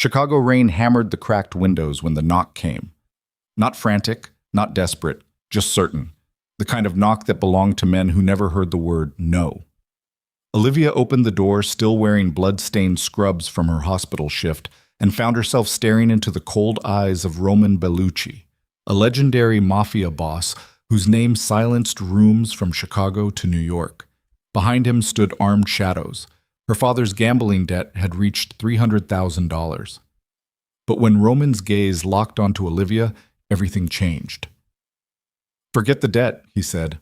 Chicago rain hammered the cracked windows when the knock came. Not frantic, not desperate, just certain. The kind of knock that belonged to men who never heard the word no. Olivia opened the door, still wearing blood-stained scrubs from her hospital shift, and found herself staring into the cold eyes of Roman Bellucci, a legendary Mafia boss whose name silenced rooms from Chicago to New York. Behind him stood armed shadows. Her father's gambling debt had reached $300,000. But when Roman's gaze locked onto Olivia, everything changed. "Forget the debt," he said.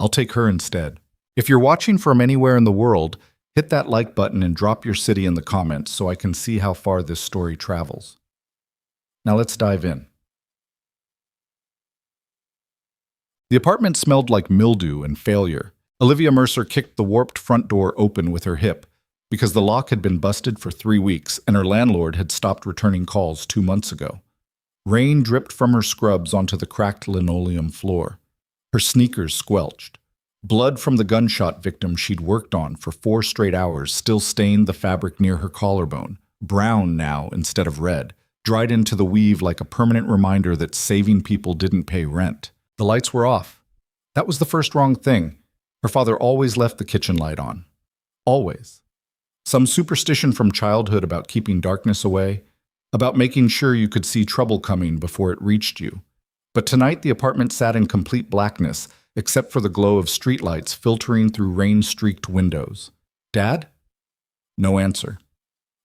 "I'll take her instead." If you're watching from anywhere in the world, hit that like button and drop your city in the comments so I can see how far this story travels. Now let's dive in. The apartment smelled like mildew and failure. Olivia Mercer kicked the warped front door open with her hip because the lock had been busted for 3 weeks and her landlord had stopped returning calls 2 months ago. Rain dripped from her scrubs onto the cracked linoleum floor. Her sneakers squelched. Blood from the gunshot victim she'd worked on for 4 straight hours still stained the fabric near her collarbone, brown now instead of red, dried into the weave like a permanent reminder that saving people didn't pay rent. The lights were off. That was the first wrong thing. Her father always left the kitchen light on. Always. Some superstition from childhood about keeping darkness away, about making sure you could see trouble coming before it reached you. But tonight the apartment sat in complete blackness, except for the glow of streetlights filtering through rain-streaked windows. "Dad?" No answer.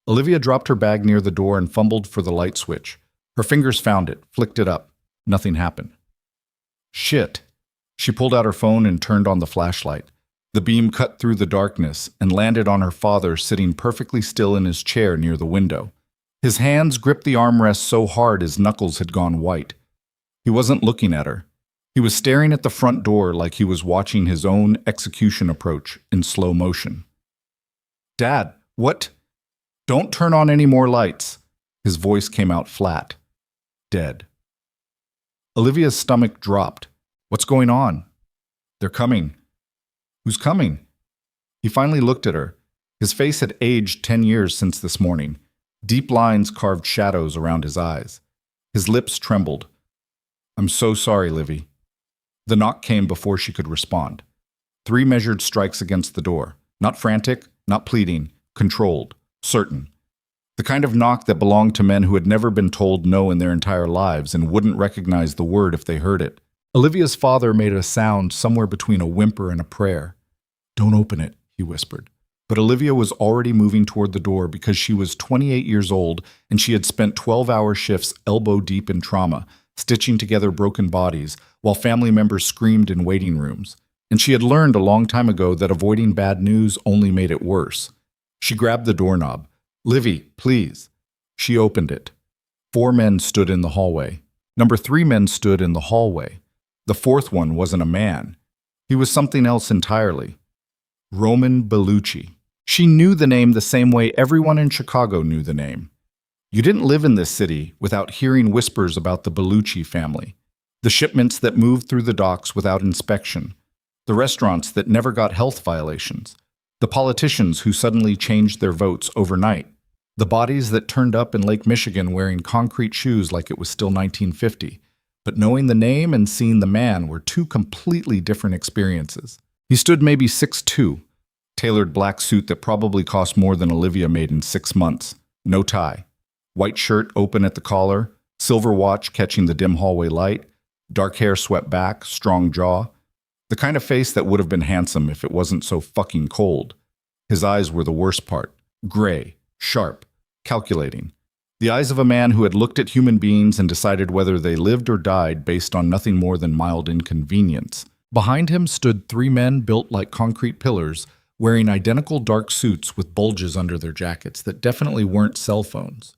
Olivia dropped her bag near the door and fumbled for the light switch. Her fingers found it, flicked it up. Nothing happened. Shit. She pulled out her phone and turned on the flashlight. The beam cut through the darkness and landed on her father sitting perfectly still in his chair near the window. His hands gripped the armrest so hard his knuckles had gone white. He wasn't looking at her. He was staring at the front door like he was watching his own execution approach in slow motion. "Dad, what? Don't turn on any more lights." His voice came out flat. "Dead." Olivia's stomach dropped. "What's going on?" "They're coming." "Who's coming?" He finally looked at her. His face had aged 10 years since this morning. Deep lines carved shadows around his eyes. His lips trembled. "I'm so sorry, Livy." The knock came before she could respond. 3 measured strikes against the door. Not frantic, not pleading, controlled, certain. The kind of knock that belonged to men who had never been told no in their entire lives and wouldn't recognize the word if they heard it. Olivia's father made a sound somewhere between a whimper and a prayer. "Don't open it," he whispered. But Olivia was already moving toward the door because she was 28 years old and she had spent 12-hour shifts elbow-deep in trauma, stitching together broken bodies, while family members screamed in waiting rooms. And she had learned a long time ago that avoiding bad news only made it worse. She grabbed the doorknob. "Livy, please." She opened it. 4 men stood in the hallway. Number 3 men stood in the hallway. The 4th one wasn't a man. He was something else entirely. Roman Bellucci. She knew the name the same way everyone in Chicago knew the name. You didn't live in this city without hearing whispers about the Bellucci family. The shipments that moved through the docks without inspection. The restaurants that never got health violations. The politicians who suddenly changed their votes overnight. The bodies that turned up in Lake Michigan wearing concrete shoes like it was still 1950. But knowing the name and seeing the man were 2 completely different experiences. He stood maybe 6'2", tailored black suit that probably cost more than Olivia made in 6 months. No tie. White shirt open at the collar, silver watch catching the dim hallway light, dark hair swept back, strong jaw. The kind of face that would have been handsome if it wasn't so fucking cold. His eyes were the worst part. Gray, sharp, calculating. The eyes of a man who had looked at human beings and decided whether they lived or died based on nothing more than mild inconvenience. Behind him stood 3 men built like concrete pillars, wearing identical dark suits with bulges under their jackets that definitely weren't cell phones.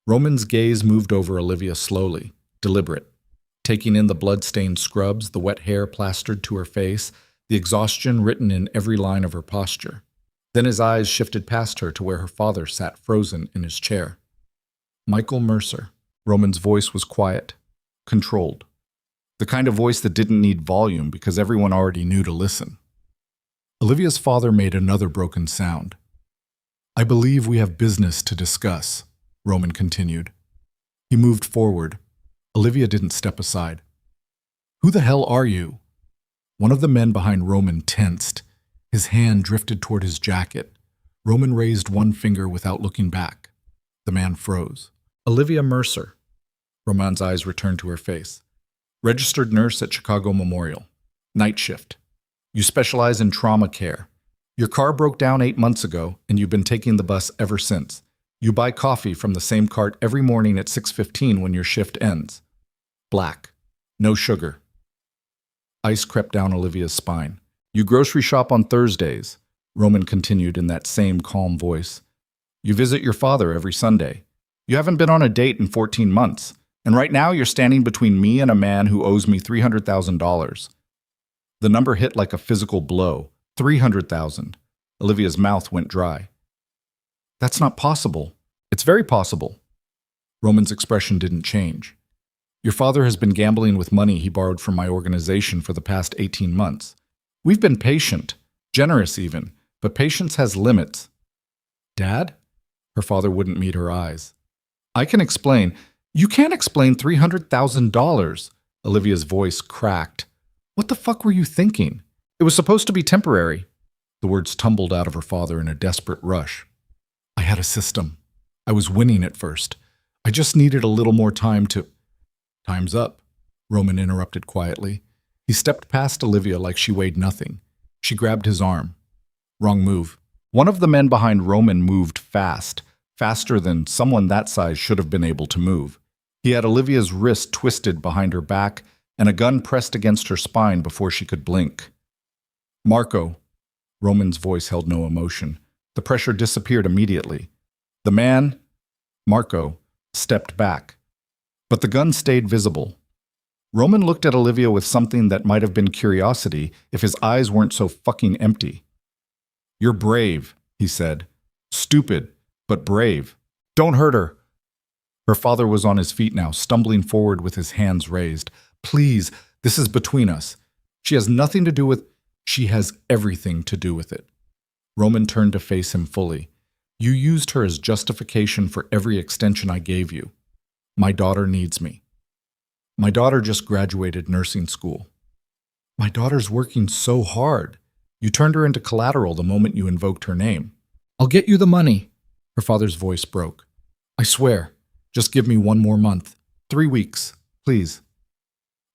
Roman's gaze moved over Olivia slowly, deliberate, taking in the blood-stained scrubs, the wet hair plastered to her face, the exhaustion written in every line of her posture. Then his eyes shifted past her to where her father sat frozen in his chair. Michael Mercer. Roman's voice was quiet, controlled. The kind of voice that didn't need volume because everyone already knew to listen. Olivia's father made another broken sound. "I believe we have business to discuss." Roman continued. He moved forward. Olivia didn't step aside. Who the hell are you? One of the men behind Roman tensed. His hand drifted toward his jacket. Roman raised one finger without looking back. The man froze. Olivia Mercer. Roman's eyes returned to her face. Registered nurse at Chicago Memorial. Night shift. You specialize in trauma care. Your car broke down 8 months ago, and you've been taking the bus ever since. You buy coffee from the same cart every morning at 6:15 when your shift ends. Black. No sugar. Ice crept down Olivia's spine. You grocery shop on Thursdays, Roman continued in that same calm voice. You visit your father every Sunday. You haven't been on a date in 14 months, and right now you're standing between me and a man who owes me $300,000. The number hit like a physical blow. 300,000. Olivia's mouth went dry. That's not possible. It's very possible. Roman's expression didn't change. Your father has been gambling with money he borrowed from my organization for the past 18 months. We've been patient, generous even, but patience has limits. Dad? Her father wouldn't meet her eyes. I can explain. You can't explain $300,000. Olivia's voice cracked. What the fuck were you thinking? It was supposed to be temporary. The words tumbled out of her father in a desperate rush. I had a system. I was winning at first. I just needed a little more time to... Time's up, Roman interrupted quietly. He stepped past Olivia like she weighed nothing. She grabbed his arm. Wrong move. One of the men behind Roman moved fast, faster than someone that size should have been able to move. He had Olivia's wrist twisted behind her back and a gun pressed against her spine before she could blink. Marco. Roman's voice held no emotion. The pressure disappeared immediately. The man, Marco, stepped back. But the gun stayed visible. Roman looked at Olivia with something that might have been curiosity if his eyes weren't so fucking empty. You're brave, he said. Stupid, but brave. Don't hurt her. Her father was on his feet now, stumbling forward with his hands raised. Please, this is between us. She has nothing to do with... She has everything to do with it. Roman turned to face him fully. You used her as justification for every extension I gave you. My daughter needs me. My daughter just graduated nursing school. My daughter's working so hard. You turned her into collateral the moment you invoked her name. I'll get you the money. Her father's voice broke. I swear. Just give me 1 more month. 3 weeks, please.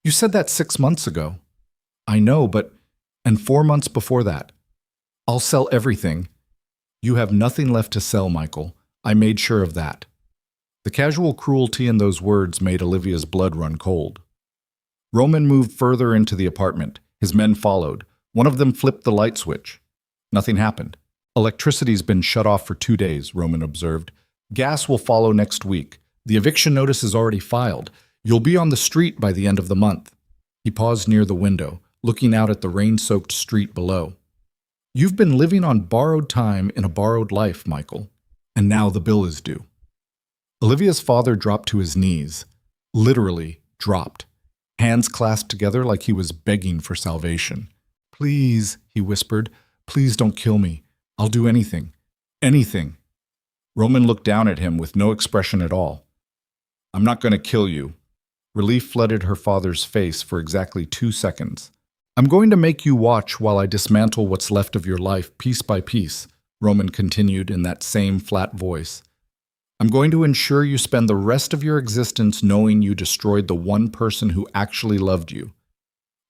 You said that 6 months ago. I know, but... And 4 months before that. I'll sell everything. You have nothing left to sell, Michael. I made sure of that. The casual cruelty in those words made Olivia's blood run cold. Roman moved further into the apartment. His men followed. One of them flipped the light switch. Nothing happened. Electricity's been shut off for 2 days, Roman observed. Gas will follow next week. The eviction notice is already filed. You'll be on the street by the end of the month. He paused near the window, looking out at the rain-soaked street below. You've been living on borrowed time in a borrowed life, Michael. And now the bill is due. Olivia's father dropped to his knees. Literally dropped. Hands clasped together like he was begging for salvation. Please, he whispered. Please don't kill me. I'll do anything. Anything. Roman looked down at him with no expression at all. I'm not going to kill you. Relief flooded her father's face for exactly 2 seconds. I'm going to make you watch while I dismantle what's left of your life piece by piece, Roman continued in that same flat voice. I'm going to ensure you spend the rest of your existence knowing you destroyed the one person who actually loved you.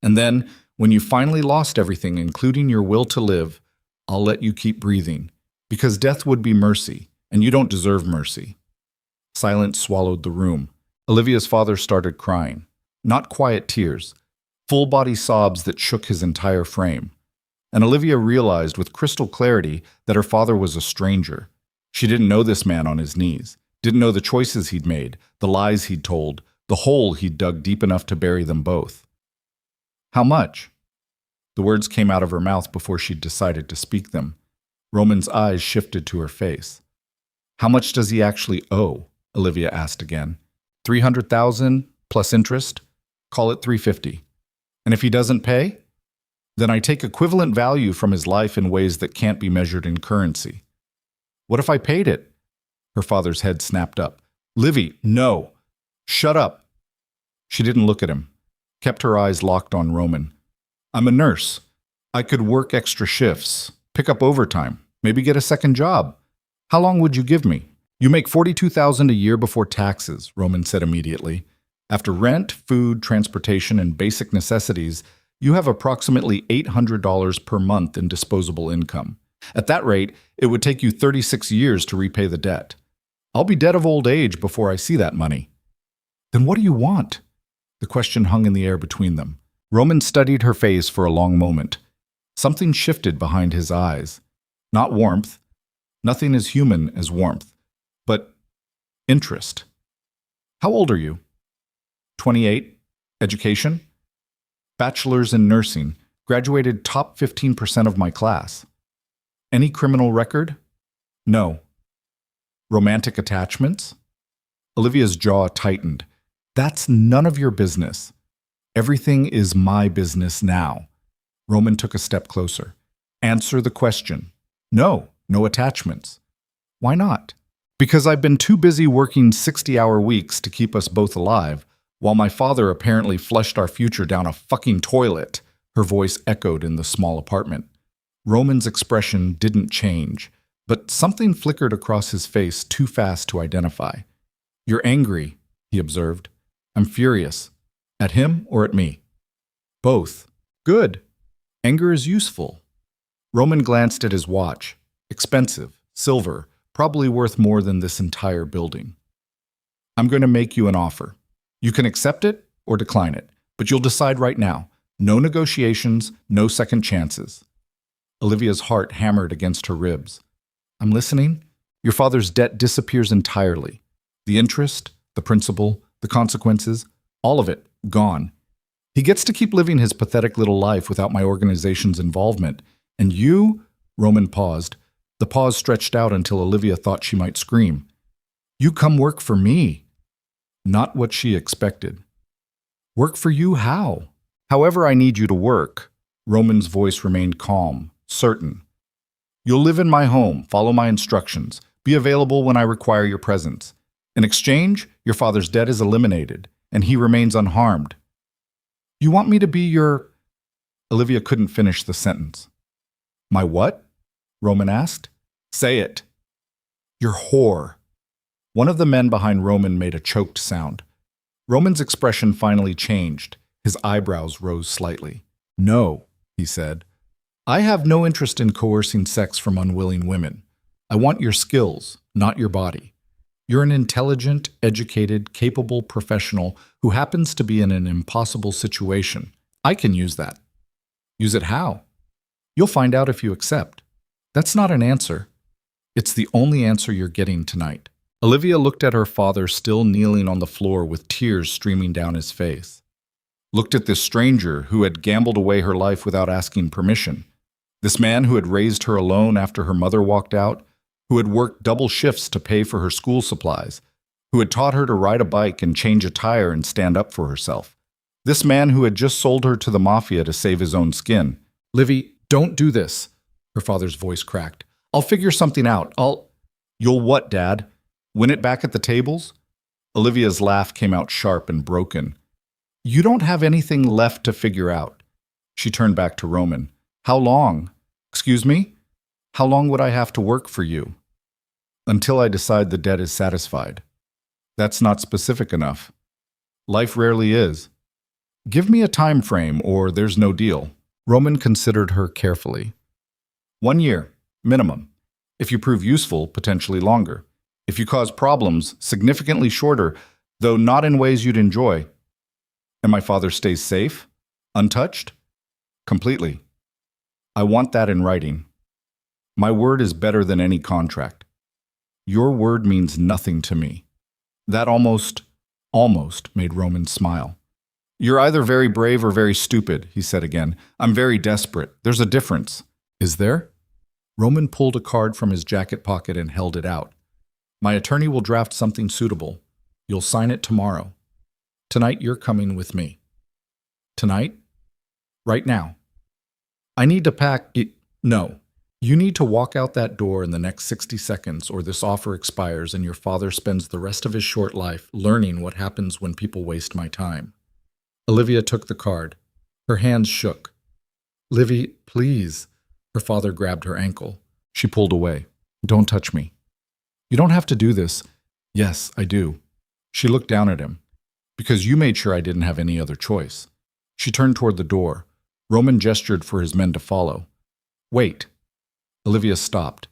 And then, when you finally lost everything, including your will to live, I'll let you keep breathing, because death would be mercy, and you don't deserve mercy. Silence swallowed the room. Olivia's father started crying. Not quiet tears, full-body sobs that shook his entire frame. And Olivia realized with crystal clarity that her father was a stranger. She didn't know this man on his knees, didn't know the choices he'd made, the lies he'd told, the hole he'd dug deep enough to bury them both. How much? The words came out of her mouth before she'd decided to speak them. Roman's eyes shifted to her face. How much does he actually owe? Olivia asked again. 300,000 plus interest? Call it 350. And if he doesn't pay? Then I take equivalent value from his life in ways that can't be measured in currency. What if I paid it? Her father's head snapped up. Livy, no! Shut up! She didn't look at him, kept her eyes locked on Roman. I'm a nurse. I could work extra shifts, pick up overtime, maybe get a second job. How long would you give me? You make $42,000 a year before taxes, Roman said immediately. After rent, food, transportation, and basic necessities, you have approximately $800 per month in disposable income. At that rate, it would take you 36 years to repay the debt. I'll be dead of old age before I see that money. Then what do you want? The question hung in the air between them. Roman studied her face for a long moment. Something shifted behind his eyes. Not warmth. Nothing as human as warmth. But interest. How old are you? 28. Education? Bachelor's in nursing. Graduated top 15% of my class. Any criminal record? No. Romantic attachments? Olivia's jaw tightened. That's none of your business. Everything is my business now. Roman took a step closer. Answer the question. No, no attachments. Why not? Because I've been too busy working 60-hour weeks to keep us both alive, while my father apparently flushed our future down a fucking toilet. Her voice echoed in the small apartment. Roman's expression didn't change, but something flickered across his face too fast to identify. You're angry, he observed. I'm furious. At him or at me? Both. Good. Anger is useful. Roman glanced at his watch. Expensive, silver, probably worth more than this entire building. I'm going to make you an offer. You can accept it or decline it, but you'll decide right now. No negotiations, no second chances. Olivia's heart hammered against her ribs. I'm listening. Your father's debt disappears entirely. The interest, the principal, the consequences, all of it, gone. He gets to keep living his pathetic little life without my organization's involvement. And you, Roman paused. The pause stretched out until Olivia thought she might scream. You come work for me. Not what she expected. Work for you how? However I need you to work. Roman's voice remained calm, certain. You'll live in my home, follow my instructions, be available when I require your presence. In exchange, your father's debt is eliminated, and he remains unharmed. You want me to be your... Olivia couldn't finish the sentence. My what? Roman asked. Say it. Your whore. One of the men behind Roman made a choked sound. Roman's expression finally changed. His eyebrows rose slightly. No, he said. I have no interest in coercing sex from unwilling women. I want your skills, not your body. You're an intelligent, educated, capable professional who happens to be in an impossible situation. I can use that. Use it how? You'll find out if you accept. That's not an answer. It's the only answer you're getting tonight. Olivia looked at her father still kneeling on the floor with tears streaming down his face. Looked at this stranger who had gambled away her life without asking permission. This man who had raised her alone after her mother walked out, who had worked double shifts to pay for her school supplies, who had taught her to ride a bike and change a tire and stand up for herself. This man who had just sold her to the Mafia to save his own skin. Livy, don't do this. Her father's voice cracked. I'll figure something out. You'll what, Dad? Win it back at the tables? Olivia's laugh came out sharp and broken. You don't have anything left to figure out. She turned back to Roman. How long? Excuse me? How long would I have to work for you? Until I decide the debt is satisfied. That's not specific enough. Life rarely is. Give me a time frame or there's no deal. Roman considered her carefully. 1 year, minimum. If you prove useful, potentially longer. If you cause problems, significantly shorter, though not in ways you'd enjoy. And my father stays safe? Untouched? Completely. I want that in writing. My word is better than any contract. Your word means nothing to me. That almost made Roman smile. You're either very brave or very stupid, he said again. I'm very desperate. There's a difference. Is there? Roman pulled a card from his jacket pocket and held it out. My attorney will draft something suitable. You'll sign it tomorrow. Tonight you're coming with me. Tonight? Right now. I need to pack it. No. You need to walk out that door in the next 60 seconds or this offer expires and your father spends the rest of his short life learning what happens when people waste my time. Olivia took the card. Her hands shook. Livy, please. Her father grabbed her ankle. She pulled away. Don't touch me. You don't have to do this. Yes, I do. She looked down at him. Because you made sure I didn't have any other choice. She turned toward the door. Roman gestured for his men to follow. Wait. Olivia stopped.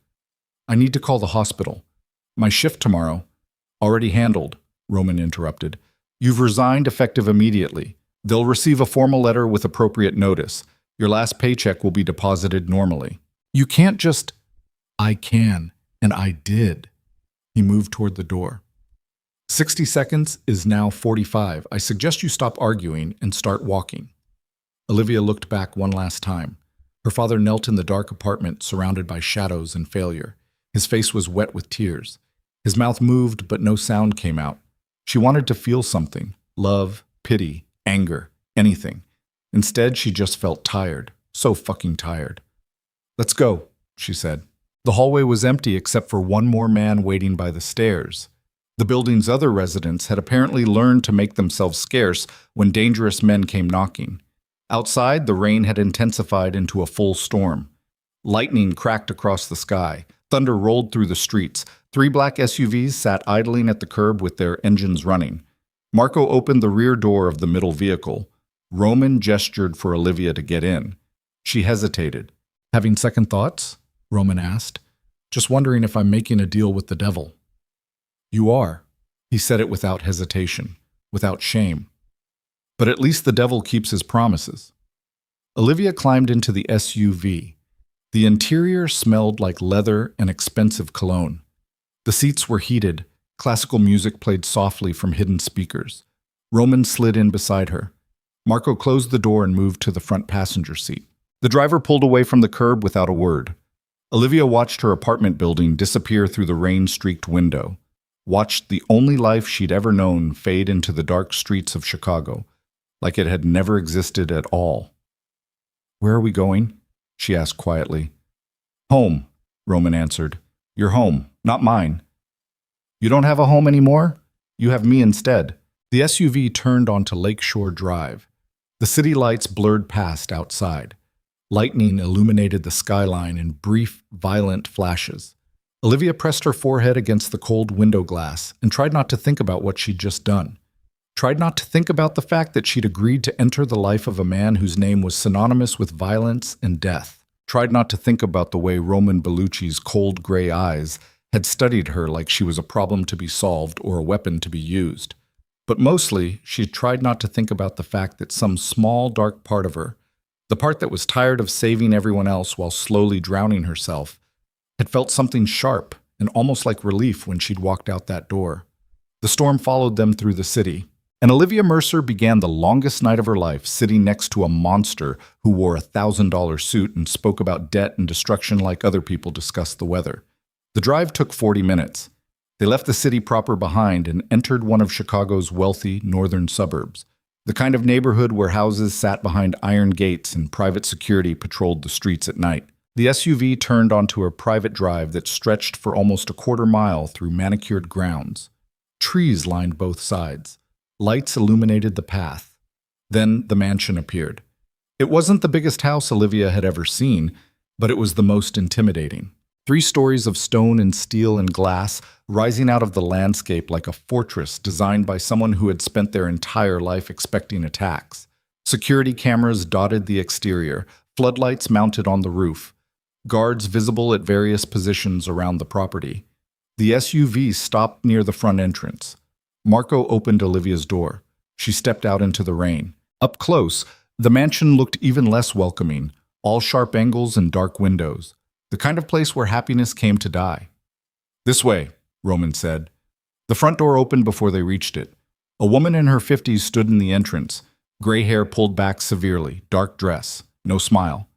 I need to call the hospital. My shift tomorrow. Already handled, Roman interrupted. You've resigned effective immediately. They'll receive a formal letter with appropriate notice. Your last paycheck will be deposited normally. You can't just... I can, and I did. He moved toward the door. 60 seconds is now 45. I suggest you stop arguing and start walking. Olivia looked back one last time. Her father knelt in the dark apartment surrounded by shadows and failure. His face was wet with tears. His mouth moved, but no sound came out. She wanted to feel something. Love, pity, anger, anything. Instead, she just felt tired. So fucking tired. Let's go, she said. The hallway was empty except for one more man waiting by the stairs. The building's other residents had apparently learned to make themselves scarce when dangerous men came knocking. Outside, the rain had intensified into a full storm. Lightning cracked across the sky. Thunder rolled through the streets. 3 black SUVs sat idling at the curb with their engines running. Marco opened the rear door of the middle vehicle. Roman gestured for Olivia to get in. She hesitated. Having second thoughts? Roman asked. Just wondering if I'm making a deal with the devil. You are. He said it without hesitation, without shame. But at least the devil keeps his promises. Olivia climbed into the SUV. The interior smelled like leather and expensive cologne. The seats were heated. Classical music played softly from hidden speakers. Roman slid in beside her. Marco closed the door and moved to the front passenger seat. The driver pulled away from the curb without a word. Olivia watched her apartment building disappear through the rain-streaked window, watched the only life she'd ever known fade into the dark streets of Chicago, like it had never existed at all. Where are we going? She asked quietly. Home, Roman answered. Your home, not mine. You don't have a home anymore? You have me instead. The SUV turned onto Lakeshore Drive. The city lights blurred past outside. Lightning illuminated the skyline in brief, violent flashes. Olivia pressed her forehead against the cold window glass and tried not to think about what she'd just done. Tried not to think about the fact that she'd agreed to enter the life of a man whose name was synonymous with violence and death. Tried not to think about the way Roman Bellucci's cold gray eyes had studied her like she was a problem to be solved or a weapon to be used. But mostly, she tried not to think about the fact that some small, dark part of her, the part that was tired of saving everyone else while slowly drowning herself, had felt something sharp and almost like relief when she'd walked out that door. The storm followed them through the city, and Olivia Mercer began the longest night of her life sitting next to a monster who wore a $1,000 suit and spoke about debt and destruction like other people discussed the weather. The drive took 40 minutes. They left the city proper behind and entered one of Chicago's wealthy northern suburbs, the kind of neighborhood where houses sat behind iron gates and private security patrolled the streets at night. The SUV turned onto a private drive that stretched for almost a quarter-mile through manicured grounds. Trees lined both sides. Lights illuminated the path. Then the mansion appeared. It wasn't the biggest house Olivia had ever seen, but it was the most intimidating. 3 stories of stone and steel and glass rising out of the landscape like a fortress designed by someone who had spent their entire life expecting attacks. Security cameras dotted the exterior, floodlights mounted on the roof, guards visible at various positions around the property. The SUV stopped near the front entrance. Marco opened Olivia's door. She stepped out into the rain. Up close, the mansion looked even less welcoming, all sharp angles and dark windows. The kind of place where happiness came to die. This way, Roman said. The front door opened before they reached it. A woman in her 50s stood in the entrance, gray hair pulled back severely, dark dress, no smile.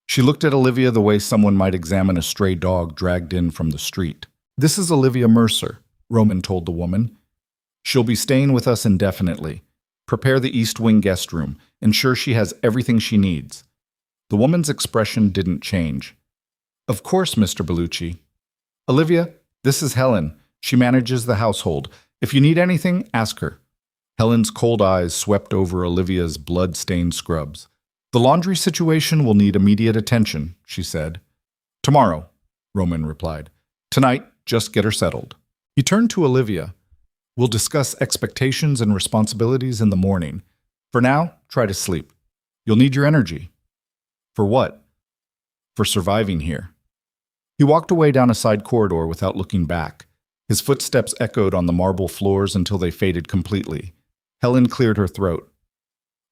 She looked at Olivia the way someone might examine a stray dog dragged in from the street. This is Olivia Mercer, Roman told the woman. She'll be staying with us indefinitely. Prepare the East Wing guest room. Ensure she has everything she needs. The woman's expression didn't change. Of course, Mr. Bellucci. Olivia, this is Helen. She manages the household. If you need anything, ask her. Helen's cold eyes swept over Olivia's blood-stained scrubs. The laundry situation will need immediate attention, she said. Tomorrow, Roman replied. Tonight, just get her settled. He turned to Olivia. We'll discuss expectations and responsibilities in the morning. For now, try to sleep. You'll need your energy. For what? For surviving here. He walked away down a side corridor without looking back. His footsteps echoed on the marble floors until they faded completely. Helen cleared her throat.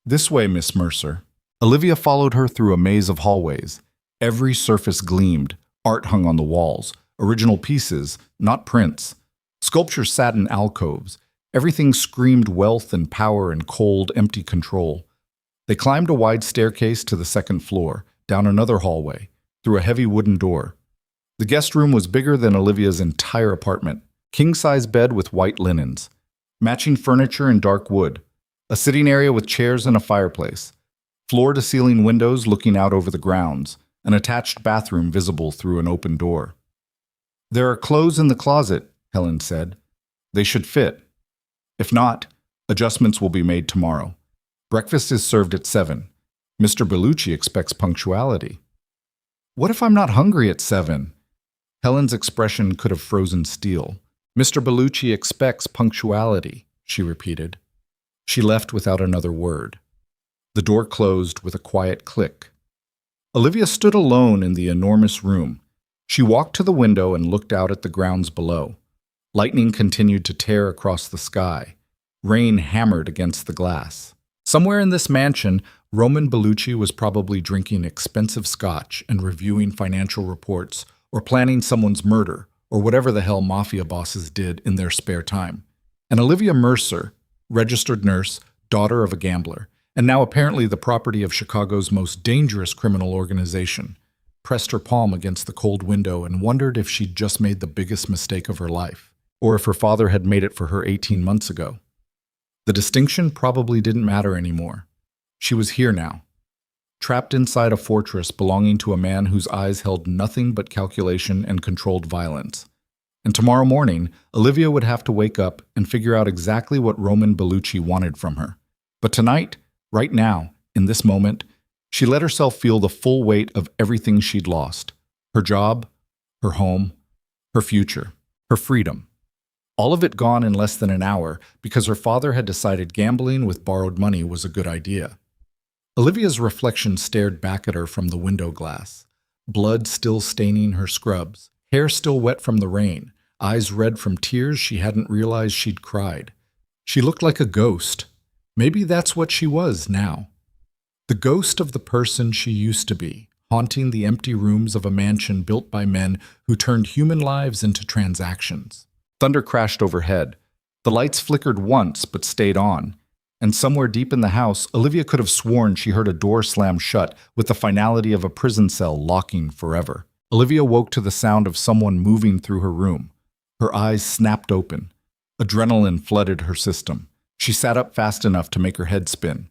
This way, Miss Mercer. Olivia followed her through a maze of hallways. Every surface gleamed, art hung on the walls, original pieces, not prints. Sculptures sat in alcoves. Everything screamed wealth and power and cold, empty control. They climbed a wide staircase to the second floor, down another hallway, through a heavy wooden door. The guest room was bigger than Olivia's entire apartment. King-size bed with white linens, matching furniture in dark wood, a sitting area with chairs and a fireplace, floor-to-ceiling windows looking out over the grounds, an attached bathroom visible through an open door. There are clothes in the closet, Helen said. They should fit. If not, adjustments will be made tomorrow. Breakfast is served at 7. Mr. Bellucci expects punctuality. What if I'm not hungry at 7? Helen's expression could have frozen steel. Mr. Bellucci expects punctuality, she repeated. She left without another word. The door closed with a quiet click. Olivia stood alone in the enormous room. She walked to the window and looked out at the grounds below. Lightning continued to tear across the sky. Rain hammered against the glass. Somewhere in this mansion, Roman Bellucci was probably drinking expensive scotch and reviewing financial reports or planning someone's murder or whatever the hell mafia bosses did in their spare time. And Olivia Mercer, registered nurse, daughter of a gambler, and now apparently the property of Chicago's most dangerous criminal organization, pressed her palm against the cold window and wondered if she'd just made the biggest mistake of her life, or if her father had made it for her 18 months ago. The distinction probably didn't matter anymore. She was here now, trapped inside a fortress belonging to a man whose eyes held nothing but calculation and controlled violence. And tomorrow morning, Olivia would have to wake up and figure out exactly what Roman Bellucci wanted from her. But tonight, right now, in this moment, she let herself feel the full weight of everything she'd lost. Her job, her home, her future, her freedom. All of it gone in less than an hour because her father had decided gambling with borrowed money was a good idea. Olivia's reflection stared back at her from the window glass, blood still staining her scrubs, hair still wet from the rain, eyes red from tears she hadn't realized she'd cried. She looked like a ghost. Maybe that's what she was now. The ghost of the person she used to be, haunting the empty rooms of a mansion built by men who turned human lives into transactions. Thunder crashed overhead. The lights flickered once but stayed on. And somewhere deep in the house, Olivia could have sworn she heard a door slam shut with the finality of a prison cell locking forever. Olivia woke to the sound of someone moving through her room. Her eyes snapped open. Adrenaline flooded her system. She sat up fast enough to make her head spin.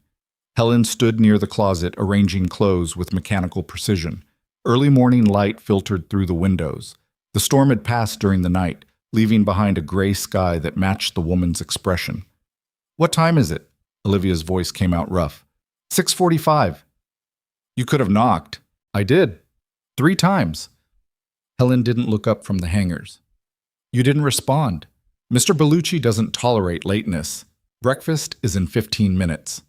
Helen stood near the closet, arranging clothes with mechanical precision. Early morning light filtered through the windows. The storm had passed during the night, leaving behind a gray sky that matched the woman's expression. "What time is it?" Olivia's voice came out rough. 6:45. "You could have knocked." "I did. 3 times." Helen didn't look up from the hangers. "You didn't respond. Mr. Bellucci doesn't tolerate lateness. Breakfast is in 15 minutes.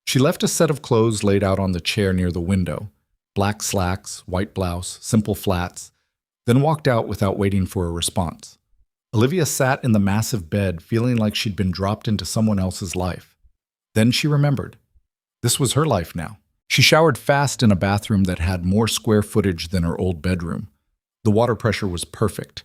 She left a set of clothes laid out on the chair near the window. Black slacks, white blouse, simple flats, then walked out without waiting for a response. Olivia sat in the massive bed feeling like she'd been dropped into someone else's life. Then she remembered. This was her life now. She showered fast in a bathroom that had more square footage than her old bedroom. The water pressure was perfect.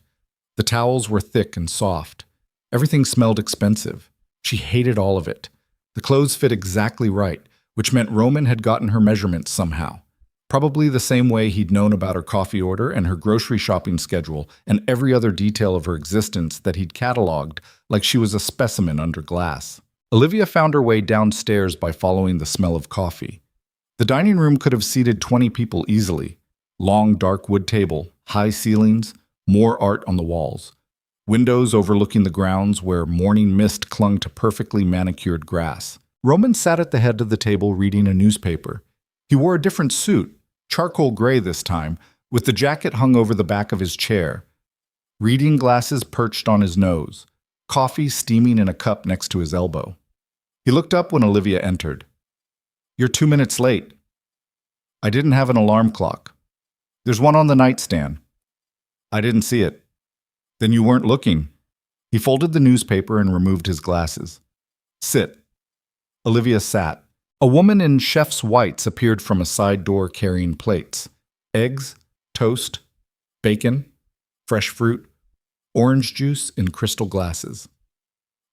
The towels were thick and soft. Everything smelled expensive. She hated all of it. The clothes fit exactly right, which meant Roman had gotten her measurements somehow. Probably the same way he'd known about her coffee order and her grocery shopping schedule and every other detail of her existence that he'd cataloged like she was a specimen under glass. Olivia found her way downstairs by following the smell of coffee. The dining room could have seated 20 people easily. Long, dark wood table, high ceilings, more art on the walls. Windows overlooking the grounds where morning mist clung to perfectly manicured grass. Roman sat at the head of the table reading a newspaper. He wore a different suit, charcoal gray this time, with the jacket hung over the back of his chair. Reading glasses perched on his nose, coffee steaming in a cup next to his elbow. He looked up when Olivia entered. "You're 2 minutes late." "I didn't have an alarm clock." "There's one on the nightstand." "I didn't see it." "Then you weren't looking." He folded the newspaper and removed his glasses. "Sit." Olivia sat. A woman in chef's whites appeared from a side door carrying plates. Eggs, toast, bacon, fresh fruit, orange juice in crystal glasses.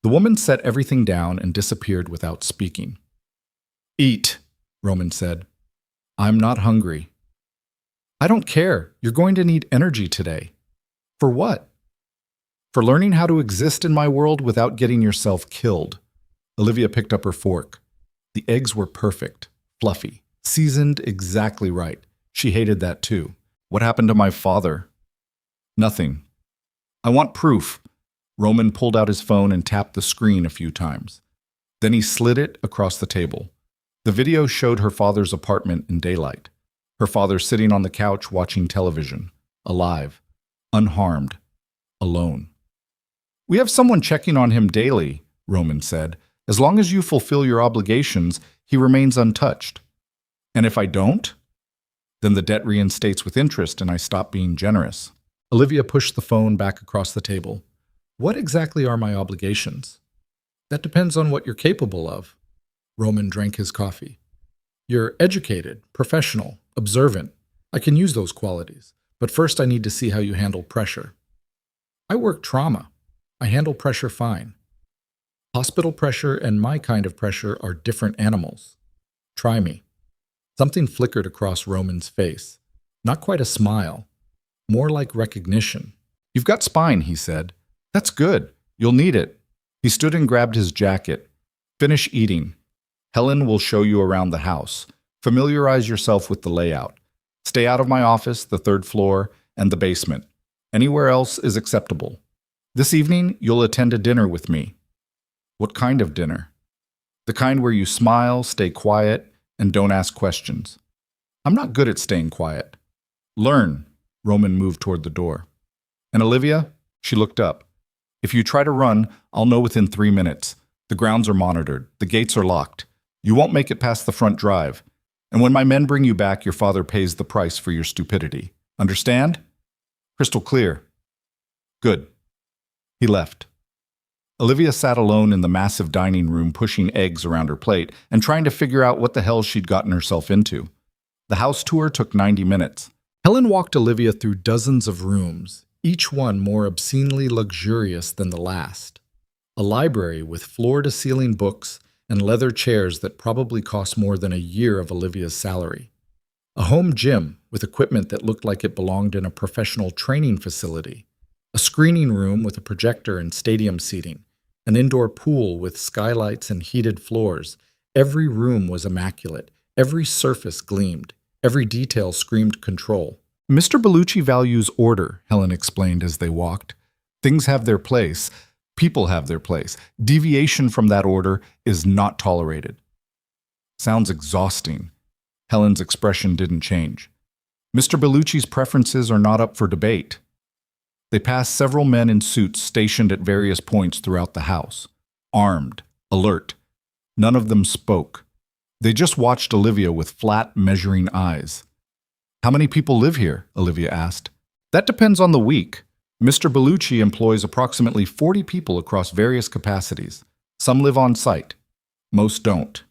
The woman set everything down and disappeared without speaking. "Eat," Roman said. "I'm not hungry." "I don't care. You're going to need energy today." "For what?" "For learning how to exist in my world without getting yourself killed." Olivia picked up her fork. The eggs were perfect, fluffy, seasoned exactly right. She hated that too. "What happened to my father?" "Nothing." "I want proof." Roman pulled out his phone and tapped the screen a few times. Then he slid it across the table. The video showed her father's apartment in daylight. Her father sitting on the couch watching television, alive, unharmed, alone. "We have someone checking on him daily," Roman said. "As long as you fulfill your obligations, he remains untouched." "And if I don't?" "Then the debt reinstates with interest and I stop being generous." Olivia pushed the phone back across the table. "What exactly are my obligations?" "That depends on what you're capable of." Roman drank his coffee. "You're educated, professional, observant. I can use those qualities. But first I need to see how you handle pressure." "I work trauma. I handle pressure fine." "Hospital pressure and my kind of pressure are different animals. Try me." Something flickered across Roman's face. Not quite a smile. More like recognition. "You've got spine," he said. "That's good. You'll need it." He stood and grabbed his jacket. "Finish eating. Helen will show you around the house. Familiarize yourself with the layout. Stay out of my office, the third floor, and the basement. Anywhere else is acceptable. This evening, you'll attend a dinner with me." "What kind of dinner?" "The kind where you smile, stay quiet, and don't ask questions." "I'm not good at staying quiet." "Learn." Roman moved toward the door. "And Olivia?" She looked up. "If you try to run, I'll know within 3 minutes. The grounds are monitored. The gates are locked. You won't make it past the front drive. And when my men bring you back, your father pays the price for your stupidity. Understand?" "Crystal clear." "Good." He left. Olivia sat alone in the massive dining room, pushing eggs around her plate and trying to figure out what the hell she'd gotten herself into. The house tour took 90 minutes. Helen walked Olivia through dozens of rooms, each one more obscenely luxurious than the last. A library with floor-to-ceiling books and leather chairs that probably cost more than a year of Olivia's salary. A home gym with equipment that looked like it belonged in a professional training facility. A screening room with a projector and stadium seating. An indoor pool with skylights and heated floors. Every room was immaculate. Every surface gleamed. Every detail screamed control. "Mr. Bellucci values order," Helen explained as they walked. "Things have their place. People have their place. Deviation from that order is not tolerated." "Sounds exhausting." Helen's expression didn't change. "Mr. Bellucci's preferences are not up for debate." They passed several men in suits stationed at various points throughout the house. Armed, alert. None of them spoke. They just watched Olivia with flat, measuring eyes. "How many people live here?" Olivia asked. "That depends on the week. Mr. Bellucci employs approximately 40 people across various capacities. Some live on site. Most don't."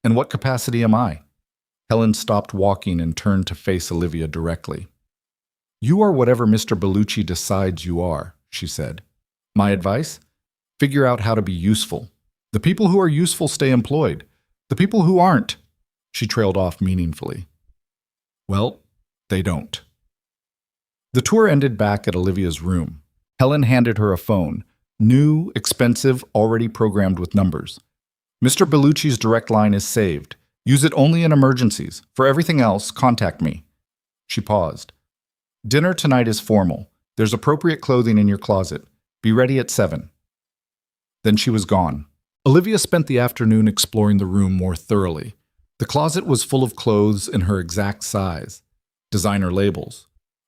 "And what capacity am I?" Helen stopped walking and turned to face Olivia directly. "You are whatever Mr. Bellucci decides you are," she said. "My advice? Figure out how to be useful. The people who are useful stay employed. The people who aren't," she trailed off meaningfully. "Well, they don't." The tour ended back at Olivia's room. Helen handed her a phone. New, expensive, already programmed with numbers. "Mr. Bellucci's direct line is saved. Use it only in emergencies. For everything else, contact me." She paused. Dinner tonight is formal. There's appropriate clothing in your closet. Be ready at 7. Then she was gone. Olivia spent the afternoon exploring the room more thoroughly. The closet was full of clothes in her exact size. Designer labels.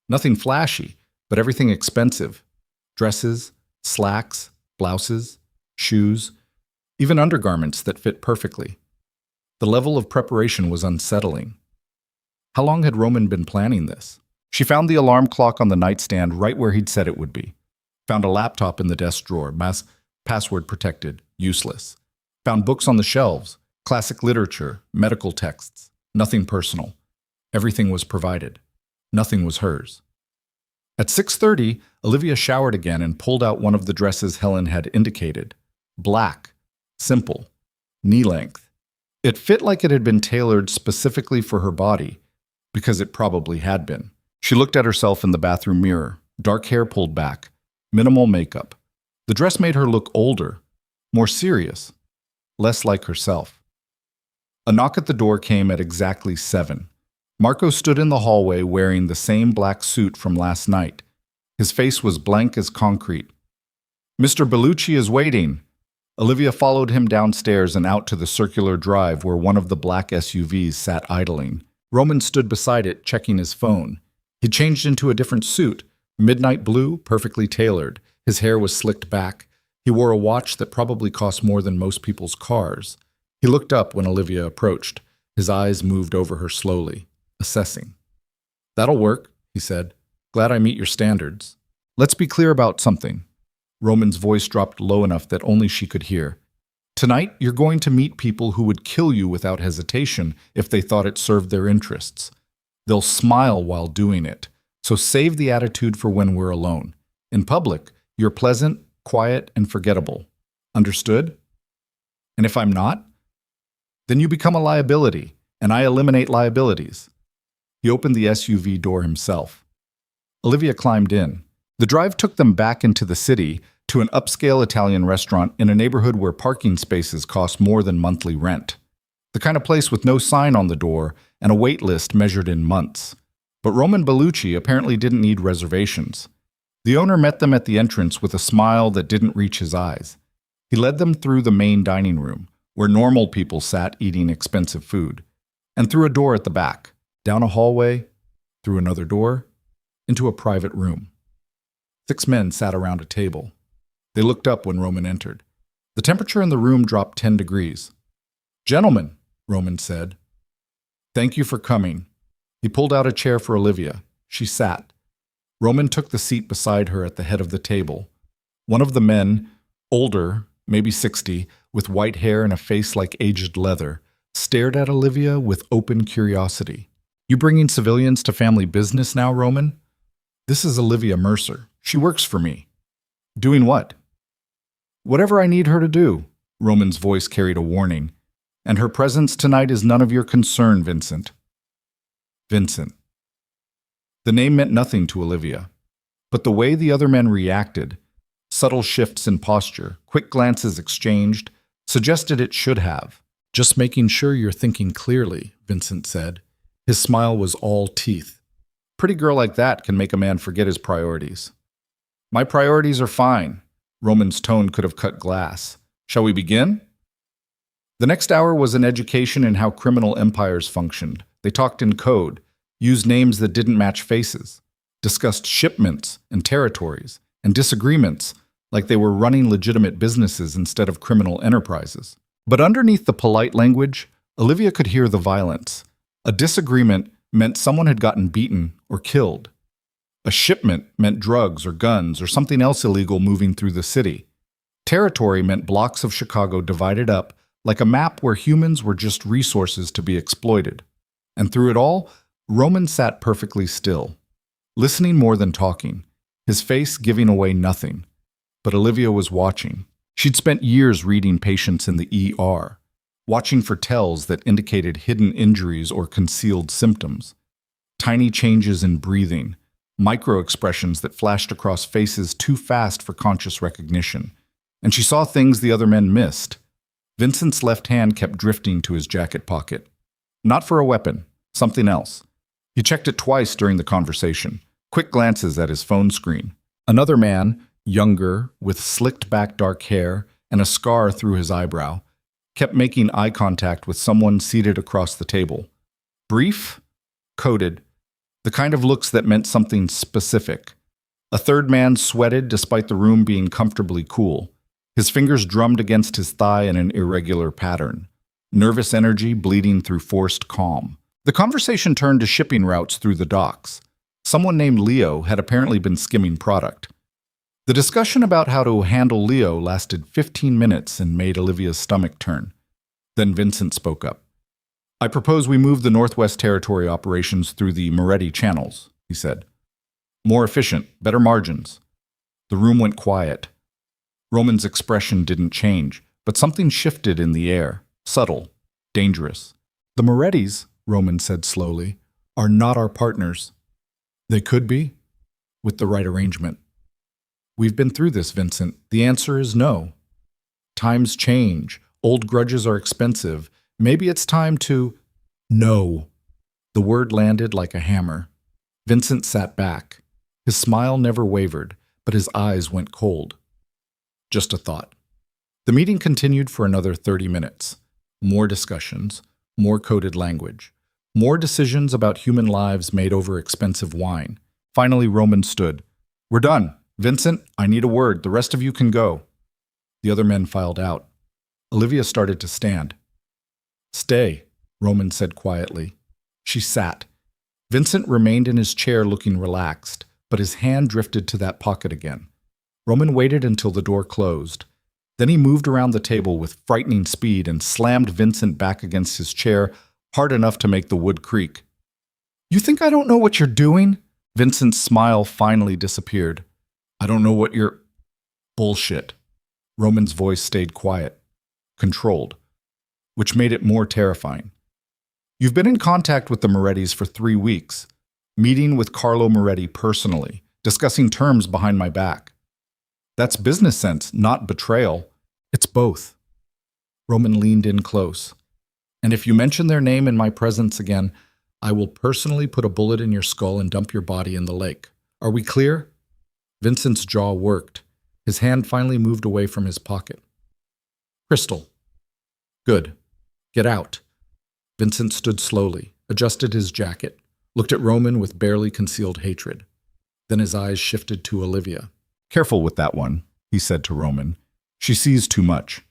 Nothing flashy, but everything expensive. Dresses, slacks, blouses, shoes, even undergarments that fit perfectly. The level of preparation was unsettling. How long had Roman been planning this? She found the alarm clock on the nightstand right where he'd said it would be. Found a laptop in the desk drawer, password protected, useless. Found books on the shelves, classic literature, medical texts, nothing personal. Everything was provided. Nothing was hers. At 6:30, Olivia showered again and pulled out one of the dresses Helen had indicated. Black, simple, knee length. It fit like it had been tailored specifically for her body, because it probably had been. She looked at herself in the bathroom mirror, dark hair pulled back, minimal makeup. The dress made her look older, more serious, less like herself. A knock at the door came at exactly 7. Marco stood in the hallway wearing the same black suit from last night. His face was blank as concrete. Mr. Bellucci is waiting. Olivia followed him downstairs and out to the circular drive where one of the black SUVs sat idling. Roman stood beside it, checking his phone. He changed into a different suit, midnight blue, perfectly tailored. His hair was slicked back. He wore a watch that probably cost more than most people's cars. He looked up when Olivia approached. His eyes moved over her slowly, assessing. That'll work, he said. Glad I meet your standards. Let's be clear about something. Roman's voice dropped low enough that only she could hear. Tonight, you're going to meet people who would kill you without hesitation if they thought it served their interests. They'll smile while doing it, so save the attitude for when we're alone. In public, you're pleasant, quiet, and forgettable. Understood? And if I'm not? Then you become a liability, and I eliminate liabilities. He opened the SUV door himself. Olivia climbed in. The drive took them back into the city to an upscale Italian restaurant in a neighborhood where parking spaces cost more than monthly rent. The kind of place with no sign on the door and a wait list measured in months. But Roman Bellucci apparently didn't need reservations. The owner met them at the entrance with a smile that didn't reach his eyes. He led them through the main dining room, where normal people sat eating expensive food, and through a door at the back, down a hallway, through another door, into a private room. 6 men sat around a table. They looked up when Roman entered. The temperature in the room dropped 10 degrees. Gentlemen, Roman said. Thank you for coming. He pulled out a chair for Olivia. She sat. Roman took the seat beside her at the head of the table. One of the men, older, maybe 60, with white hair and a face like aged leather, stared at Olivia with open curiosity. You bringing civilians to family business now, Roman? This is Olivia Mercer. She works for me. Doing what? Whatever I need her to do, Roman's voice carried a warning. And her presence tonight is none of your concern, Vincent. Vincent. The name meant nothing to Olivia. But the way the other men reacted, subtle shifts in posture, quick glances exchanged, suggested it should have. Just making sure you're thinking clearly, Vincent said. His smile was all teeth. Pretty girl like that can make a man forget his priorities. My priorities are fine. Roman's tone could have cut glass. Shall we begin? The next hour was an education in how criminal empires functioned. They talked in code, used names that didn't match faces, discussed shipments and territories, and disagreements like they were running legitimate businesses instead of criminal enterprises. But underneath the polite language, Olivia could hear the violence. A disagreement meant someone had gotten beaten or killed. A shipment meant drugs or guns or something else illegal moving through the city. Territory meant blocks of Chicago divided up like a map where humans were just resources to be exploited. And through it all, Roman sat perfectly still, listening more than talking, his face giving away nothing. But Olivia was watching. She'd spent years reading patients in the ER, watching for tells that indicated hidden injuries or concealed symptoms. Tiny changes in breathing, micro-expressions that flashed across faces too fast for conscious recognition. And she saw things the other men missed. Vincent's left hand kept drifting to his jacket pocket. Not for a weapon, something else. He checked it twice during the conversation, quick glances at his phone screen. Another man, younger, with slicked-back dark hair and a scar through his eyebrow, kept making eye contact with someone seated across the table. Brief, coded, the kind of looks that meant something specific. A third man sweated despite the room being comfortably cool. His fingers drummed against his thigh in an irregular pattern. Nervous energy bleeding through forced calm. The conversation turned to shipping routes through the docks. Someone named Leo had apparently been skimming product. The discussion about how to handle Leo lasted 15 minutes and made Olivia's stomach turn. Then Vincent spoke up. "I propose we move the Northwest Territory operations through the Moretti channels," he said. "More efficient, better margins." The room went quiet. Roman's expression didn't change, but something shifted in the air, subtle, dangerous. "The Morettis," Roman said slowly, "are not our partners. They could be, with the right arrangement. We've been through this, Vincent. The answer is no. Times change. Old grudges are expensive. Maybe it's time to—" "No." The word landed like a hammer. Vincent sat back. His smile never wavered, but his eyes went cold. Just a thought. The meeting continued for another 30 minutes. More discussions, more coded language, more decisions about human lives made over expensive wine. Finally, Roman stood. "We're done. Vincent, I need a word. The rest of you can go." The other men filed out. Olivia started to stand. "Stay," Roman said quietly. She sat. Vincent remained in his chair looking relaxed, but his hand drifted to that pocket again. Roman waited until the door closed. Then he moved around the table with frightening speed and slammed Vincent back against his chair hard enough to make the wood creak. "You think I don't know what you're doing?" Vincent's smile finally disappeared. "I don't know what you're—" "Bullshit." Roman's voice stayed quiet, controlled, which made it more terrifying. "You've been in contact with the Morettis for 3 weeks, meeting with Carlo Moretti personally, discussing terms behind my back. That's business sense, not betrayal. It's both." Roman leaned in close. "And if you mention their name in my presence again, I will personally put a bullet in your skull and dump your body in the lake. Are we clear?" Vincent's jaw worked. His hand finally moved away from his pocket. "Crystal." "Good. Get out." Vincent stood slowly, adjusted his jacket, looked at Roman with barely concealed hatred. Then his eyes shifted to Olivia. "Careful with that one," he said to Roman. "She sees too much.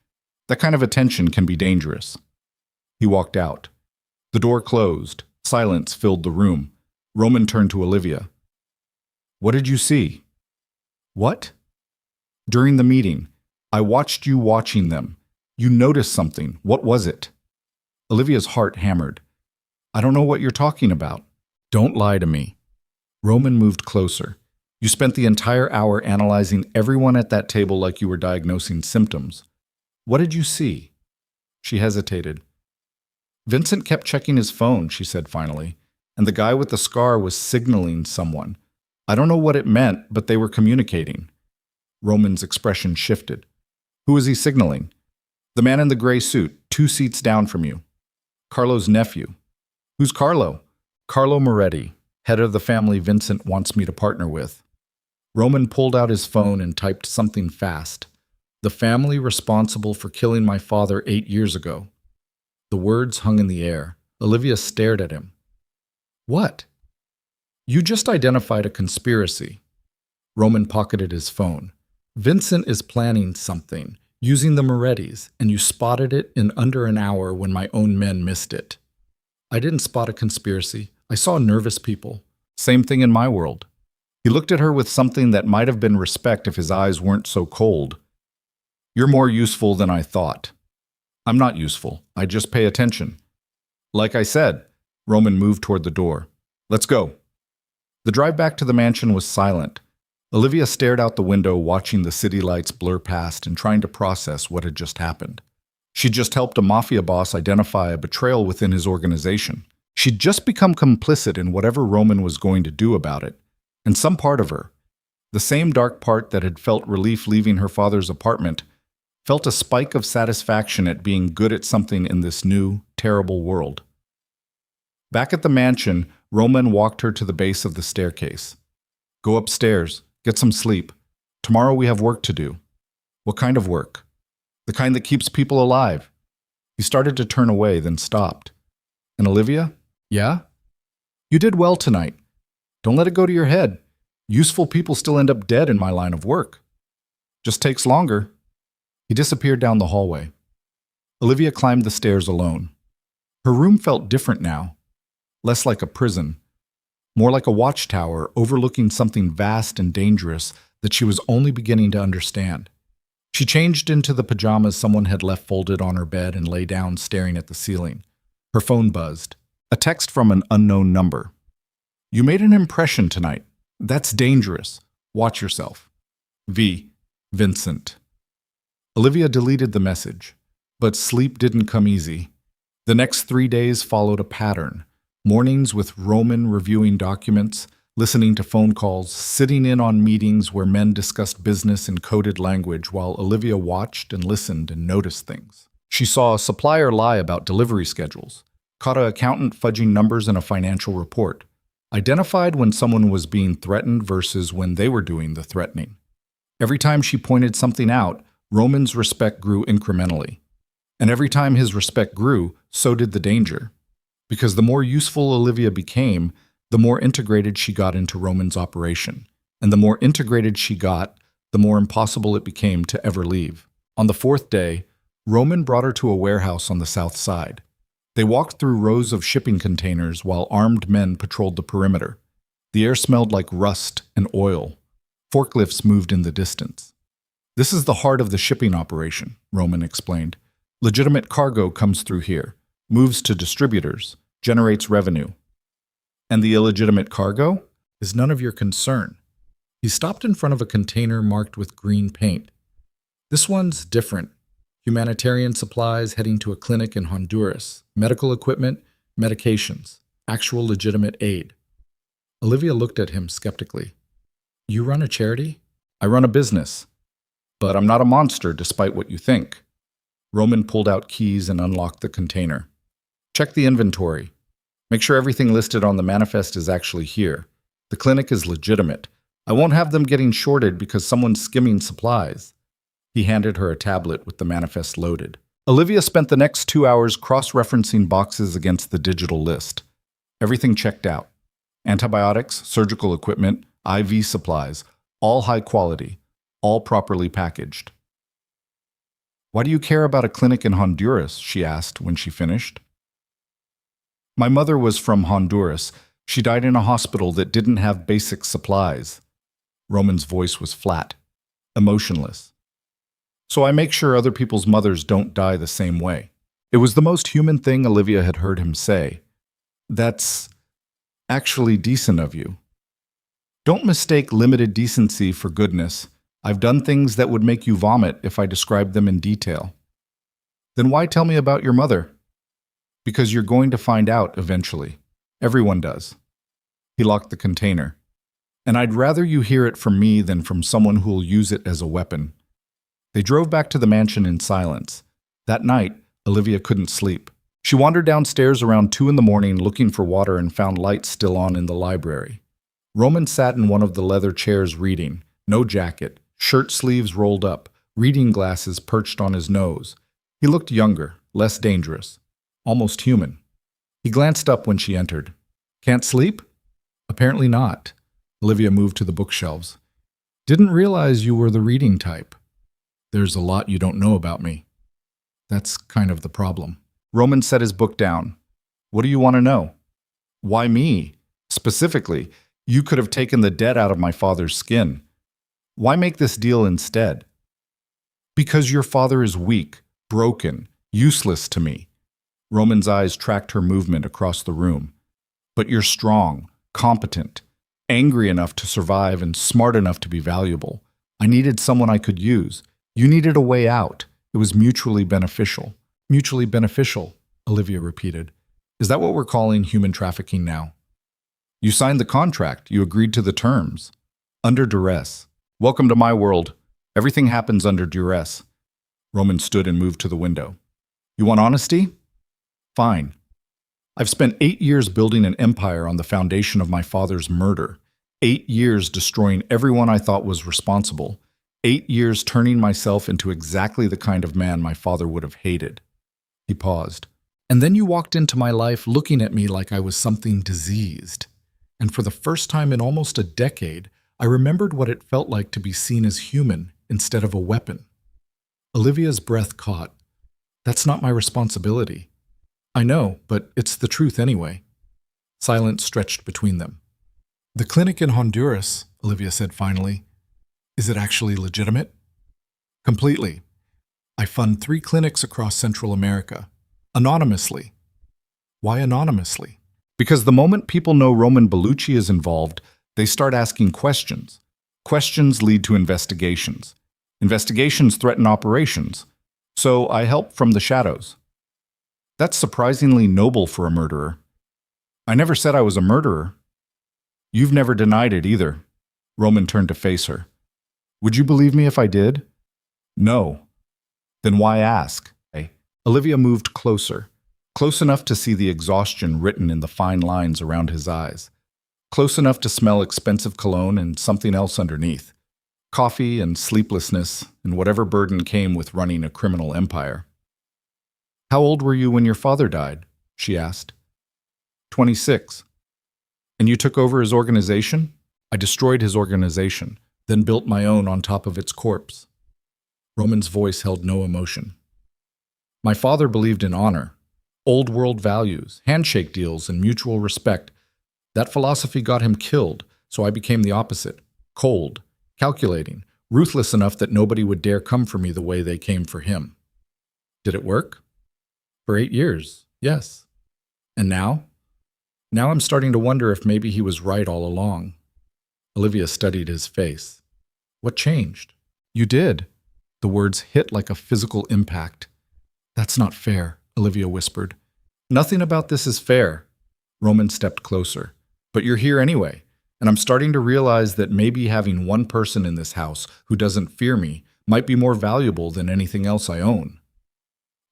That kind of attention can be dangerous." He walked out. The door closed. Silence filled the room. Roman turned to Olivia. "What did you see?" "What?" "During the meeting. I watched you watching them. You noticed something. What was it?" Olivia's heart hammered. "I don't know what you're talking about." "Don't lie to me." Roman moved closer. "You spent the entire hour analyzing everyone at that table like you were diagnosing symptoms. What did you see?" She hesitated. "Vincent kept checking his phone," she said finally, "and the guy with the scar was signaling someone. I don't know what it meant, but they were communicating." Roman's expression shifted. "Who is he signaling?" "The man in the gray suit, 2 seats down from you. Carlo's nephew." "Who's Carlo?" "Carlo Moretti, head of the family Vincent wants me to partner with." Roman pulled out his phone and typed something fast. "The family responsible for killing my father 8 years ago." The words hung in the air. Olivia stared at him. "What?" "You just identified a conspiracy." Roman pocketed his phone. "Vincent is planning something, using the Morettis, and you spotted it in under an hour when my own men missed it." "I didn't spot a conspiracy. I saw nervous people." "Same thing in my world." He looked at her with something that might have been respect if his eyes weren't so cold. "You're more useful than I thought." "I'm not useful. I just pay attention." "Like I said." Roman moved toward the door. "Let's go." The drive back to the mansion was silent. Olivia stared out the window, watching the city lights blur past and trying to process what had just happened. She'd just helped a mafia boss identify a betrayal within his organization. She'd just become complicit in whatever Roman was going to do about it. And some part of her, the same dark part that had felt relief leaving her father's apartment, felt a spike of satisfaction at being good at something in this new, terrible world. Back at the mansion, Roman walked her to the base of the staircase. Go upstairs. Get some sleep. Tomorrow we have work to do. What kind of work? The kind that keeps people alive. He started to turn away, then stopped. And Olivia? Yeah? You did well tonight. Don't let it go to your head. Useful people still end up dead in my line of work. Just takes longer. He disappeared down the hallway. Olivia climbed the stairs alone. Her room felt different now. Less like a prison. More like a watchtower overlooking something vast and dangerous that she was only beginning to understand. She changed into the pajamas someone had left folded on her bed and lay down staring at the ceiling. Her phone buzzed. A text from an unknown number. You made an impression tonight. That's dangerous. Watch yourself. V. Vincent. Olivia deleted the message, but sleep didn't come easy. The next 3 days followed a pattern. Mornings with Roman reviewing documents, listening to phone calls, sitting in on meetings where men discussed business in coded language while Olivia watched and listened and noticed things. She saw a supplier lie about delivery schedules, caught an accountant fudging numbers in a financial report, identified when someone was being threatened versus when they were doing the threatening. Every time she pointed something out, Roman's respect grew incrementally. And every time his respect grew, so did the danger. Because the more useful Olivia became, the more integrated she got into Roman's operation. And the more integrated she got, the more impossible it became to ever leave. On the 4th day, Roman brought her to a warehouse on the south side. They walked through rows of shipping containers while armed men patrolled the perimeter. The air smelled like rust and oil. Forklifts moved in the distance. This is the heart of the shipping operation, Roman explained. Legitimate cargo comes through here, moves to distributors, generates revenue. And the illegitimate cargo is none of your concern. He stopped in front of a container marked with green paint. This one's different. Humanitarian supplies heading to a clinic in Honduras, medical equipment, medications, actual legitimate aid. Olivia looked at him skeptically. You run a charity? I run a business. But I'm not a monster despite what you think. Roman pulled out keys and unlocked the container. Check the inventory. Make sure everything listed on the manifest is actually here. The clinic is legitimate. I won't have them getting shorted because someone's skimming supplies. He handed her a tablet with the manifest loaded. Olivia spent the next 2 hours cross-referencing boxes against the digital list. Everything checked out. Antibiotics, surgical equipment, IV supplies, all high quality, all properly packaged. Why do you care about a clinic in Honduras? She asked when she finished. My mother was from Honduras. She died in a hospital that didn't have basic supplies. Roman's voice was flat, emotionless. So I make sure other people's mothers don't die the same way. It was the most human thing Olivia had heard him say. That's actually decent of you. Don't mistake limited decency for goodness. I've done things that would make you vomit if I described them in detail. Then why tell me about your mother? Because you're going to find out eventually. Everyone does. He locked the container. And I'd rather you hear it from me than from someone who'll use it as a weapon. They drove back to the mansion in silence. That night, Olivia couldn't sleep. She wandered downstairs around 2 a.m. looking for water and found lights still on in the library. Roman sat in one of the leather chairs reading. No jacket, shirt sleeves rolled up, reading glasses perched on his nose. He looked younger, less dangerous, almost human. He glanced up when she entered. Can't sleep? Apparently not. Olivia moved to the bookshelves. Didn't realize you were the reading type. There's a lot you don't know about me. That's kind of the problem. Roman set his book down. What do you want to know? Why me? Specifically, you could have taken the dead out of my father's skin. Why make this deal instead? Because your father is weak, broken, useless to me. Roman's eyes tracked her movement across the room. But you're strong, competent, angry enough to survive and smart enough to be valuable. I needed someone I could use. You needed a way out. It was mutually beneficial. Mutually beneficial, Olivia repeated. Is that what we're calling human trafficking now? You signed the contract. You agreed to the terms. Under duress. Welcome to my world. Everything happens under duress. Roman stood and moved to the window. You want honesty? Fine. I've spent 8 years building an empire on the foundation of my father's murder. 8 years destroying everyone I thought was responsible. 8 years turning myself into exactly the kind of man my father would have hated. He paused. And then you walked into my life looking at me like I was something diseased. And for the first time in almost a decade, I remembered what it felt like to be seen as human instead of a weapon. Olivia's breath caught. That's not my responsibility. I know, but it's the truth anyway. Silence stretched between them. The clinic in Honduras, Olivia said finally, is it actually legitimate? Completely. I fund 3 clinics across Central America. Anonymously. Why anonymously? Because the moment people know Roman Bellucci is involved, they start asking questions. Questions lead to investigations. Investigations threaten operations. So I help from the shadows. That's surprisingly noble for a murderer. I never said I was a murderer. You've never denied it either. Roman turned to face her. Would you believe me if I did? No. Then why ask? Olivia moved closer, close enough to see the exhaustion written in the fine lines around his eyes, close enough to smell expensive cologne and something else underneath, coffee and sleeplessness and whatever burden came with running a criminal empire. How old were you when your father died? She asked. 26. And you took over his organization? I destroyed his organization, then built my own on top of its corpse. Roman's voice held no emotion. My father believed in honor, old world values, handshake deals, and mutual respect. That philosophy got him killed, so I became the opposite. Cold, calculating, ruthless enough that nobody would dare come for me the way they came for him. Did it work? For 8 years, yes. And now? Now I'm starting to wonder if maybe he was right all along. Olivia studied his face. What changed? You did. The words hit like a physical impact. That's not fair, Olivia whispered. Nothing about this is fair. Roman stepped closer. But you're here anyway, and I'm starting to realize that maybe having one person in this house who doesn't fear me might be more valuable than anything else I own.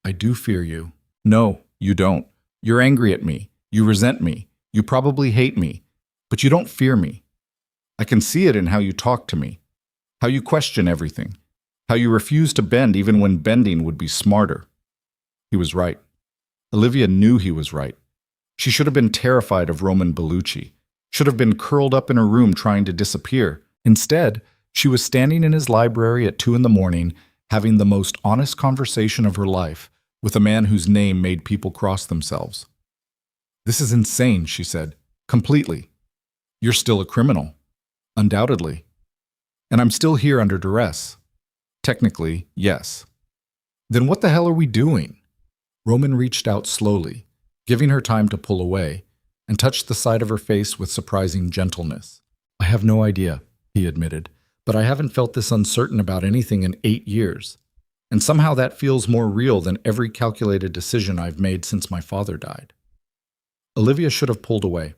I do fear you. No, you don't. You're angry at me. You resent me. You probably hate me. But you don't fear me. I can see it in how you talk to me, how you question everything, how you refuse to bend even when bending would be smarter. He was right. Olivia knew he was right. She should have been terrified of Roman Bellucci, should have been curled up in her room trying to disappear. Instead, she was standing in his library at 2 a.m, having the most honest conversation of her life with a man whose name made people cross themselves. This is insane, she said. Completely. You're still a criminal. Undoubtedly. And I'm still here under duress. Technically, yes. Then what the hell are we doing? Roman reached out slowly, giving her time to pull away, and touched the side of her face with surprising gentleness. I have no idea, he admitted, but I haven't felt this uncertain about anything in 8 years. And somehow that feels more real than every calculated decision I've made since my father died. Olivia should have pulled away,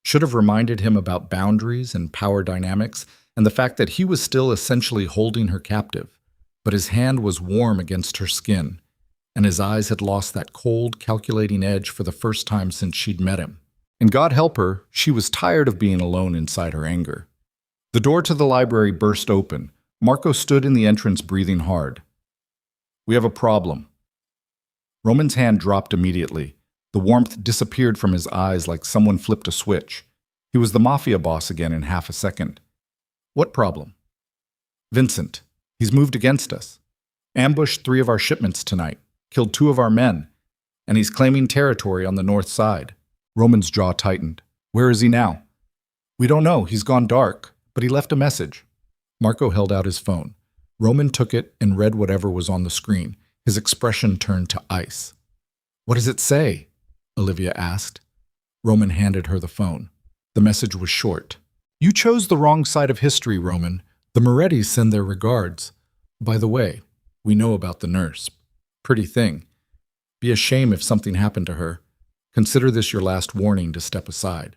should have reminded him about boundaries and power dynamics and the fact that he was still essentially holding her captive, but his hand was warm against her skin, and his eyes had lost that cold, calculating edge for the first time since she'd met him. And God help her, she was tired of being alone inside her anger. The door to the library burst open. Marco stood in the entrance breathing hard. We have a problem. Roman's hand dropped immediately. The warmth disappeared from his eyes like someone flipped a switch. He was the Mafia Boss again in half a second. What problem? Vincent. He's moved against us. Ambushed 3 of our shipments tonight. Killed 2 of our men. And he's claiming territory on the north side. Roman's jaw tightened. Where is he now? We don't know. He's gone dark. But he left a message. Marco held out his phone. Roman took it and read whatever was on the screen. His expression turned to ice. What does it say? Olivia asked. Roman handed her the phone. The message was short. You chose the wrong side of history, Roman. The Morettis send their regards. By the way, we know about the nurse. Pretty thing. Be a shame if something happened to her. Consider this your last warning to step aside.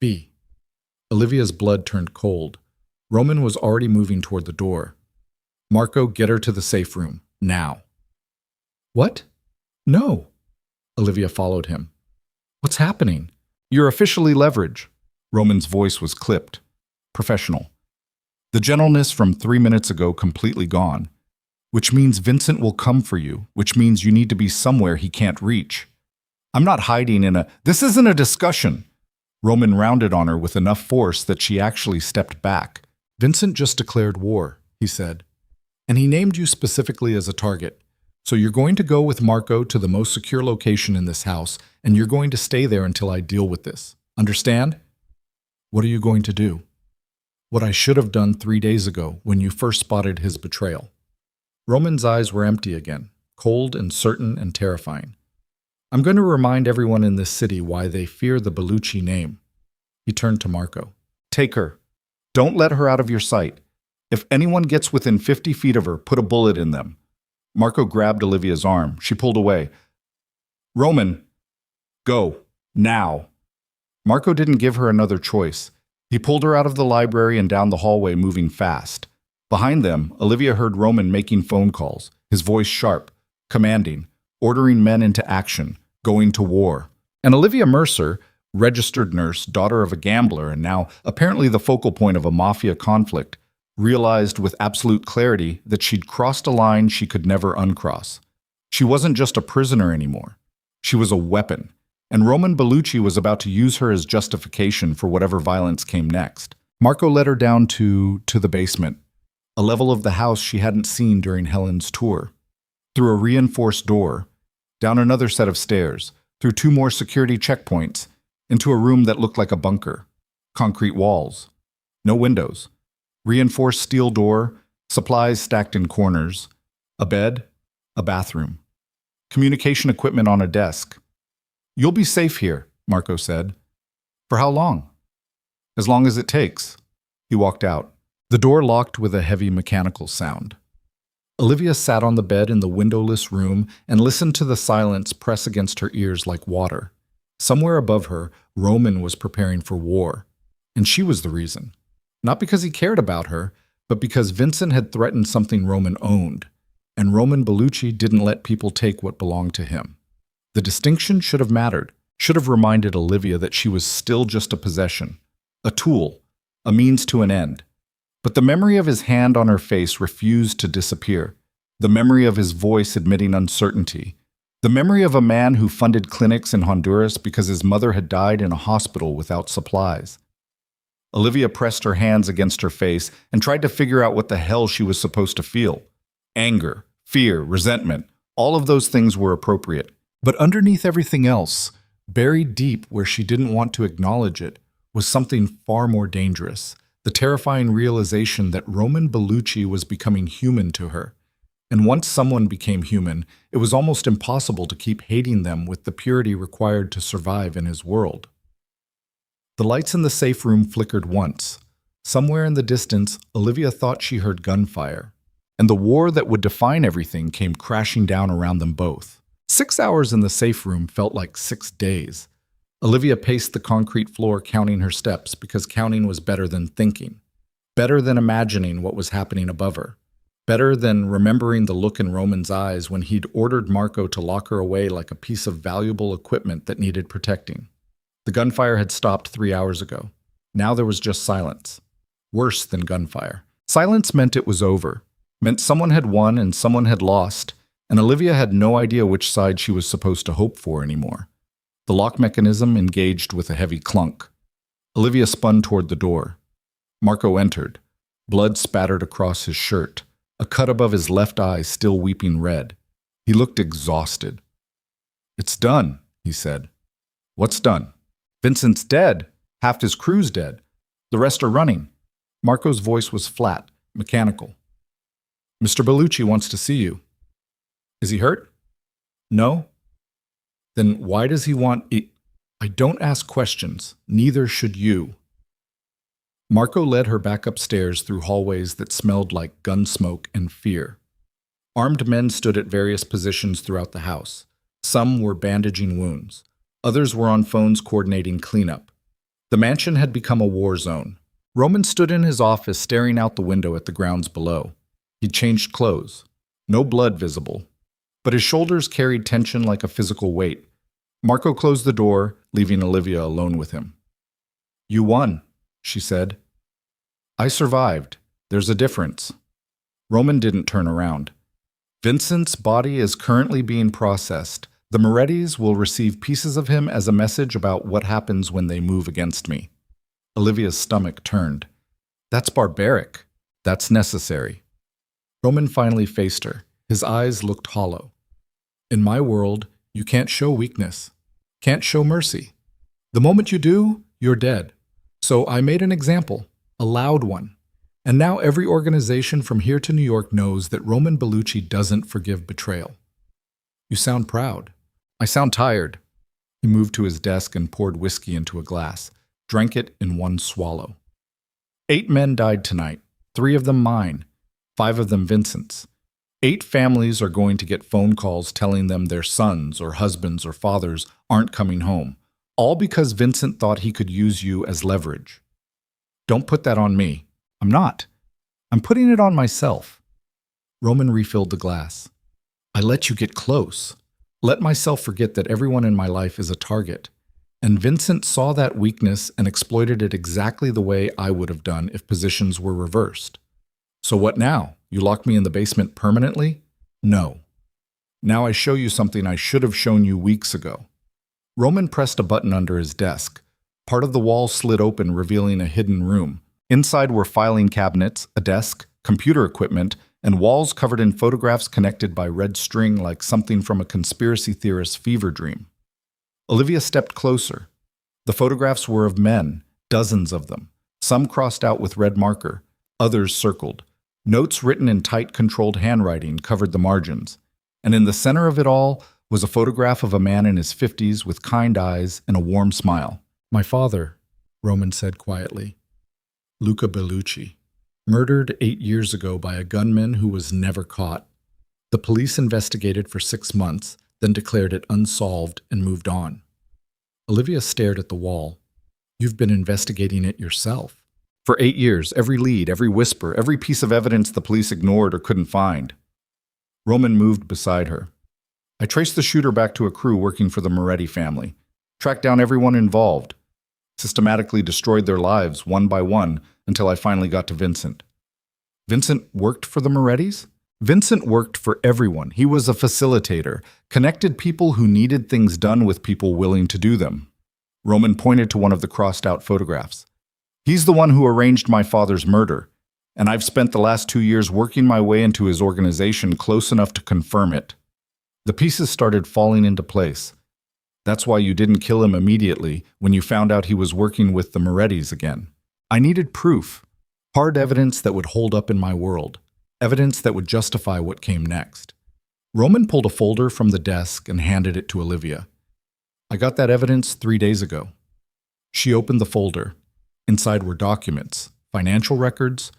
B. Olivia's blood turned cold. Roman was already moving toward the door. Marco, get her to the safe room. 'Now.' What? No. Olivia followed him. What's happening? You're officially leverage. Roman's voice was clipped. Professional. The gentleness from 3 minutes ago completely gone. Which means Vincent will come for you, which means you need to be somewhere he can't reach. I'm not hiding in a... This isn't a discussion. Roman rounded on her with enough force that she actually stepped back. Vincent just declared war, he said. And he named you specifically as a target. So you're going to go with Marco to the most secure location in this house, and you're going to stay there until I deal with this. Understand? What are you going to do? What I should have done 3 days ago when you first spotted his betrayal. Roman's eyes were empty again, cold and certain and terrifying. I'm going to remind everyone in this city why they fear the Bellucci name. He turned to Marco. Take her. Don't let her out of your sight. If anyone gets within 50 feet of her, put a bullet in them. Marco grabbed Olivia's arm. She pulled away. Roman, go. Now. Marco didn't give her another choice. He pulled her out of the library and down the hallway, moving fast. Behind them, Olivia heard Roman making phone calls, his voice sharp, commanding, ordering men into action, going to war. And Olivia Mercer, registered nurse, daughter of a gambler, and now apparently the focal point of a mafia conflict, realized with absolute clarity that she'd crossed a line she could never uncross. She wasn't just a prisoner anymore. She was a weapon, and Roman Bellucci was about to use her as justification for whatever violence came next. Marco led her down to the basement, a level of the house she hadn't seen during Helen's tour. Through a reinforced door, down another set of stairs, through 2 more security checkpoints, into a room that looked like a bunker. Concrete walls. No windows. Reinforced steel door, supplies stacked in corners. A bed, a bathroom. Communication equipment on a desk. You'll be safe here, Marco said. For how long? As long as it takes. He walked out. The door locked with a heavy mechanical sound. Olivia sat on the bed in the windowless room and listened to the silence press against her ears like water. Somewhere above her, Roman was preparing for war. And she was the reason. Not because he cared about her, but because Vincent had threatened something Roman owned. And Roman Bellucci didn't let people take what belonged to him. The distinction should have mattered, should have reminded Olivia that she was still just a possession, a tool, a means to an end. But the memory of his hand on her face refused to disappear. The memory of his voice admitting uncertainty. The memory of a man who funded clinics in Honduras because his mother had died in a hospital without supplies. Olivia pressed her hands against her face and tried to figure out what the hell she was supposed to feel. Anger, fear, resentment, all of those things were appropriate. But underneath everything else, buried deep where she didn't want to acknowledge it, was something far more dangerous. The terrifying realization that Roman Bellucci was becoming human to her. And once someone became human, it was almost impossible to keep hating them with the purity required to survive in his world. The lights in the safe room flickered once. Somewhere in the distance, Olivia thought she heard gunfire. And the war that would define everything came crashing down around them both. 6 hours in the safe room felt like 6 days. Olivia paced the concrete floor counting her steps because counting was better than thinking. Better than imagining what was happening above her. Better than remembering the look in Roman's eyes when he'd ordered Marco to lock her away like a piece of valuable equipment that needed protecting. The gunfire had stopped 3 hours ago. Now there was just silence. Worse than gunfire. Silence meant it was over. Meant someone had won and someone had lost, and Olivia had no idea which side she was supposed to hope for anymore. The lock mechanism engaged with a heavy clunk. Olivia spun toward the door. Marco entered. Blood spattered across his shirt, a cut above his left eye still weeping red. He looked exhausted. "It's done," he said. "What's done?" "Vincent's dead. Half his crew's dead. The rest are running." Marco's voice was flat, mechanical. "Mr. Bellucci wants to see you." "Is he hurt?" "No." "Then why does he want I don't ask questions. Neither should you." Marco led her back upstairs through hallways that smelled like gun smoke and fear. Armed men stood at various positions throughout the house. Some were bandaging wounds. Others were on phones coordinating cleanup. The mansion had become a war zone. Roman stood in his office staring out the window at the grounds below. He'd changed clothes. No blood visible. But his shoulders carried tension like a physical weight. Marco closed the door, leaving Olivia alone with him. You won, she said. I survived. There's a difference. Roman didn't turn around. Vincent's body is currently being processed. The Morettis will receive pieces of him as a message about what happens when they move against me. Olivia's stomach turned. That's barbaric. That's necessary. Roman finally faced her. His eyes looked hollow. In my world, you can't show weakness. Can't show mercy. The moment you do, you're dead. So I made an example, a loud one. And now every organization from here to New York knows that Roman Bellucci doesn't forgive betrayal. You sound proud. I sound tired. He moved to his desk and poured whiskey into a glass, drank it in one swallow. 8 men died tonight, 3 of them mine, 5 of them Vincent's. 8 families are going to get phone calls telling them their sons or husbands or fathers aren't coming home, all because Vincent thought he could use you as leverage. Don't put that on me. I'm not. I'm putting it on myself. Roman refilled the glass. I let you get close. Let myself forget that everyone in my life is a target. And Vincent saw that weakness and exploited it exactly the way I would have done if positions were reversed. So what now? You lock me in the basement permanently? No. Now I show you something I should have shown you weeks ago. Roman pressed a button under his desk. Part of the wall slid open, revealing a hidden room. Inside were filing cabinets, a desk, computer equipment, and walls covered in photographs connected by red string like something from a conspiracy theorist's fever dream. Olivia stepped closer. The photographs were of men, dozens of them, some crossed out with red marker, others circled. Notes written in tight, controlled handwriting covered the margins, and in the center of it all was a photograph of a man in his 50s with kind eyes and a warm smile. My father, Roman said quietly. Luca Bellucci, murdered 8 years ago by a gunman who was never caught. The police investigated for 6 months, then declared it unsolved and moved on. Olivia stared at the wall. You've been investigating it yourself. For 8 years, every lead, every whisper, every piece of evidence the police ignored or couldn't find. Roman moved beside her. I traced the shooter back to a crew working for the Moretti family, tracked down everyone involved, systematically destroyed their lives one by one until I finally got to Vincent. Vincent worked for the Morettis? Vincent worked for everyone. He was a facilitator, connected people who needed things done with people willing to do them. Roman pointed to one of the crossed-out photographs. He's the one who arranged my father's murder, and I've spent the last 2 years working my way into his organization close enough to confirm it. The pieces started falling into place. That's why you didn't kill him immediately when you found out he was working with the Morettis again. I needed proof, hard evidence that would hold up in my world, evidence that would justify what came next. Roman pulled a folder from the desk and handed it to Olivia. I got that evidence 3 days ago. She opened the folder. Inside were documents, financial records,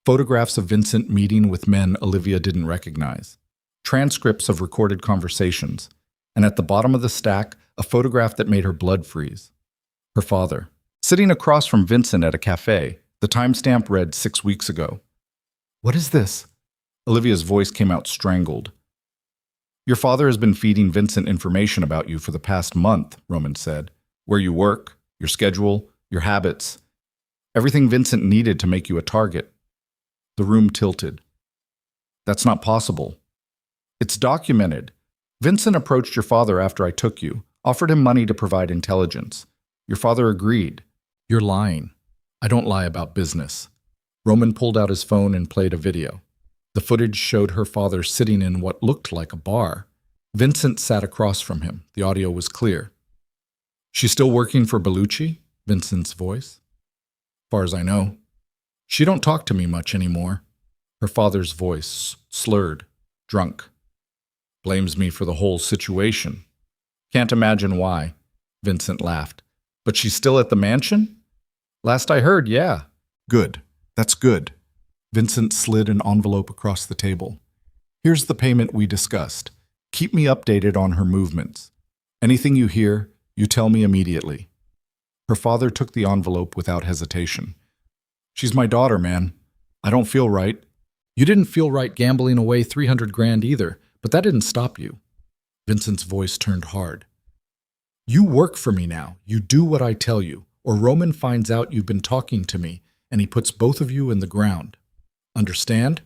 photographs of Vincent meeting with men Olivia didn't recognize, transcripts of recorded conversations, and at the bottom of the stack, a photograph that made her blood freeze. Her father, sitting across from Vincent at a cafe. The timestamp read 6 weeks ago. What is this? Olivia's voice came out strangled. Your father has been feeding Vincent information about you for the past month, Roman said. Where you work, your schedule, your habits. Everything Vincent needed to make you a target. The room tilted. That's not possible. It's documented. Vincent approached your father after I took you, offered him money to provide intelligence. Your father agreed. You're lying. I don't lie about business. Roman pulled out his phone and played a video. The footage showed her father sitting in what looked like a bar. Vincent sat across from him. The audio was clear. She's still working for Bellucci? Vincent's voice. Far as I know. She don't talk to me much anymore. Her father's voice, slurred, drunk. Blames me for the whole situation. Can't imagine why. Vincent laughed. But she's still at the mansion? Last I heard, yeah. Good. That's good. Vincent slid an envelope across the table. Here's the payment we discussed. Keep me updated on her movements. Anything you hear, you tell me immediately. Her father took the envelope without hesitation. She's my daughter, man. I don't feel right. You didn't feel right gambling away 300 grand either, but that didn't stop you. Vincent's voice turned hard. You work for me now. You do what I tell you, or Roman finds out you've been talking to me, and he puts both of you in the ground. Understand?"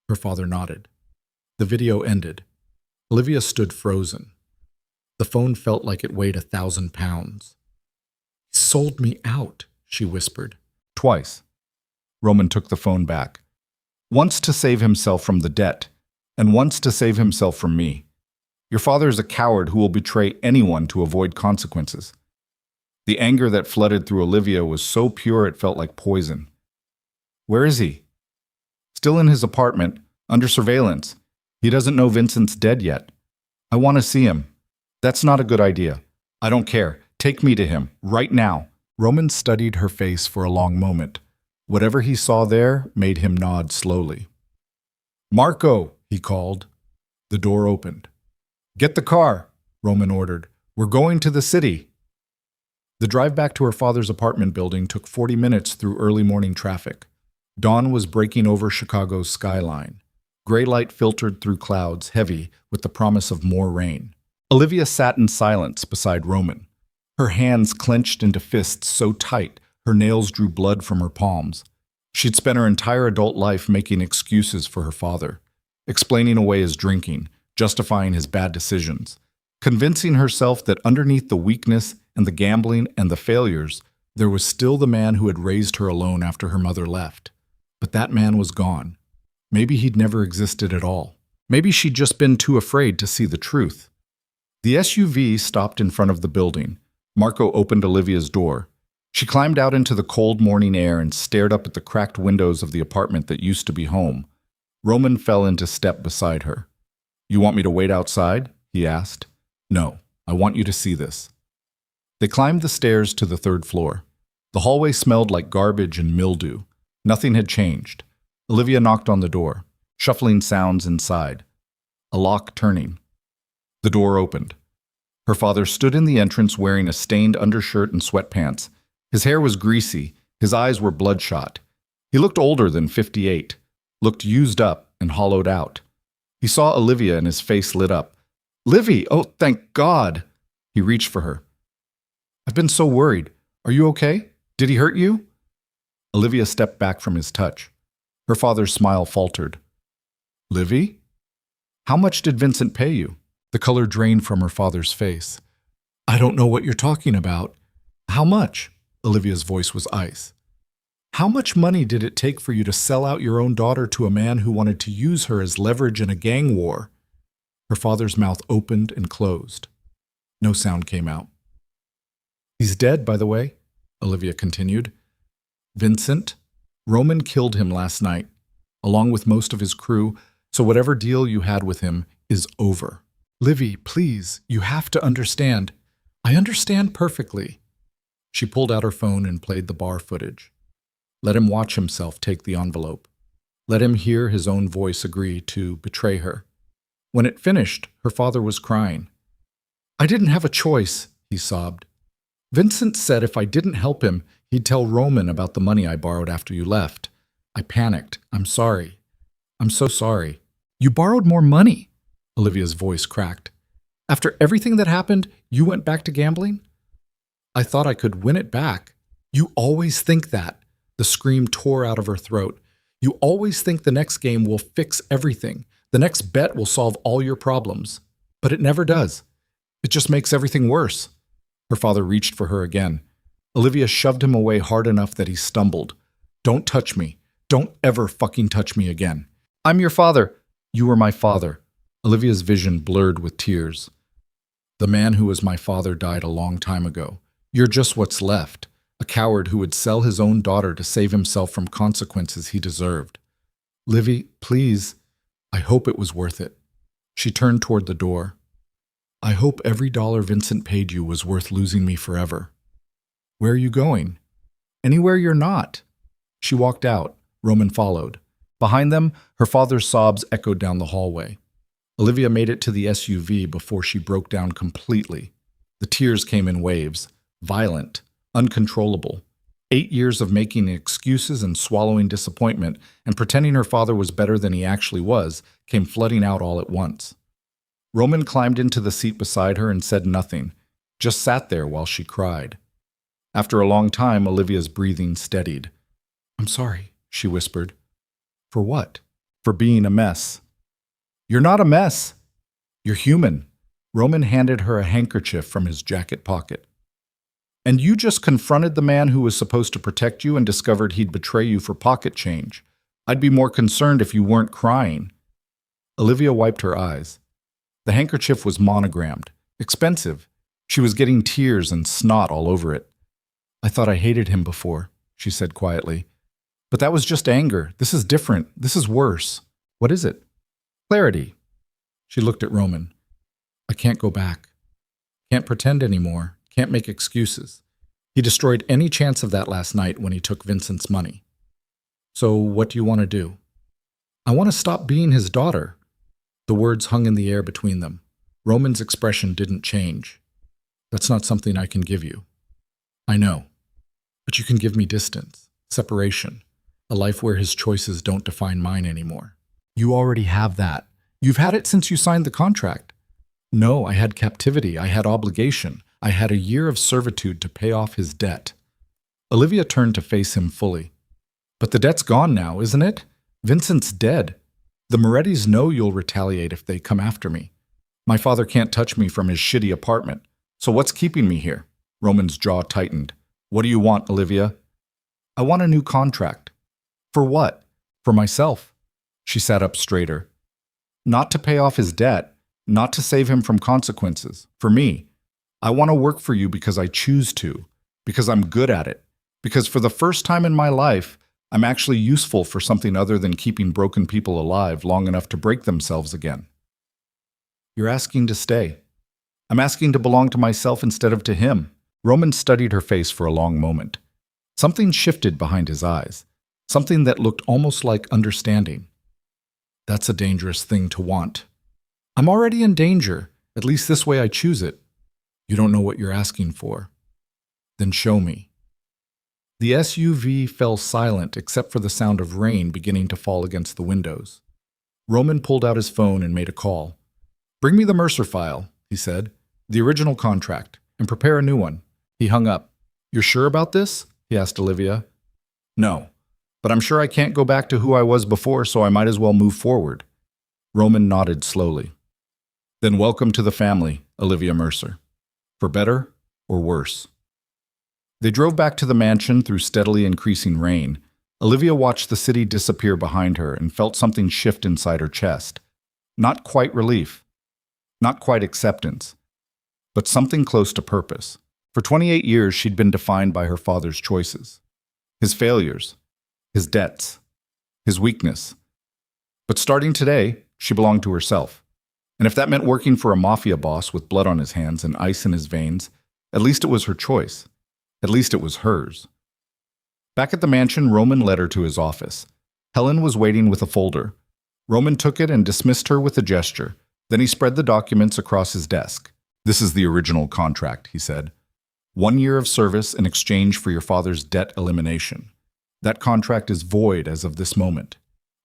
Her father nodded. The video ended. Olivia stood frozen. The phone felt like it weighed 1,000 pounds. "He sold me out," she whispered. Twice. Roman took the phone back. Once to save himself from the debt, and once to save himself from me. Your father is a coward who will betray anyone to avoid consequences. The anger that flooded through Olivia was so pure it felt like poison. Where is he? Still in his apartment, under surveillance. He doesn't know Vincent's dead yet. I want to see him. That's not a good idea. I don't care. Take me to him, right now. Roman studied her face for a long moment. Whatever he saw there made him nod slowly. "Marco," he called. The door opened. "Get the car," Roman ordered. "We're going to the city." The drive back to her father's apartment building took 40 minutes through early morning traffic. Dawn was breaking over Chicago's skyline. Gray light filtered through clouds, heavy with the promise of more rain. Olivia sat in silence beside Roman. Her hands clenched into fists so tight, her nails drew blood from her palms. She'd spent her entire adult life making excuses for her father, explaining away his drinking, justifying his bad decisions, convincing herself that underneath the weakness and the gambling and the failures, there was still the man who had raised her alone after her mother left. But that man was gone. Maybe he'd never existed at all. Maybe she'd just been too afraid to see the truth. The SUV stopped in front of the building. Marco opened Olivia's door. She climbed out into the cold morning air and stared up at the cracked windows of the apartment that used to be home. Roman fell into step beside her. "You want me to wait outside?" he asked. "No, I want you to see this." They climbed the stairs to the 3rd floor. The hallway smelled like garbage and mildew. Nothing had changed. Olivia knocked on the door, shuffling sounds inside. A lock turning. The door opened. Her father stood in the entrance wearing a stained undershirt and sweatpants. His hair was greasy. His eyes were bloodshot. He looked older than 58, looked used up and hollowed out. He saw Olivia and his face lit up. "Livy! Oh, thank God!" He reached for her. "I've been so worried. Are you okay? Did he hurt you?" Olivia stepped back from his touch. Her father's smile faltered. "Livy? How much did Vincent pay you?" The color drained from her father's face. "I don't know what you're talking about." "How much?" Olivia's voice was ice. "How much money did it take for you to sell out your own daughter to a man who wanted to use her as leverage in a gang war?" Her father's mouth opened and closed. No sound came out. "He's dead, by the way," Olivia continued. "Vincent? Roman killed him last night, along with most of his crew, so whatever deal you had with him is over. Livy, please, you have to understand." "I understand perfectly." She pulled out her phone and played the bar footage. Let him watch himself take the envelope. Let him hear his own voice agree to betray her. When it finished, her father was crying. "I didn't have a choice," he sobbed. "Vincent said if I didn't help him, he'd tell Roman about the money I borrowed after you left. I panicked. I'm sorry. I'm so sorry." "You borrowed more money?" Olivia's voice cracked. "After everything that happened, you went back to gambling?" "I thought I could win it back." "You always think that." The scream tore out of her throat. "You always think the next game will fix everything. The next bet will solve all your problems. But it never does. It just makes everything worse." Her father reached for her again. Olivia shoved him away hard enough that he stumbled. "Don't touch me. Don't ever fucking touch me again." "I'm your father." "You were my father." Olivia's vision blurred with tears. "The man who was my father died a long time ago. You're just what's left. A coward who would sell his own daughter to save himself from consequences he deserved. Livy, please. I hope it was worth it." She turned toward the door. "I hope every dollar Vincent paid you was worth losing me forever." "Where are you going?" "Anywhere you're not." She walked out. Roman followed. Behind them, her father's sobs echoed down the hallway. Olivia made it to the SUV before she broke down completely. The tears came in waves, violent, uncontrollable. 8 years of making excuses and swallowing disappointment and pretending her father was better than he actually was came flooding out all at once. Roman climbed into the seat beside her and said nothing. just sat there while she cried. After a long time, Olivia's breathing steadied. "I'm sorry," she whispered. "For what?" "For being a mess." "You're not a mess. You're human." Roman handed her a handkerchief from his jacket pocket. "And you just confronted the man who was supposed to protect you and discovered he'd betray you for pocket change. I'd be more concerned if you weren't crying." Olivia wiped her eyes. The handkerchief was monogrammed. Expensive. She was getting tears and snot all over it. "I thought I hated him before," she said quietly. "But that was just anger. This is different. This is worse." "What is it?" "Clarity." She looked at Roman. "I can't go back. Can't pretend anymore. Can't make excuses. He destroyed any chance of that last night when he took Vincent's money. So what do you want to do?" "I want to stop being his daughter." The words hung in the air between them. Roman's expression didn't change. "That's not something I can give you." "I know. But you can give me distance, separation, a life where his choices don't define mine anymore." "You already have that. You've had it since you signed the contract." "No, I had captivity. I had obligation. I had a year of servitude to pay off his debt." Olivia turned to face him fully. "But the debt's gone now, isn't it? Vincent's dead. The Morettis know you'll retaliate if they come after me. My father can't touch me from his shitty apartment. So what's keeping me here?" Roman's jaw tightened. "What do you want, Olivia?" "I want a new contract." "For what?" "For myself." She sat up straighter. "Not to pay off his debt, not to save him from consequences. For me. I want to work for you because I choose to, because I'm good at it, because for the first time in my life, I'm actually useful for something other than keeping broken people alive long enough to break themselves again." "You're asking to stay." "I'm asking to belong to myself instead of to him." Roman studied her face for a long moment. Something shifted behind his eyes, something that looked almost like understanding. "That's a dangerous thing to want." "I'm already in danger. At least this way I choose it." "You don't know what you're asking for." "Then show me." The SUV fell silent except for the sound of rain beginning to fall against the windows. Roman pulled out his phone and made a call. "Bring me the Mercer file," he said, "the original contract, and prepare a new one." He hung up. "You're sure about this?" he asked Olivia. "No, but I'm sure I can't go back to who I was before, so I might as well move forward." Roman nodded slowly. "Then welcome to the family, Olivia Mercer. For better or worse." They drove back to the mansion through steadily increasing rain. Olivia watched the city disappear behind her and felt something shift inside her chest. Not quite relief. Not quite acceptance. But something close to purpose. For 28 years, she'd been defined by her father's choices. His failures. His debts. His weakness. But starting today, she belonged to herself. And if that meant working for a mafia boss with blood on his hands and ice in his veins, at least it was her choice. At least it was hers. Back at the mansion, Roman led her to his office. Helen was waiting with a folder. Roman took it and dismissed her with a gesture. Then he spread the documents across his desk. "This is the original contract," he said. 1 year of service in exchange for your father's debt elimination. That contract is void as of this moment."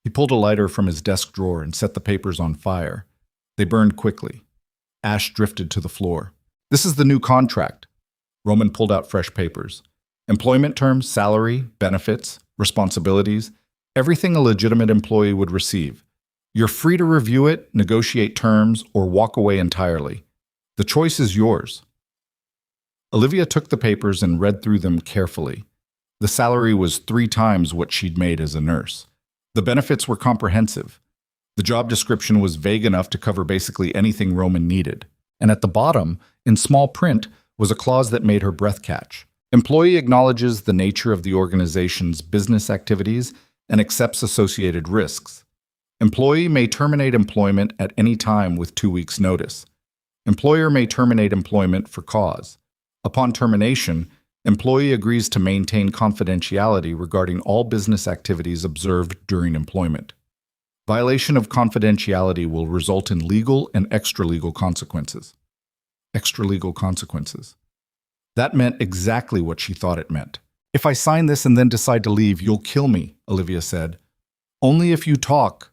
He pulled a lighter from his desk drawer and set the papers on fire. They burned quickly. Ash drifted to the floor. "This is the new contract." Roman pulled out fresh papers. Employment terms, salary, benefits, responsibilities, everything a legitimate employee would receive. You're free to review it, negotiate terms, or walk away entirely. The choice is yours. Olivia took the papers and read through them carefully. The salary was 3 times what she'd made as a nurse. The benefits were comprehensive. The job description was vague enough to cover basically anything Roman needed. And at the bottom, in small print, was a clause that made her breath catch. Employee acknowledges the nature of the organization's business activities and accepts associated risks. Employee may terminate employment at any time with 2 weeks' notice. Employer may terminate employment for cause. Upon termination, employee agrees to maintain confidentiality regarding all business activities observed during employment. Violation of confidentiality will result in legal and extra-legal consequences. Extra-legal consequences. That meant exactly what she thought it meant. "If I sign this and then decide to leave, you'll kill me," Olivia said. "Only if you talk."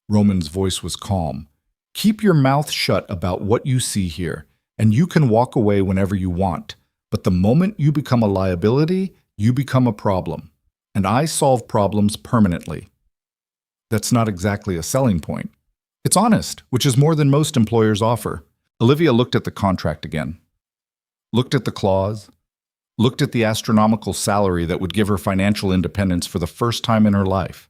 Roman's voice was calm. "Keep your mouth shut about what you see here, and you can walk away whenever you want. But the moment you become a liability, you become a problem. And I solve problems permanently. That's not exactly a selling point. It's honest, which is more than most employers offer. Olivia looked at the contract again, looked at the clause, looked at the astronomical salary that would give her financial independence for the first time in her life,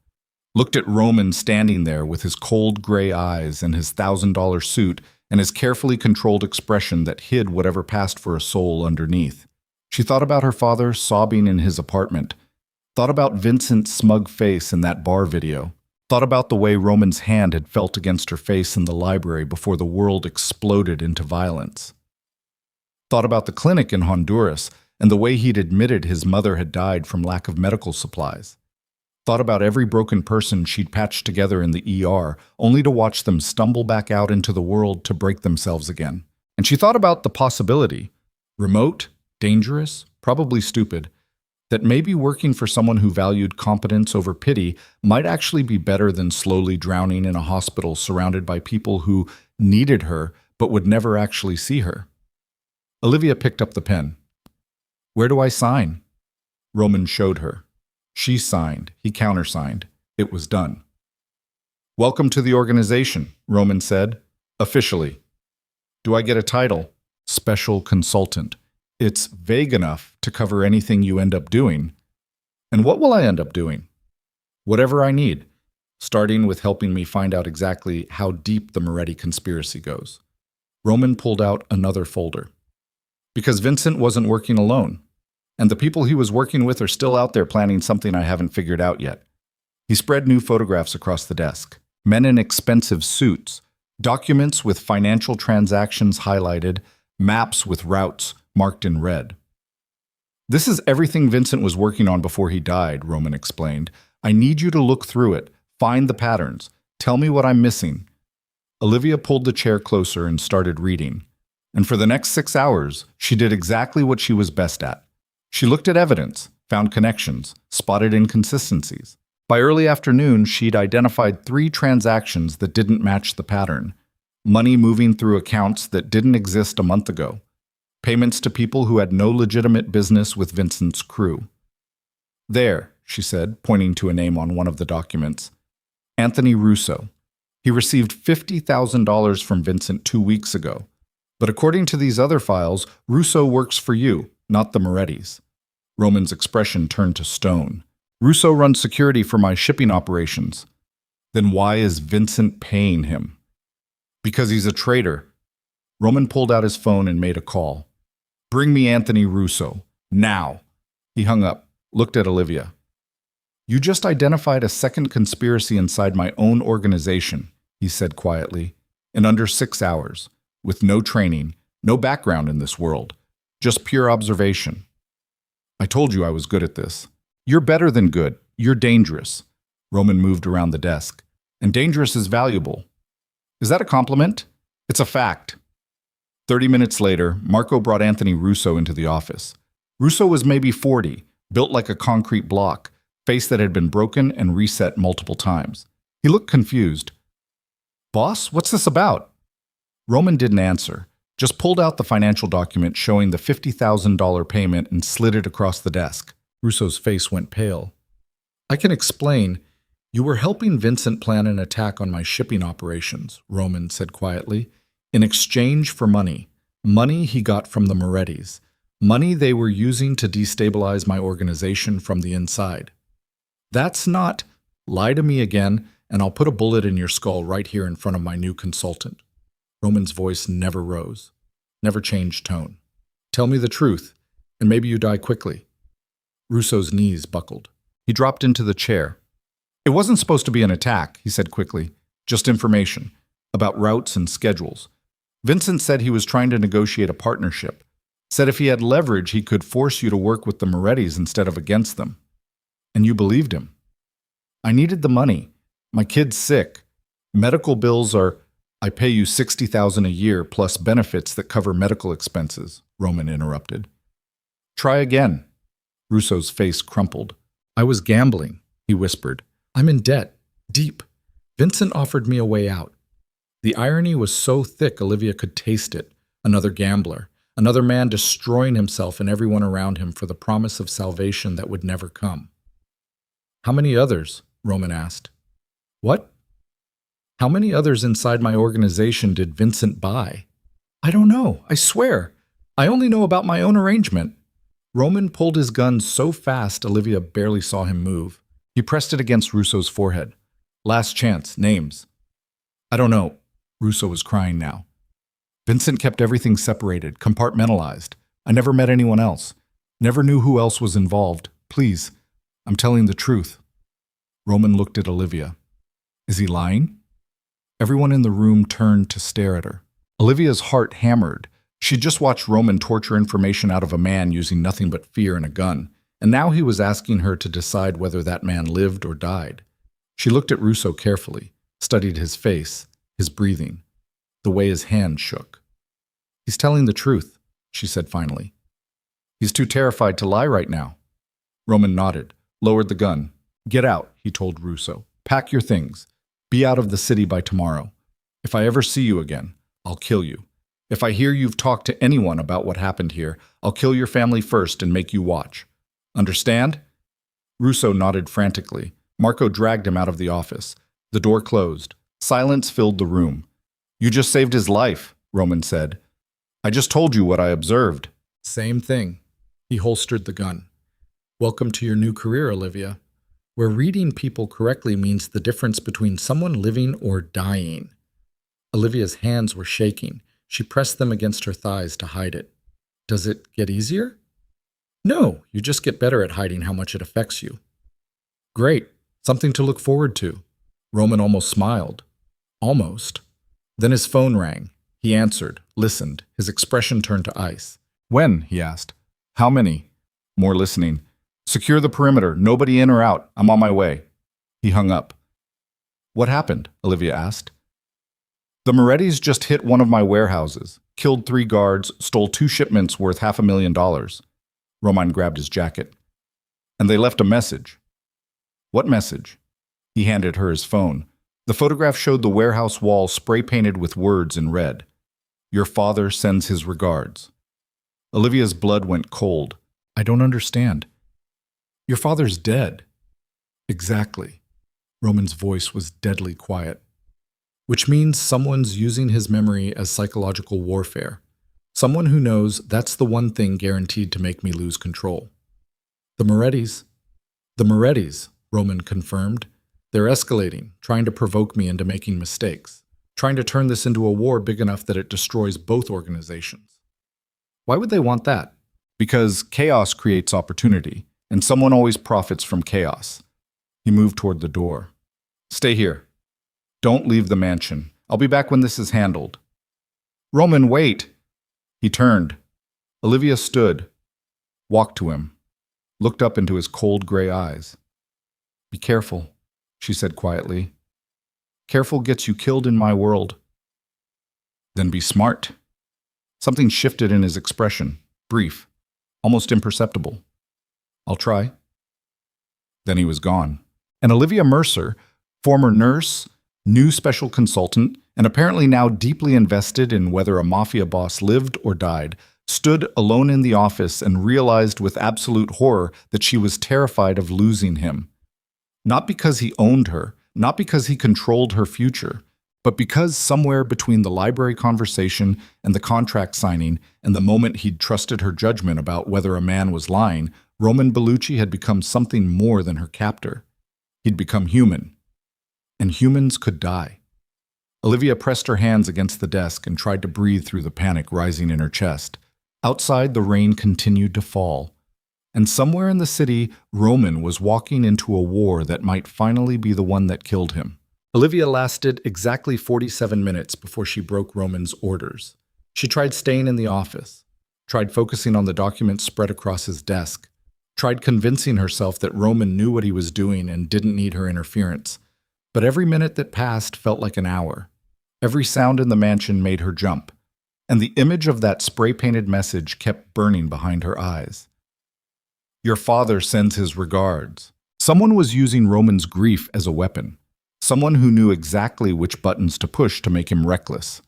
looked at Roman standing there with his cold gray eyes and his $1,000 suit and his carefully controlled expression that hid whatever passed for a soul underneath. She thought about her father sobbing in his apartment, thought about Vincent's smug face in that bar video, thought about the way Roman's hand had felt against her face in the library before the world exploded into violence, thought about the clinic in Honduras and the way he'd admitted his mother had died from lack of medical supplies, thought about every broken person she'd patched together in the ER, only to watch them stumble back out into the world to break themselves again. And she thought about the possibility, remote, dangerous, probably stupid, that maybe working for someone who valued competence over pity might actually be better than slowly drowning in a hospital surrounded by people who needed her but would never actually see her. Olivia picked up the pen. "Where do I sign?" Roman showed her. She signed. He countersigned. It was done. "Welcome to the organization," Roman said. "Officially." "Do I get a title?" "Special consultant." "It's vague enough to cover anything you end up doing." "And what will I end up doing?" "Whatever I need, starting with helping me find out exactly how deep the Moretti conspiracy goes." Roman pulled out another folder. "Because Vincent wasn't working alone. And the people he was working with are still out there planning something I haven't figured out yet." He spread new photographs across the desk. Men in expensive suits, documents with financial transactions highlighted, maps with routes marked in red. "This is everything Vincent was working on before he died," Roman explained. "I need you to look through it, find the patterns, tell me what I'm missing." Olivia pulled the chair closer and started reading. And for the next 6 hours, she did exactly what she was best at. She looked at evidence, found connections, spotted inconsistencies. By early afternoon, she'd identified 3 transactions that didn't match the pattern. Money moving through accounts that didn't exist a month ago. Payments to people who had no legitimate business with Vincent's crew. "There," she said, pointing to a name on one of the documents. "Anthony Russo. He received $50,000 from Vincent 2 weeks ago. But according to these other files, Russo works for you, not the Morettis." Roman's expression turned to stone. "Russo runs security for my shipping operations." "Then why is Vincent paying him?" "Because he's a traitor." Roman pulled out his phone and made a call. "Bring me Anthony Russo. Now." He hung up, looked at Olivia. "You just identified a second conspiracy inside my own organization," he said quietly, "in under 6 hours, with no training, no background in this world, just pure observation. I told you I was good at this." "You're better than good. You're dangerous." Roman moved around the desk. "And dangerous is valuable." "Is that a compliment?" "It's a fact." 30 minutes later, Marco brought Anthony Russo into the office. Russo was maybe 40, built like a concrete block, face that had been broken and reset multiple times. He looked confused. "Boss, what's this about?" Roman didn't answer, just pulled out the financial document showing the $50,000 payment and slid it across the desk. Russo's face went pale. "I can explain. You were helping Vincent plan an attack on my shipping operations," Roman said quietly, "in exchange for money. Money he got from the Morettis. Money they were using to destabilize my organization from the inside. That's not, lie to me again, and I'll put a bullet in your skull right here in front of my new consultant." Roman's voice never rose, never changed tone. "Tell me the truth, and maybe you die quickly." Russo's knees buckled. He dropped into the chair. "It wasn't supposed to be an attack," he said quickly. "Just information, about routes and schedules. Vincent said he was trying to negotiate a partnership. Said if he had leverage, he could force you to work with the Morettis instead of against them. And you believed him." "I needed the money. My kid's sick. Medical bills are... I pay you $60,000 a year plus benefits that cover medical expenses," Roman interrupted. "Try again." Russo's face crumpled. "I was gambling," he whispered. "I'm in debt. Deep. Vincent offered me a way out." The irony was so thick Olivia could taste it. Another gambler. Another man destroying himself and everyone around him for the promise of salvation that would never come. How many others? Roman asked. What? How many others inside my organization did Vincent buy? I don't know, I swear. I only know about my own arrangement. Roman pulled his gun so fast Olivia barely saw him move. He pressed it against Russo's forehead. Last chance, names. I don't know. Russo was crying now. Vincent kept everything separated, compartmentalized. I never met anyone else. Never knew who else was involved. Please, I'm telling the truth. Roman looked at Olivia. Is he lying? Everyone in the room turned to stare at her. Olivia's heart hammered. She'd just watched Roman torture information out of a man using nothing but fear and a gun, and now he was asking her to decide whether that man lived or died. She looked at Russo carefully, studied his face, his breathing, the way his hand shook. He's telling the truth, she said finally. He's too terrified to lie right now. Roman nodded, lowered the gun. Get out, he told Russo. Pack your things. Be out of the city by tomorrow. If I ever see you again, I'll kill you. If I hear you've talked to anyone about what happened here, I'll kill your family first and make you watch. Understand? Russo nodded frantically. Marco dragged him out of the office. The door closed. Silence filled the room. You just saved his life, Roman said. I just told you what I observed. Same thing. He holstered the gun. Welcome to your new career, Olivia. Where reading people correctly means the difference between someone living or dying. Olivia's hands were shaking. She pressed them against her thighs to hide it. Does it get easier? No, you just get better at hiding how much it affects you. Great, something to look forward to. Roman almost smiled. Almost. Then his phone rang. He answered, listened. His expression turned to ice. When? He asked. How many? More listening. Secure the perimeter. Nobody in or out. I'm on my way. He hung up. What happened? Olivia asked. The Morettis just hit one of my warehouses, killed 3 guards, stole 2 shipments worth $500,000. Roman grabbed his jacket. And they left a message. What message? He handed her his phone. The photograph showed the warehouse wall spray-painted with words in red. Your father sends his regards. Olivia's blood went cold. I don't understand. Your father's dead. Exactly. Roman's voice was deadly quiet. Which means someone's using his memory as psychological warfare. Someone who knows that's the one thing guaranteed to make me lose control. The Morettis, Roman confirmed. They're escalating, trying to provoke me into making mistakes, trying to turn this into a war big enough that it destroys both organizations. Why would they want that? Because chaos creates opportunity, and someone always profits from chaos. He moved toward the door. Stay here. Don't leave the mansion. I'll be back when this is handled. Roman, wait! He turned. Olivia stood, walked to him, looked up into his cold gray eyes. Be careful, she said quietly. Careful gets you killed in my world. Then be smart. Something shifted in his expression, brief, almost imperceptible. I'll try. Then he was gone. And Olivia Mercer, former nurse, new special consultant, and apparently now deeply invested in whether a mafia boss lived or died, stood alone in the office and realized with absolute horror that she was terrified of losing him. Not because he owned her, not because he controlled her future, but because somewhere between the library conversation and the contract signing and the moment he'd trusted her judgment about whether a man was lying, Roman Bellucci had become something more than her captor. He'd become human. And humans could die. Olivia pressed her hands against the desk and tried to breathe through the panic rising in her chest. Outside, the rain continued to fall. And somewhere in the city, Roman was walking into a war that might finally be the one that killed him. Olivia lasted exactly 47 minutes before she broke Roman's orders. She tried staying in the office, tried focusing on the documents spread across his desk, tried convincing herself that Roman knew what he was doing and didn't need her interference. But every minute that passed felt like an hour. Every sound in the mansion made her jump, and the image of that spray-painted message kept burning behind her eyes. Your father sends his regards. Someone was using Roman's grief as a weapon. Someone who knew exactly which buttons to push to make him reckless.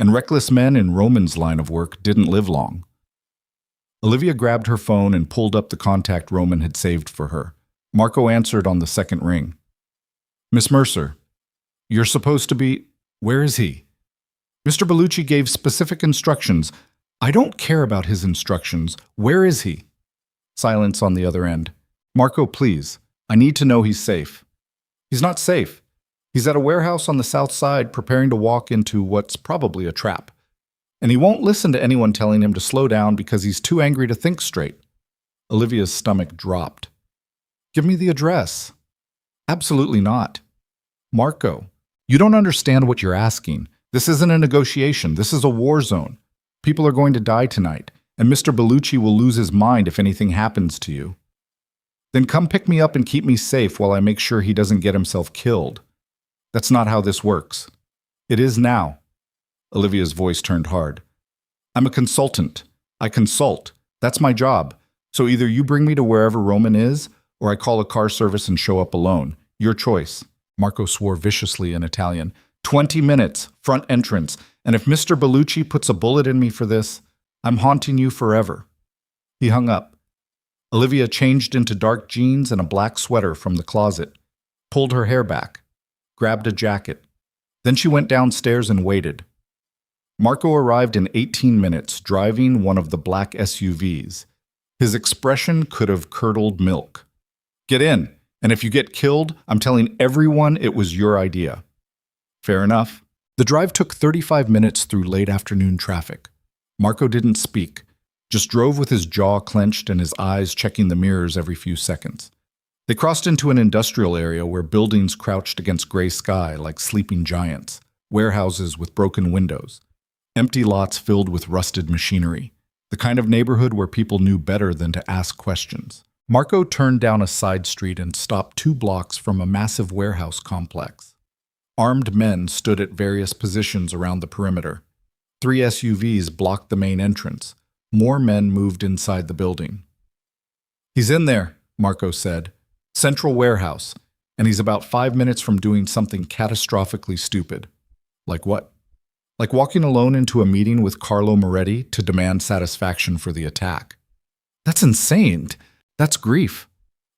and reckless men in Roman's line of work didn't live long. Olivia grabbed her phone and pulled up the contact Roman had saved for her. Marco answered on the second ring. "Miss Mercer, you're supposed to be... Where is he?" Mr. Bellucci gave specific instructions. "I don't care about his instructions. Where is he?" Silence on the other end. "Marco, please. I need to know he's safe." "He's not safe. He's at a warehouse on the south side preparing to walk into what's probably a trap. And he won't listen to anyone telling him to slow down because he's too angry to think straight." Olivia's stomach dropped. "Give me the address." "Absolutely not." "Marco, you don't understand what you're asking. This isn't a negotiation. This is a war zone. People are going to die tonight, and Mr. Bellucci will lose his mind if anything happens to you." "Then come pick me up and keep me safe while I make sure he doesn't get himself killed." "That's not how this works." "It is now." Olivia's voice turned hard. "I'm a consultant. I consult. That's my job. So either you bring me to wherever Roman is, or I call a car service and show up alone. Your choice." Marco swore viciously in Italian. 20 minutes, front entrance, and if Mr. Bellucci puts a bullet in me for this, I'm haunting you forever. He hung up. Olivia changed into dark jeans and a black sweater from the closet, pulled her hair back, grabbed a jacket. Then she went downstairs and waited. Marco arrived in 18 minutes, driving one of the black SUVs. His expression could have curdled milk. "Get in, and if you get killed, I'm telling everyone it was your idea." Fair enough. The drive took 35 minutes through late afternoon traffic. Marco didn't speak, just drove with his jaw clenched and his eyes checking the mirrors every few seconds. They crossed into an industrial area where buildings crouched against gray sky like sleeping giants, warehouses with broken windows, empty lots filled with rusted machinery, the kind of neighborhood where people knew better than to ask questions. Marco turned down a side street and stopped 2 blocks from a massive warehouse complex. Armed men stood at various positions around the perimeter. 3 SUVs blocked the main entrance. More men moved inside the building. "He's in there," Marco said. "Central warehouse, and he's about 5 minutes from doing something catastrophically stupid." "Like what?" "Like walking alone into a meeting with Carlo Moretti to demand satisfaction for the attack." "That's insane. That's grief."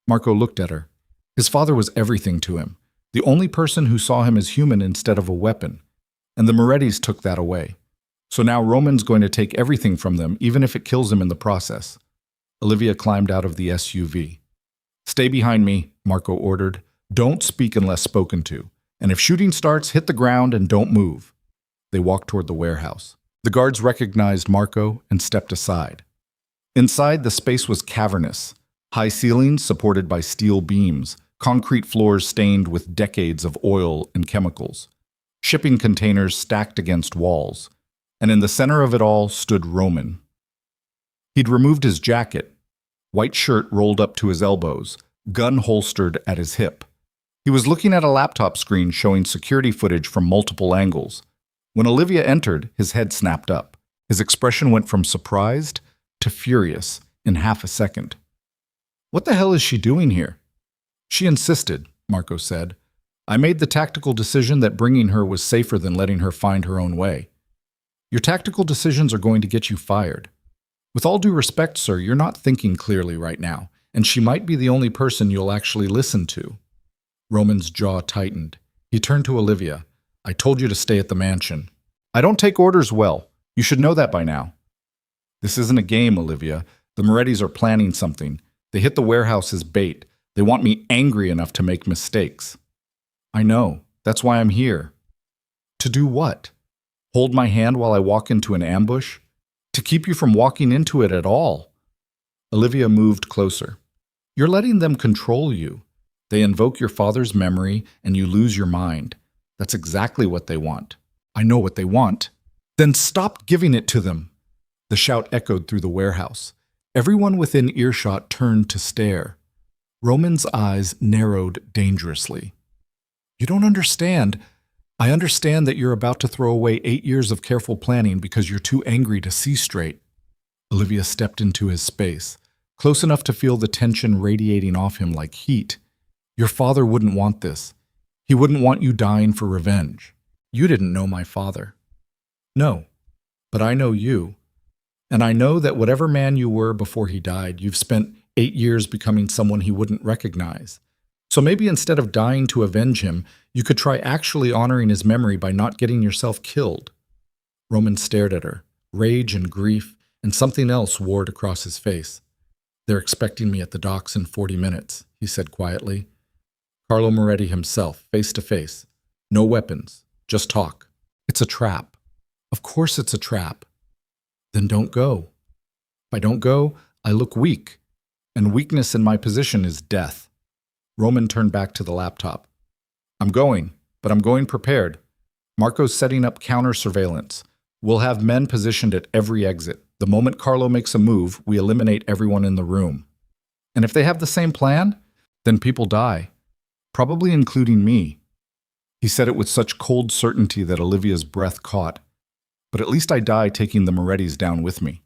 Marco looked at her. His father was everything to him, the only person who saw him as human instead of a weapon, and the Morettis took that away. So now Roman's going to take everything from them, even if it kills him in the process. Olivia climbed out of the SUV. "Stay behind me," Marco ordered. "Don't speak unless spoken to. And if shooting starts, hit the ground and don't move." They walked toward the warehouse. The guards recognized Marco and stepped aside. Inside, the space was cavernous. High ceilings supported by steel beams, concrete floors stained with decades of oil and chemicals, shipping containers stacked against walls. And in the center of it all stood Roman. He'd removed his jacket, white shirt rolled up to his elbows, gun holstered at his hip. He was looking at a laptop screen showing security footage from multiple angles. When Olivia entered, his head snapped up. His expression went from surprised to furious in half a second. "What the hell is she doing here?" "She insisted," Marco said. "I made the tactical decision that bringing her was safer than letting her find her own way." "Your tactical decisions are going to get you fired. With all due respect, sir, you're not thinking clearly right now, and she might be the only person you'll actually listen to." Roman's jaw tightened. He turned to Olivia. "I told you to stay at the mansion." "I don't take orders well. You should know that by now." "This isn't a game, Olivia. The Morettis are planning something. They hit the warehouse as bait. They want me angry enough to make mistakes." "I know. That's why I'm here." "To do what? Hold my hand while I walk into an ambush? To keep you from walking into it at all?" Olivia moved closer. "You're letting them control you. They invoke your father's memory and you lose your mind. That's exactly what they want." "I know what they want." "Then stop giving it to them." The shout echoed through the warehouse. Everyone within earshot turned to stare. Roman's eyes narrowed dangerously. "You don't understand. I understand that you're about to throw away 8 years of careful planning because you're too angry to see straight." Olivia stepped into his space, close enough to feel the tension radiating off him like heat. "Your father wouldn't want this. He wouldn't want you dying for revenge. You didn't know my father." No, but I know you. And I know that whatever man you were before he died, you've spent 8 years becoming someone he wouldn't recognize. So maybe instead of dying to avenge him, you could try actually honoring his memory by not getting yourself killed. Roman stared at her. Rage and grief and something else warred across his face. They're expecting me at the docks in 40 minutes, he said quietly. Carlo Moretti himself, face to face. No weapons, just talk. It's a trap. Of course it's a trap. Then don't go. If I don't go, I look weak. And weakness in my position is death. Roman turned back to the laptop. I'm going, but I'm going prepared. Marco's setting up counter surveillance. We'll have men positioned at every exit. The moment Carlo makes a move, we eliminate everyone in the room. And if they have the same plan, then people die. Probably including me. He said it with such cold certainty that Olivia's breath caught. But at least I die taking the Morettis down with me.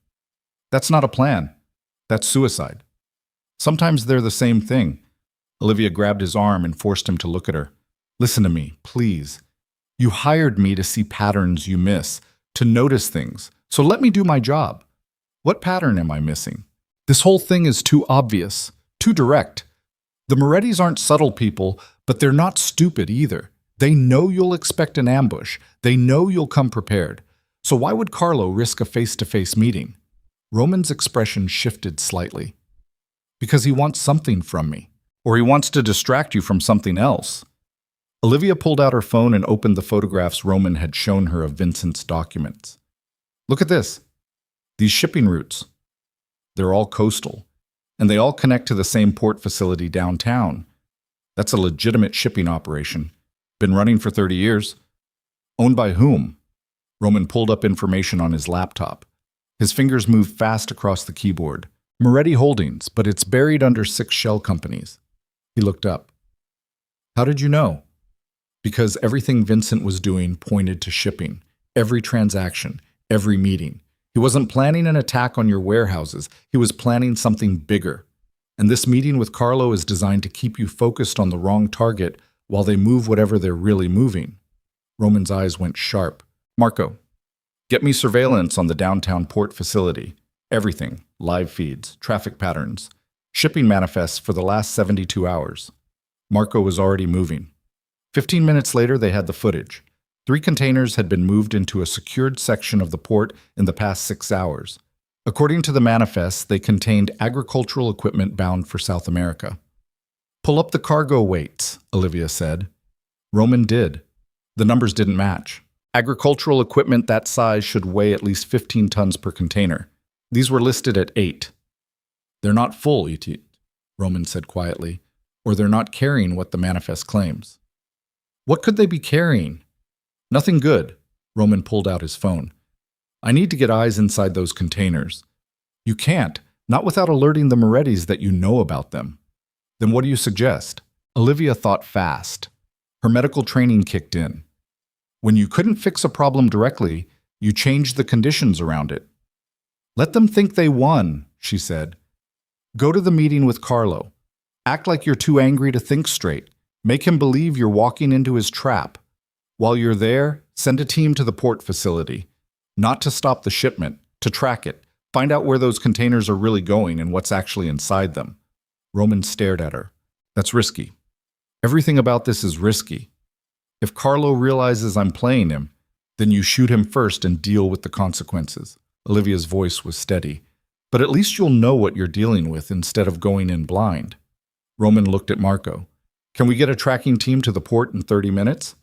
That's not a plan. That's suicide. Sometimes they're the same thing. Olivia grabbed his arm and forced him to look at her. Listen to me, please. You hired me to see patterns you miss, to notice things. So let me do my job. What pattern am I missing? This whole thing is too obvious, too direct. The Morettis aren't subtle people, but they're not stupid either. They know you'll expect an ambush. They know you'll come prepared. So why would Carlo risk a face-to-face meeting? Roman's expression shifted slightly. Because he wants something from me. Or he wants to distract you from something else. Olivia pulled out her phone and opened the photographs Roman had shown her of Vincent's documents. Look at this. These shipping routes. They're all coastal. And they all connect to the same port facility downtown. That's a legitimate shipping operation. Been running for 30 years. Owned by whom? Roman pulled up information on his laptop. His fingers moved fast across the keyboard. Moretti Holdings, but it's buried under 6 shell companies. He looked up. How did you know? Because everything Vincent was doing pointed to shipping. Every transaction, every meeting. He wasn't planning an attack on your warehouses. He was planning something bigger. And this meeting with Carlo is designed to keep you focused on the wrong target while they move whatever they're really moving. Roman's eyes went sharp. Marco, get me surveillance on the downtown port facility. Everything. Live feeds, traffic patterns, shipping manifests for the last 72 hours. Marco was already moving. 15 minutes later, they had the footage. 3 containers had been moved into a secured section of the port in the past 6 hours. According to the manifests, they contained agricultural equipment bound for South America. Pull up the cargo weights, Olivia said. Roman did. The numbers didn't match. Agricultural equipment that size should weigh at least 15 tons per container. These were listed at 8. They're not full, E.T., Roman said quietly, or they're not carrying what the manifest claims. What could they be carrying? Nothing good. Roman pulled out his phone. I need to get eyes inside those containers. You can't, not without alerting the Morettis that you know about them. Then what do you suggest? Olivia thought fast. Her medical training kicked in. When you couldn't fix a problem directly, you changed the conditions around it. Let them think they won, she said. Go to the meeting with Carlo. Act like you're too angry to think straight. Make him believe you're walking into his trap. While you're there, send a team to the port facility. Not to stop the shipment, to track it. Find out where those containers are really going and what's actually inside them. Roman stared at her. That's risky. Everything about this is risky. If Carlo realizes I'm playing him, then you shoot him first and deal with the consequences. Olivia's voice was steady. But at least you'll know what you're dealing with instead of going in blind. Roman looked at Marco. Can we get a tracking team to the port in 30 minutes?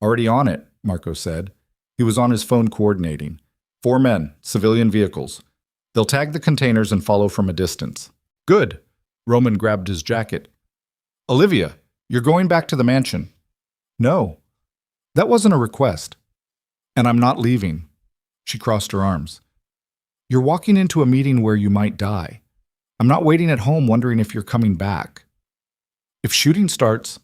Already on it, Marco said. He was on his phone coordinating. 4 men, civilian vehicles. They'll tag the containers and follow from a distance. Good. Roman grabbed his jacket. Olivia, you're going back to the mansion. No. That wasn't a request. And I'm not leaving. She crossed her arms. You're walking into a meeting where you might die. I'm not waiting at home wondering if you're coming back. If shooting starts,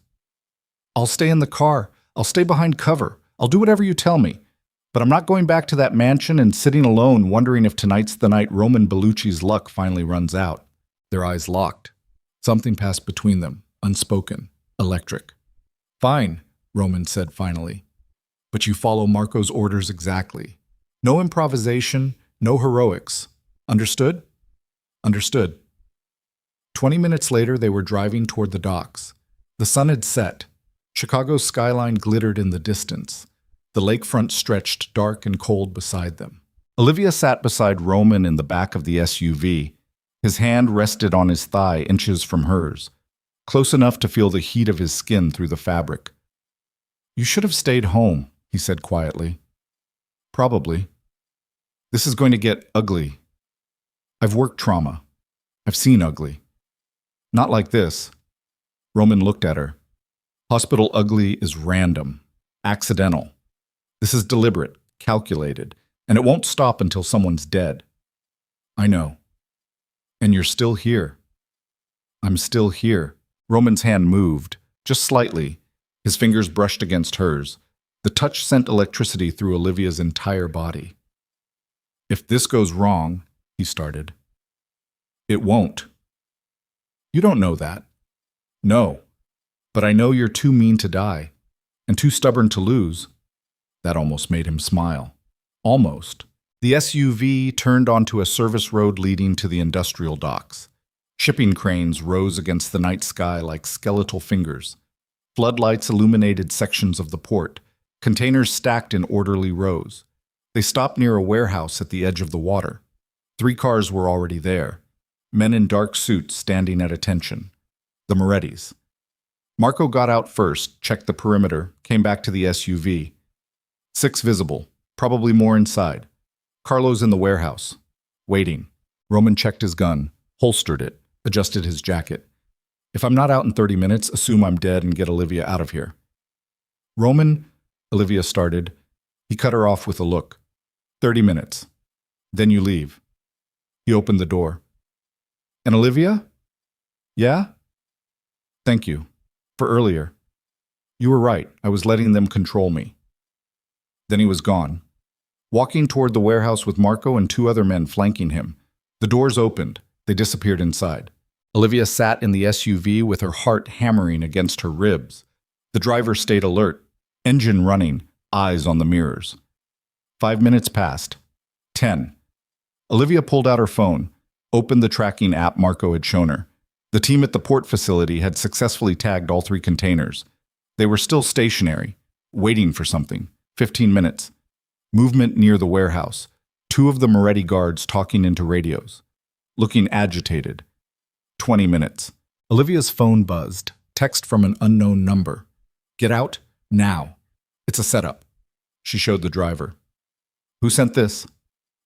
I'll stay in the car. I'll stay behind cover. I'll do whatever you tell me. But I'm not going back to that mansion and sitting alone wondering if tonight's the night Roman Bellucci's luck finally runs out. Their eyes locked. Something passed between them, unspoken, electric. Fine, Roman said finally. But you follow Marco's orders exactly. No improvisation, no heroics. Understood? Understood. 20 minutes later, they were driving toward the docks. The sun had set. Chicago's skyline glittered in the distance. The lakefront stretched dark and cold beside them. Olivia sat beside Roman in the back of the SUV. His hand rested on his thigh, inches from hers, close enough to feel the heat of his skin through the fabric. "You should have stayed home," he said quietly. "Probably. This is going to get ugly. I've worked trauma. I've seen ugly. Not like this." Roman looked at her. Hospital ugly is random, accidental. This is deliberate, calculated, and it won't stop until someone's dead. I know. And you're still here. I'm still here. Roman's hand moved, just slightly. His fingers brushed against hers. The touch sent electricity through Olivia's entire body. "If this goes wrong," he started. "It won't." "You don't know that." "No. But I know you're too mean to die, and too stubborn to lose." That almost made him smile. Almost. The SUV turned onto a service road leading to the industrial docks. Shipping cranes rose against the night sky like skeletal fingers. Floodlights illuminated sections of the port, containers stacked in orderly rows. They stopped near a warehouse at the edge of the water. 3 cars were already there, men in dark suits standing at attention. The Morettis. Marco got out first, checked the perimeter, came back to the SUV. 6 visible, probably more inside. Carlo's in the warehouse, waiting. Roman checked his gun, holstered it, adjusted his jacket. "If I'm not out in 30 minutes, assume I'm dead and get Olivia out of here." "Roman," Olivia started. He cut her off with a look. 30 minutes. Then you leave." He opened the door. "And Olivia?" "Yeah?" "Thank you. For earlier. You were right. I was letting them control me." Then he was gone. Walking toward the warehouse with Marco and 2 other men flanking him. The doors opened. They disappeared inside. Olivia sat in the SUV with her heart hammering against her ribs. The driver stayed alert, engine running, eyes on the mirrors. 5 minutes passed. 10. Olivia pulled out her phone, opened the tracking app Marco had shown her. The team at the port facility had successfully tagged all 3 containers. They were still stationary, waiting for something. 15 minutes. Movement near the warehouse. 2 of the Moretti guards talking into radios. Looking agitated. 20 minutes. Olivia's phone buzzed. Text from an unknown number. "Get out, now. It's a setup." She showed the driver. "Who sent this?"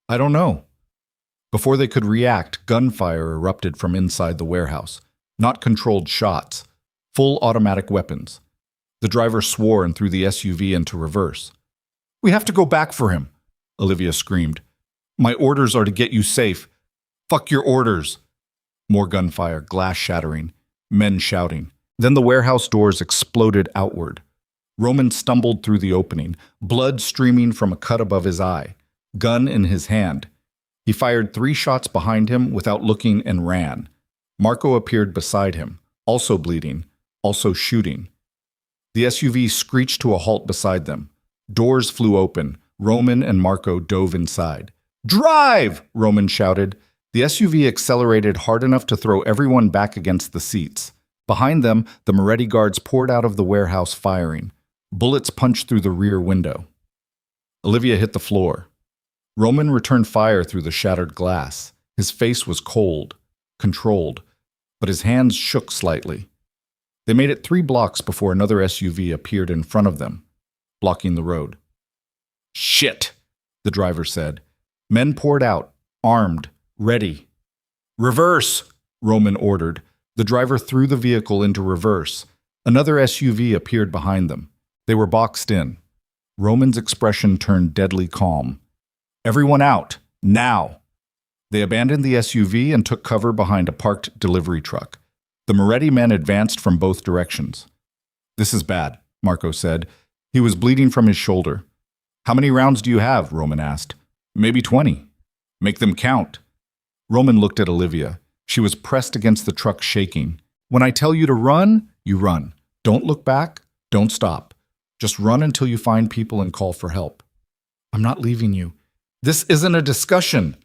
"I don't know." Before they could react, gunfire erupted from inside the warehouse. Not controlled shots. Full automatic weapons. The driver swore and threw the SUV into reverse. "We have to go back for him," Olivia screamed. "My orders are to get you safe. Fuck your orders." More gunfire, glass shattering, men shouting. Then the warehouse doors exploded outward. Roman stumbled through the opening, blood streaming from a cut above his eye, gun in his hand. He fired 3 shots behind him without looking and ran. Marco appeared beside him, also bleeding, also shooting. The SUV screeched to a halt beside them. Doors flew open. Roman and Marco dove inside. "Drive!" Roman shouted. The SUV accelerated hard enough to throw everyone back against the seats. Behind them, the Moretti guards poured out of the warehouse firing. Bullets punched through the rear window. Olivia hit the floor. Roman returned fire through the shattered glass. His face was cold, controlled, but his hands shook slightly. They made it 3 blocks before another SUV appeared in front of them, blocking the road. "Shit," the driver said. Men poured out, armed, ready. "Reverse," Roman ordered. The driver threw the vehicle into reverse. Another SUV appeared behind them. They were boxed in. Roman's expression turned deadly calm. "Everyone out, now." They abandoned the SUV and took cover behind a parked delivery truck. The Moretti men advanced from both directions. "This is bad," Marco said. He was bleeding from his shoulder. "How many rounds do you have?" Roman asked. "Maybe 20. "Make them count." Roman looked at Olivia. She was pressed against the truck, shaking. "When I tell you to run, you run. Don't look back. Don't stop. Just run until you find people and call for help." "I'm not leaving you." This isn't a discussion.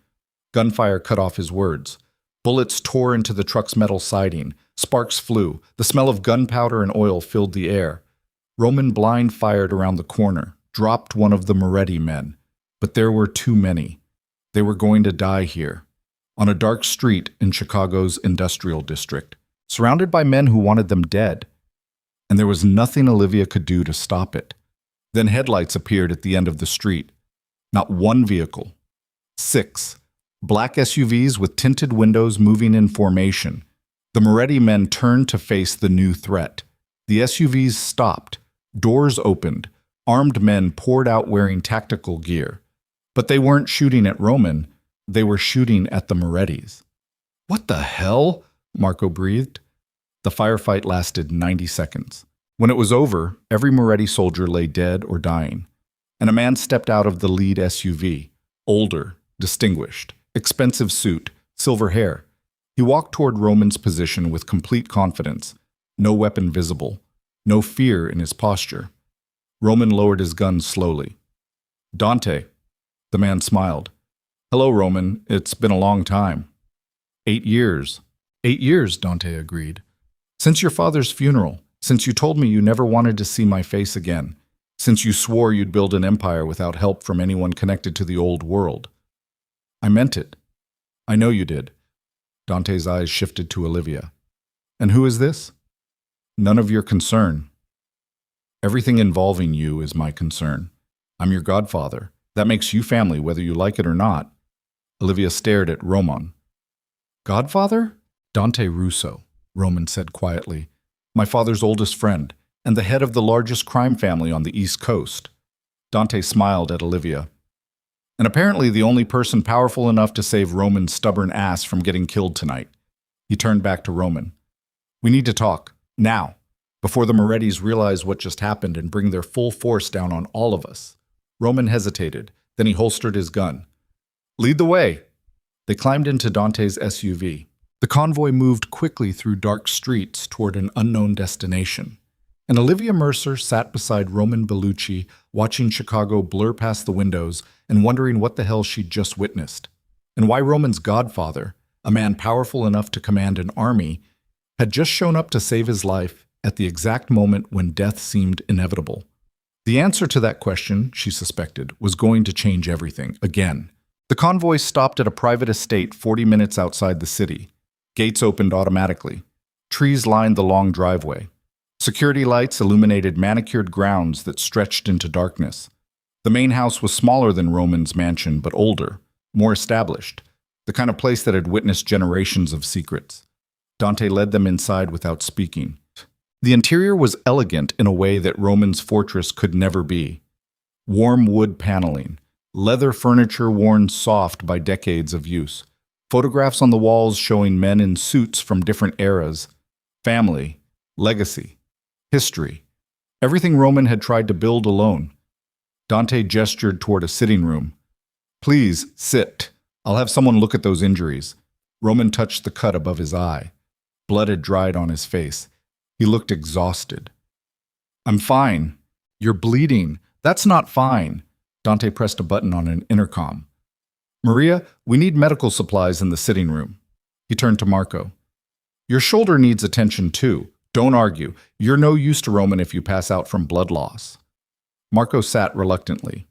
Gunfire cut off his words. Bullets tore into the truck's metal siding. Sparks flew. The smell of gunpowder and oil filled the air. Roman blind fired around the corner, dropped one of the Moretti men. But there were too many. They were going to die here, on a dark street in Chicago's industrial district, surrounded by men who wanted them dead. And there was nothing Olivia could do to stop it. Then headlights appeared at the end of the street. Not one vehicle. 6. Black SUVs with tinted windows moving in formation. The Moretti men turned to face the new threat. The SUVs stopped. Doors opened. Armed men poured out wearing tactical gear. But they weren't shooting at Roman. They were shooting at the Morettis. "What the hell?" Marco breathed. The firefight lasted 90 seconds. When it was over, every Moretti soldier lay dead or dying. And a man stepped out of the lead SUV. Older, distinguished, expensive suit, silver hair. He walked toward Roman's position with complete confidence. No weapon visible. No fear in his posture. Roman lowered his gun slowly. "Dante." The man smiled. "Hello, Roman. It's been a long time." 8 years. 8 years, Dante agreed. "Since your father's funeral, since you told me you never wanted to see my face again, since you swore you'd build an empire without help from anyone connected to the old world." "I meant it." "I know you did." Dante's eyes shifted to Olivia. "And who is this?" "None of your concern." "Everything involving you is my concern. I'm your godfather. That makes you family whether you like it or not." Olivia stared at Roman. "Godfather?" "Dante Russo," Roman said quietly. "My father's oldest friend, and the head of the largest crime family on the East Coast." Dante smiled at Olivia. "And apparently the only person powerful enough to save Roman's stubborn ass from getting killed tonight." He turned back to Roman. "We need to talk, now, before the Morettis realize what just happened and bring their full force down on all of us." Roman hesitated, then he holstered his gun. "Lead the way." They climbed into Dante's SUV. The convoy moved quickly through dark streets toward an unknown destination. And Olivia Mercer sat beside Roman Bellucci, watching Chicago blur past the windows and wondering what the hell she'd just witnessed. And why Roman's godfather, a man powerful enough to command an army, had just shown up to save his life at the exact moment when death seemed inevitable. The answer to that question, she suspected, was going to change everything, again. The convoy stopped at a private estate 40 minutes outside the city. Gates opened automatically. Trees lined the long driveway. Security lights illuminated manicured grounds that stretched into darkness. The main house was smaller than Roman's mansion, but older, more established, the kind of place that had witnessed generations of secrets. Dante led them inside without speaking. The interior was elegant in a way that Roman's fortress could never be. Warm wood paneling, leather furniture worn soft by decades of use, photographs on the walls showing men in suits from different eras, family, legacy, history, everything Roman had tried to build alone. Dante gestured toward a sitting room. "Please, sit. I'll have someone look at those injuries." Roman touched the cut above his eye. Blood had dried on his face. He looked exhausted. "I'm fine." "You're bleeding. That's not fine." Dante pressed a button on an intercom. "Maria, we need medical supplies in the sitting room." He turned to Marco. "Your shoulder needs attention too. Don't argue. You're no use to Roman if you pass out from blood loss." Marco sat reluctantly.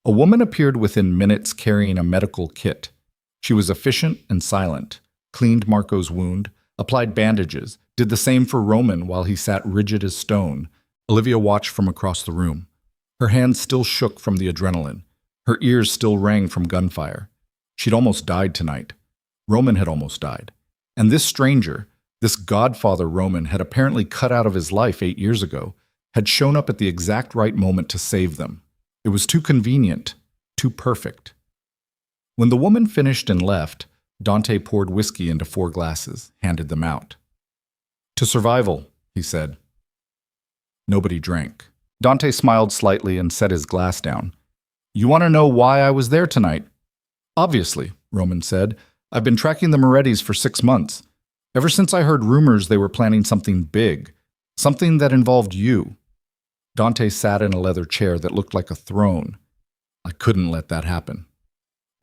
A woman appeared within minutes carrying a medical kit. She was efficient and silent, cleaned Marco's wound, applied bandages, did the same for Roman while he sat rigid as stone. Olivia watched from across the room. Her hands still shook from the adrenaline. Her ears still rang from gunfire. She'd almost died tonight. Roman had almost died. And this stranger, this godfather Roman, had apparently cut out of his life 8 years ago, had shown up at the exact right moment to save them. It was too convenient, too perfect. When the woman finished and left, Dante poured whiskey into 4 glasses, handed them out. "To survival," he said. Nobody drank. Dante smiled slightly and set his glass down. "You want to know why I was there tonight?" "Obviously," Roman said. "I've been tracking the Morettis for 6 months. Ever since I heard rumors they were planning something big, something that involved you." Dante sat in a leather chair that looked like a throne. "I couldn't let that happen."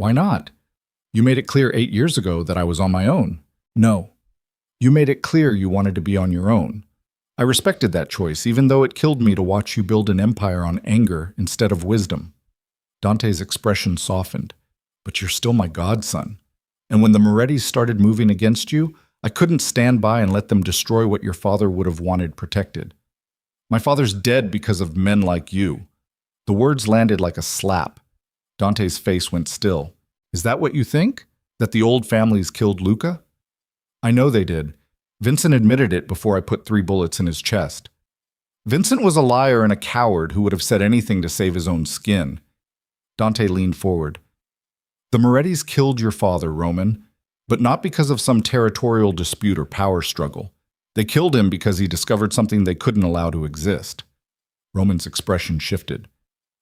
Why not? You made it clear 8 years ago that I was on my own. No. You made it clear you wanted to be on your own. I respected that choice, even though it killed me to watch you build an empire on anger instead of wisdom. Dante's expression softened. But you're still my godson. And when the Morettis started moving against you, I couldn't stand by and let them destroy what your father would have wanted protected. My father's dead because of men like you. The words landed like a slap. Dante's face went still. Is that what you think? That the old families killed Luca? I know they did. Vincent admitted it before I put 3 bullets in his chest. Vincent was a liar and a coward who would have said anything to save his own skin. Dante leaned forward. The Morettis killed your father, Roman, but not because of some territorial dispute or power struggle. They killed him because he discovered something they couldn't allow to exist. Roman's expression shifted.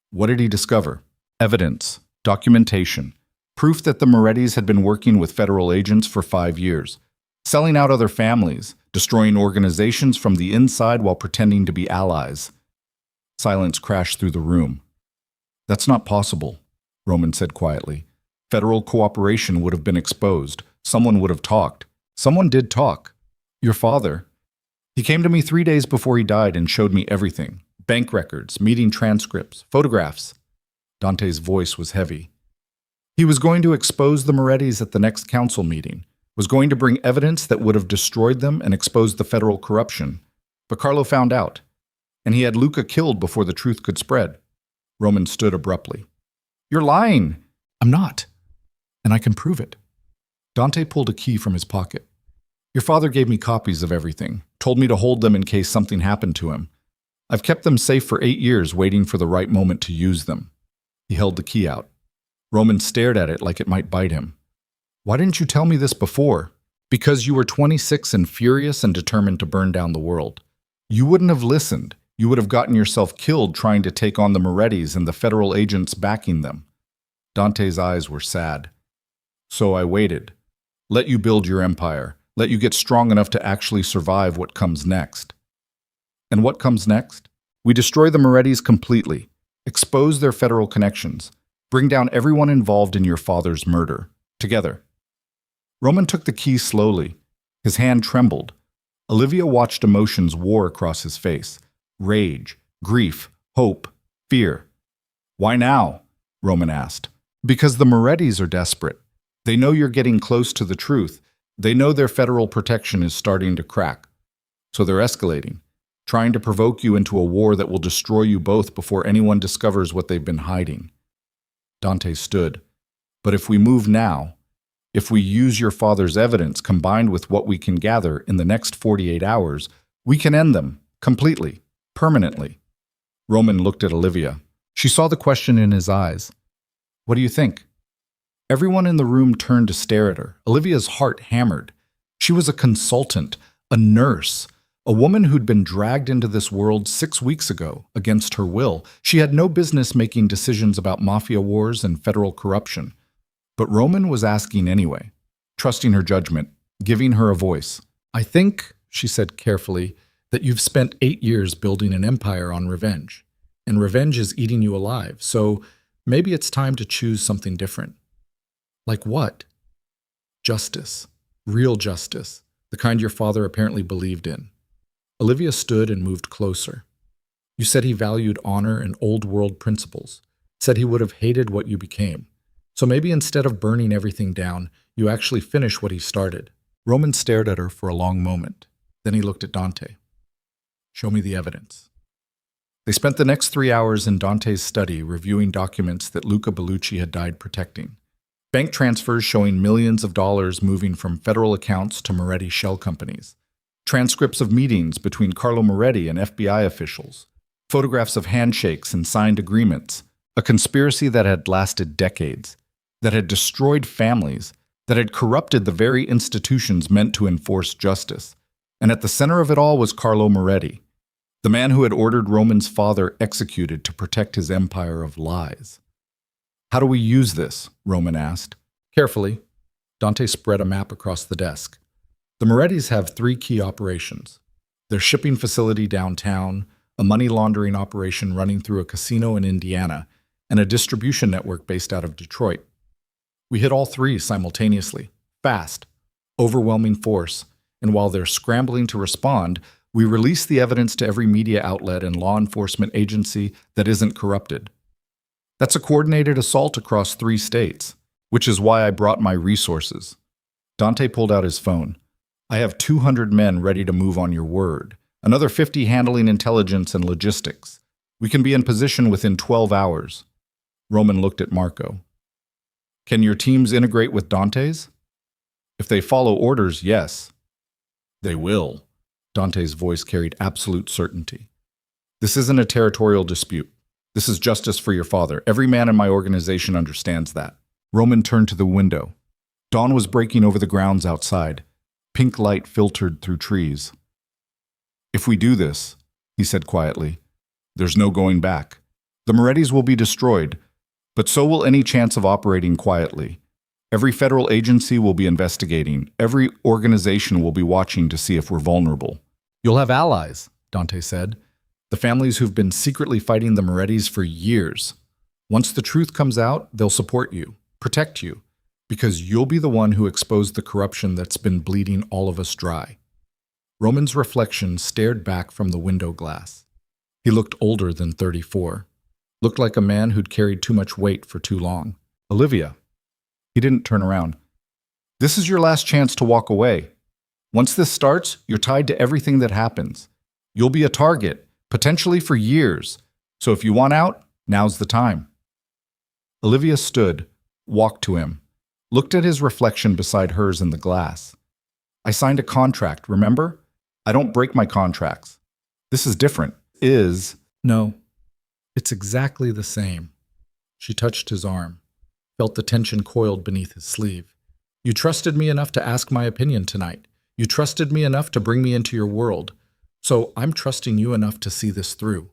What did he discover? Evidence, documentation, proof that the Morettis had been working with federal agents for 5 years, selling out other families, destroying organizations from the inside while pretending to be allies. Silence crashed through the room. That's not possible, Roman said quietly. Federal cooperation would have been exposed. Someone would have talked. Someone did talk. Your father. He came to me 3 days before he died and showed me everything. Bank records, meeting transcripts, photographs. Dante's voice was heavy. He was going to expose the Morettis at the next council meeting, was going to bring evidence that would have destroyed them and exposed the federal corruption. But Carlo found out, and he had Luca killed before the truth could spread. Roman stood abruptly. You're lying. I'm not. And I can prove it. Dante pulled a key from his pocket. Your father gave me copies of everything, told me to hold them in case something happened to him. I've kept them safe for 8 years, waiting for the right moment to use them. He held the key out. Roman stared at it like it might bite him. Why didn't you tell me this before? Because you were 26 and furious and determined to burn down the world. You wouldn't have listened. You would have gotten yourself killed trying to take on the Morettis and the federal agents backing them. Dante's eyes were sad. So I waited. Let you build your empire. Let you get strong enough to actually survive what comes next. And what comes next? We destroy the Morettis completely, expose their federal connections, bring down everyone involved in your father's murder, together. Roman took the key slowly. His hand trembled. Olivia watched emotions war across his face. Rage, grief, hope, fear. Why now? Roman asked. Because the Morettis are desperate. They know you're getting close to the truth. They know their federal protection is starting to crack. So they're escalating, trying to provoke you into a war that will destroy you both before anyone discovers what they've been hiding. Dante stood. But if we move now, if we use your father's evidence combined with what we can gather in the next 48 hours, we can end them, completely, permanently. Roman looked at Olivia. She saw the question in his eyes. What do you think? Everyone in the room turned to stare at her. Olivia's heart hammered. She was a consultant, a nurse, a woman who'd been dragged into this world 6 weeks ago, against her will. She had no business making decisions about mafia wars and federal corruption. But Roman was asking anyway, trusting her judgment, giving her a voice. I think, she said carefully, that you've spent 8 years building an empire on revenge. And revenge is eating you alive, so maybe it's time to choose something different. Like what? Justice. Real justice. The kind your father apparently believed in. Olivia stood and moved closer. You said he valued honor and old-world principles. Said he would have hated what you became. So maybe instead of burning everything down, you actually finish what he started. Roman stared at her for a long moment. Then he looked at Dante. Show me the evidence. They spent the next 3 hours in Dante's study reviewing documents that Luca Bellucci had died protecting. Bank transfers showing millions of dollars moving from federal accounts to Moretti shell companies. Transcripts of meetings between Carlo Moretti and FBI officials. Photographs of handshakes and signed agreements. A conspiracy that had lasted decades. That had destroyed families. That had corrupted the very institutions meant to enforce justice. And at the center of it all was Carlo Moretti, the man who had ordered Roman's father executed to protect his empire of lies. How do we use this? Roman asked. Carefully. Dante spread a map across the desk. The Morettis have 3 key operations. Their shipping facility downtown, a money laundering operation running through a casino in Indiana, and a distribution network based out of Detroit. We hit all three simultaneously, fast, overwhelming force, and while they're scrambling to respond, we release the evidence to every media outlet and law enforcement agency that isn't corrupted. That's a coordinated assault across 3 states, which is why I brought my resources. Dante pulled out his phone. I have 200 men ready to move on your word, another 50 handling intelligence and logistics. We can be in position within 12 hours. Roman looked at Marco. Can your teams integrate with Dante's? If they follow orders, yes. They will. Dante's voice carried absolute certainty. This isn't a territorial dispute. This is justice for your father. Every man in my organization understands that. Roman turned to the window. Dawn was breaking over the grounds outside. Pink light filtered through trees. If we do this, he said quietly, there's no going back. The Morettis will be destroyed, but so will any chance of operating quietly. Every federal agency will be investigating. Every organization will be watching to see if we're vulnerable. You'll have allies, Dante said. The families who've been secretly fighting the Morettis for years. Once the truth comes out, they'll support you, protect you, because you'll be the one who exposed the corruption that's been bleeding all of us dry. Roman's reflection stared back from the window glass. He looked older than 34. Looked like a man who'd carried too much weight for too long. Olivia. He didn't turn around. This is your last chance to walk away. Once this starts, you're tied to everything that happens. You'll be a target, potentially for years. So if you want out, now's the time. Olivia stood, walked to him, looked at his reflection beside hers in the glass. I signed a contract, remember? I don't break my contracts. This is different. No, it's exactly the same. She touched his arm, felt the tension coiled beneath his sleeve. You trusted me enough to ask my opinion tonight. You trusted me enough to bring me into your world. So I'm trusting you enough to see this through.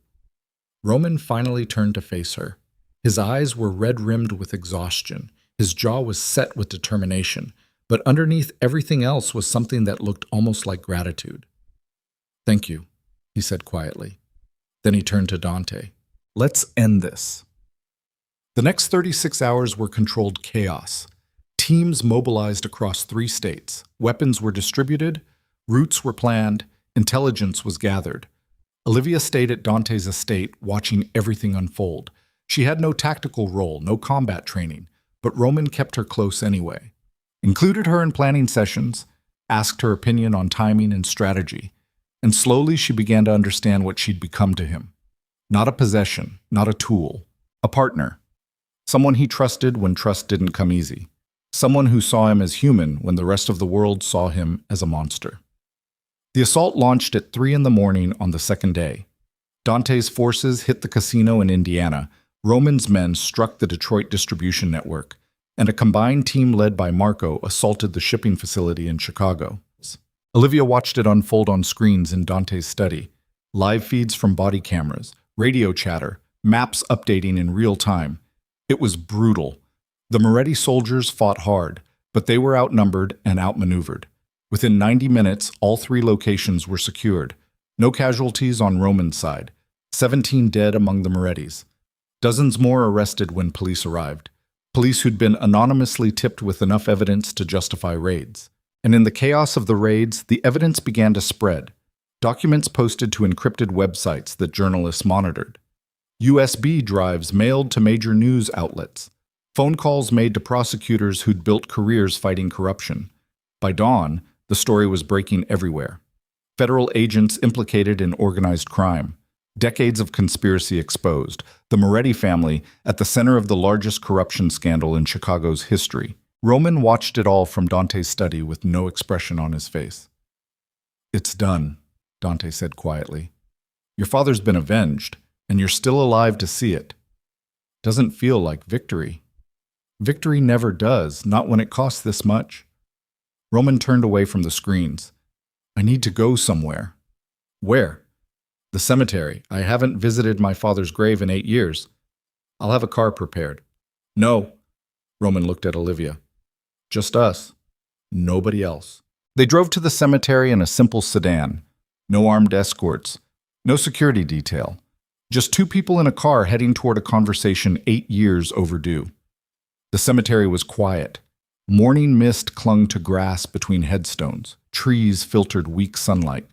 Roman finally turned to face her. His eyes were red-rimmed with exhaustion. His jaw was set with determination. But underneath everything else was something that looked almost like gratitude. Thank you, he said quietly. Then he turned to Dante. Let's end this. The next 36 hours were controlled chaos. Teams mobilized across 3 states. Weapons were distributed, routes were planned, intelligence was gathered. Olivia stayed at Dante's estate, watching everything unfold. She had no tactical role, no combat training, but Roman kept her close anyway. Included her in planning sessions, asked her opinion on timing and strategy, and slowly she began to understand what she'd become to him. Not a possession, not a tool, a partner. Someone he trusted when trust didn't come easy. Someone who saw him as human when the rest of the world saw him as a monster. The assault launched at 3 in the morning on the second day. Dante's forces hit the casino in Indiana. Roman's men struck the Detroit distribution network, and a combined team led by Marco assaulted the shipping facility in Chicago. Olivia watched it unfold on screens in Dante's study. Live feeds from body cameras, radio chatter, maps updating in real time. It was brutal. The Moretti soldiers fought hard, but they were outnumbered and outmaneuvered. Within 90 minutes, all 3 locations were secured. No casualties on Roman's side. 17 dead among the Morettis. Dozens more arrested when police arrived. Police who'd been anonymously tipped with enough evidence to justify raids. And in the chaos of the raids, the evidence began to spread. Documents posted to encrypted websites that journalists monitored. USB drives mailed to major news outlets. Phone calls made to prosecutors who'd built careers fighting corruption. By dawn, the story was breaking everywhere. Federal agents implicated in organized crime. Decades of conspiracy exposed. The Moretti family at the center of the largest corruption scandal in Chicago's history. Roman watched it all from Dante's study with no expression on his face. It's done, Dante said quietly. Your father's been avenged, and you're still alive to see it. Doesn't feel like victory. Victory never does, not when it costs this much. Roman turned away from the screens. I need to go somewhere. Where? The cemetery. I haven't visited my father's grave in 8 years. I'll have a car prepared. No. Roman looked at Olivia. Just us. Nobody else. They drove to the cemetery in a simple sedan. No armed escorts. No security detail. Just 2 people in a car heading toward a conversation 8 years overdue. The cemetery was quiet. Morning mist clung to grass between headstones. Trees filtered weak sunlight.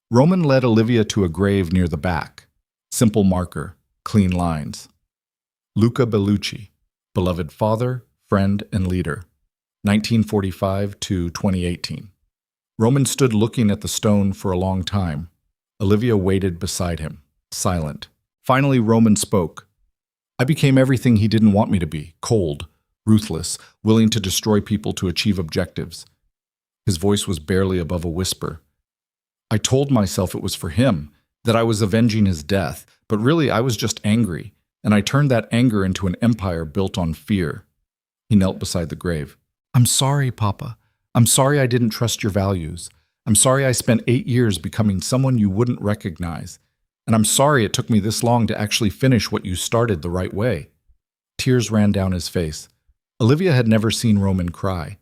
Roman led Olivia to a grave near the back. Simple marker, clean lines. Luca Bellucci, beloved father, friend, and leader. 1945 to 2018. Roman stood looking at the stone for a long time. Olivia waited beside him, silent. Finally, Roman spoke. I became everything he didn't want me to be, cold, ruthless, willing to destroy people to achieve objectives. His voice was barely above a whisper. I told myself it was for him, that I was avenging his death, but really I was just angry, and I turned that anger into an empire built on fear. He knelt beside the grave. I'm sorry, Papa. I'm sorry I didn't trust your values. I'm sorry I spent 8 years becoming someone you wouldn't recognize. And I'm sorry it took me this long to actually finish what you started the right way. Tears ran down his face. Olivia had never seen Roman cry,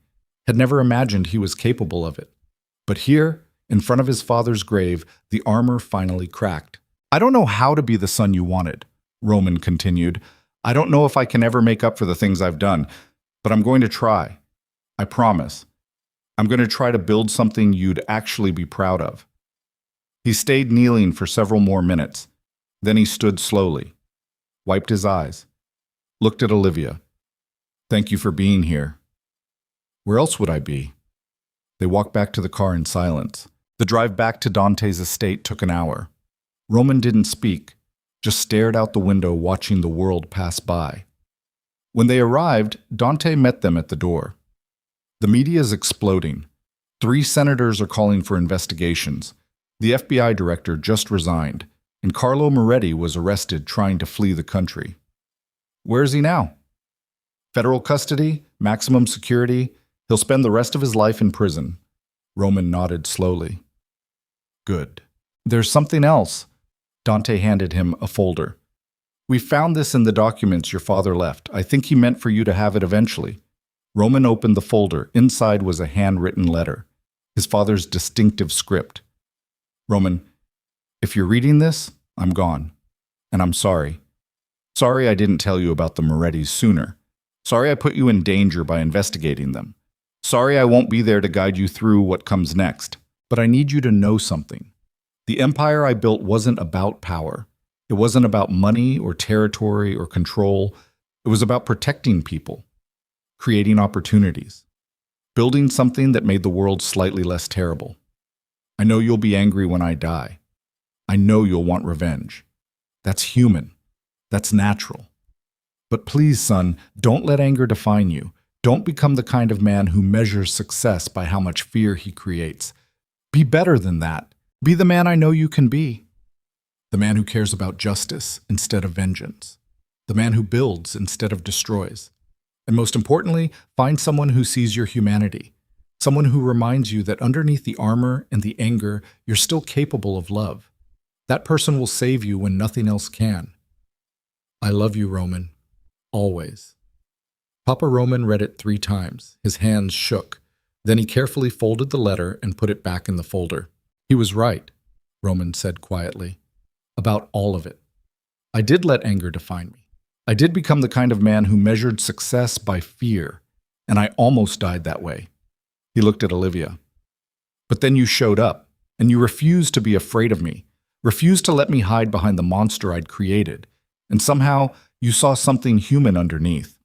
had never imagined he was capable of it. But here, in front of his father's grave, the armor finally cracked. I don't know how to be the son you wanted, Roman continued. I don't know if I can ever make up for the things I've done, but I'm going to try. I promise. I'm going to try to build something you'd actually be proud of. He stayed kneeling for several more minutes. Then he stood slowly, wiped his eyes, looked at Olivia. Thank you for being here. Where else would I be? They walked back to the car in silence. The drive back to Dante's estate took an hour. Roman didn't speak, just stared out the window watching the world pass by. When they arrived, Dante met them at the door. The media is exploding. 3 senators are calling for investigations. The FBI director just resigned, and Carlo Moretti was arrested trying to flee the country. Where is he now? Federal custody, maximum security. He'll spend the rest of his life in prison. Roman nodded slowly. Good. There's something else. Dante handed him a folder. We found this in the documents your father left. I think he meant for you to have it eventually. Roman opened the folder. Inside was a handwritten letter, his father's distinctive script. Roman, if you're reading this, I'm gone. And I'm sorry. Sorry I didn't tell you about the Morettis sooner. Sorry I put you in danger by investigating them. Sorry I won't be there to guide you through what comes next. But I need you to know something. The empire I built wasn't about power. It wasn't about money or territory or control. It was about protecting people, creating opportunities, building something that made the world slightly less terrible. I know you'll be angry when I die. I know you'll want revenge. That's human. That's natural. But please, son, don't let anger define you. Don't become the kind of man who measures success by how much fear he creates. Be better than that. Be the man I know you can be. The man who cares about justice instead of vengeance. The man who builds instead of destroys. And most importantly, find someone who sees your humanity. Someone who reminds you that underneath the armor and the anger, you're still capable of love. That person will save you when nothing else can. I love you, Roman. Always. Papa Roman read it 3 times. His hands shook. Then he carefully folded the letter and put it back in the folder. He was right, Roman said quietly. About all of it. I did let anger define me. I did become the kind of man who measured success by fear, and I almost died that way. He looked at Olivia. But then you showed up, and you refused to be afraid of me, refused to let me hide behind the monster I'd created, and somehow you saw something human underneath.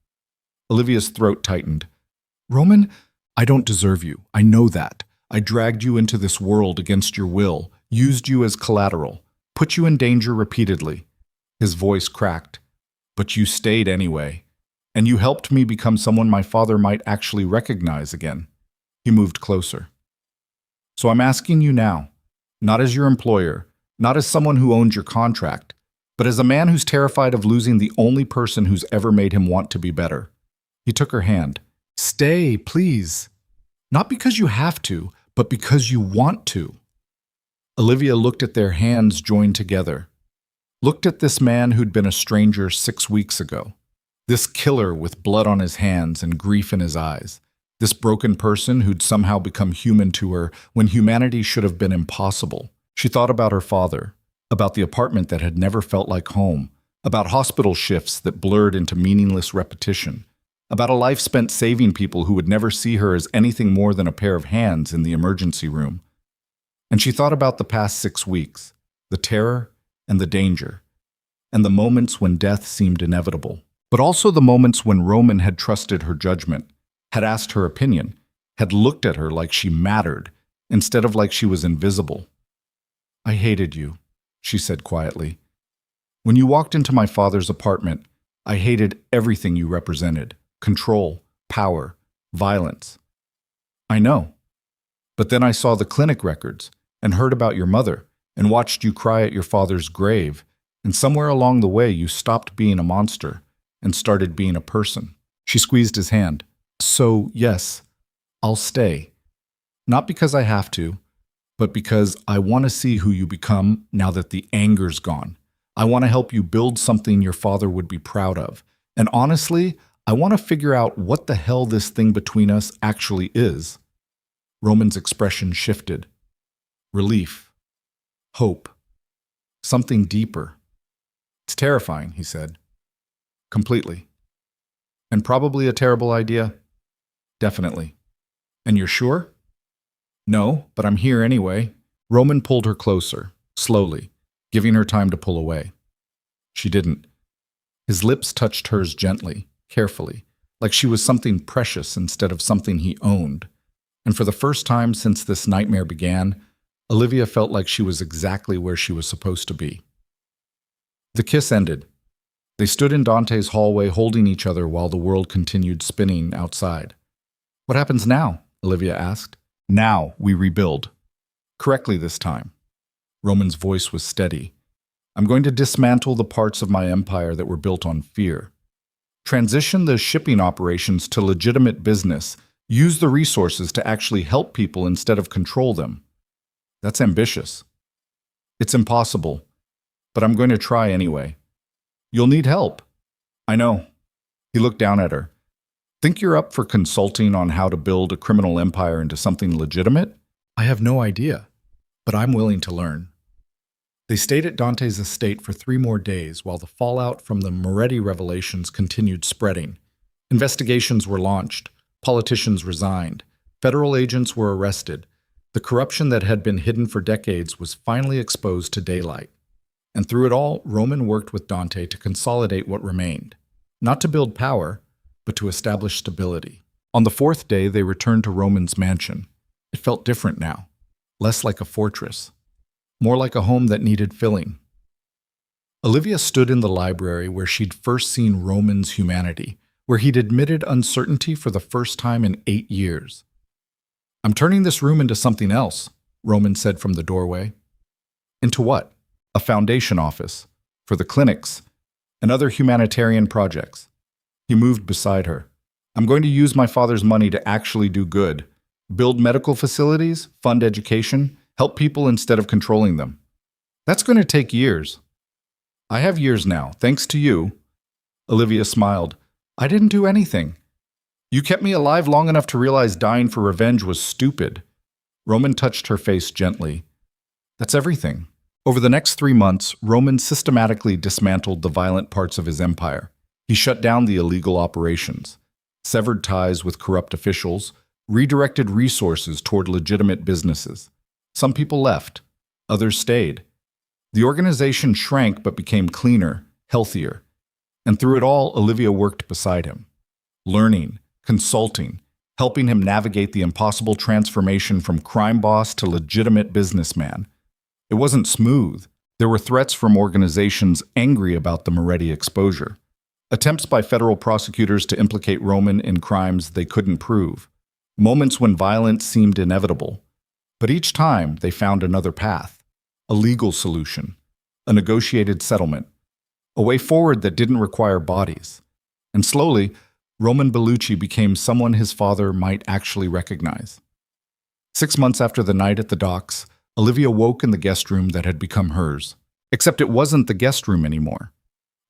Olivia's throat tightened. Roman, I don't deserve you. I know that. I dragged you into this world against your will, used you as collateral, put you in danger repeatedly. His voice cracked. But you stayed anyway, and you helped me become someone my father might actually recognize again. He moved closer. So I'm asking you now, not as your employer, not as someone who owns your contract, but as a man who's terrified of losing the only person who's ever made him want to be better. He took her hand. Stay, please. Not because you have to, but because you want to. Olivia looked at their hands joined together. Looked at this man who'd been a stranger 6 weeks ago. This killer with blood on his hands and grief in his eyes. This broken person who'd somehow become human to her when humanity should have been impossible. She thought about her father, about the apartment that had never felt like home, about hospital shifts that blurred into meaningless repetition, about a life spent saving people who would never see her as anything more than a pair of hands in the emergency room. And she thought about the past 6 weeks, the terror and the danger, and the moments when death seemed inevitable, but also the moments when Roman had trusted her judgment, had asked her opinion, had looked at her like she mattered, instead of like she was invisible. "I hated you," she said quietly. "When you walked into my father's apartment, I hated everything you represented: control, power, violence. I know. But then I saw the clinic records and heard about your mother and watched you cry at your father's grave, and somewhere along the way you stopped being a monster and started being a person." She squeezed his hand. "So, yes, I'll stay. Not because I have to, but because I want to see who you become now that the anger's gone. I want to help you build something your father would be proud of. And honestly, I want to figure out what the hell this thing between us actually is." Roman's expression shifted. Relief. Hope. Something deeper. "It's terrifying," he said. "Completely. And probably a terrible idea." "Definitely. And you're sure?" "No, but I'm here anyway." Roman pulled her closer, slowly, giving her time to pull away. She didn't. His lips touched hers gently, carefully, like she was something precious instead of something he owned. And for the first time since this nightmare began, Olivia felt like she was exactly where she was supposed to be. The kiss ended. They stood in Dante's hallway holding each other while the world continued spinning outside. "What happens now?" Olivia asked. "Now we rebuild. Correctly this time." Roman's voice was steady. "I'm going to dismantle the parts of my empire that were built on fear. Transition the shipping operations to legitimate business. Use the resources to actually help people instead of control them. That's ambitious. It's impossible, but I'm going to try anyway. You'll need help." "I know." He looked down at her. "Think you're up for consulting on how to build a criminal empire into something legitimate?" "I have no idea, but I'm willing to learn." They stayed at Dante's estate for 3 more days while the fallout from the Moretti revelations continued spreading. Investigations were launched, politicians resigned, federal agents were arrested. The corruption that had been hidden for decades was finally exposed to daylight. And through it all, Roman worked with Dante to consolidate what remained, not to build power, but to establish stability. On the 4th day, they returned to Roman's mansion. It felt different now, less like a fortress, more like a home that needed filling. Olivia stood in the library where she'd first seen Roman's humanity, where he'd admitted uncertainty for the first time in 8 years. "I'm turning this room into something else," Roman said from the doorway. "Into what?" "A foundation office, for the clinics, and other humanitarian projects." He moved beside her. "I'm going to use my father's money to actually do good. Build medical facilities, fund education, help people instead of controlling them. That's going to take years." "I have years now, thanks to you." Olivia smiled. "I didn't do anything. You kept me alive long enough to realize dying for revenge was stupid." Roman touched her face gently. "That's everything." Over the next 3 months, Roman systematically dismantled the violent parts of his empire. He shut down the illegal operations, severed ties with corrupt officials, redirected resources toward legitimate businesses. Some people left, others stayed. The organization shrank but became cleaner, healthier. And through it all, Olivia worked beside him, learning, consulting, helping him navigate the impossible transformation from crime boss to legitimate businessman. It wasn't smooth. There were threats from organizations angry about the Moretti exposure, attempts by federal prosecutors to implicate Roman in crimes they couldn't prove, moments when violence seemed inevitable. But each time, they found another path, a legal solution, a negotiated settlement, a way forward that didn't require bodies. And slowly, Roman Bellucci became someone his father might actually recognize. 6 months after the night at the docks, Olivia woke in the guest room that had become hers. Except it wasn't the guest room anymore.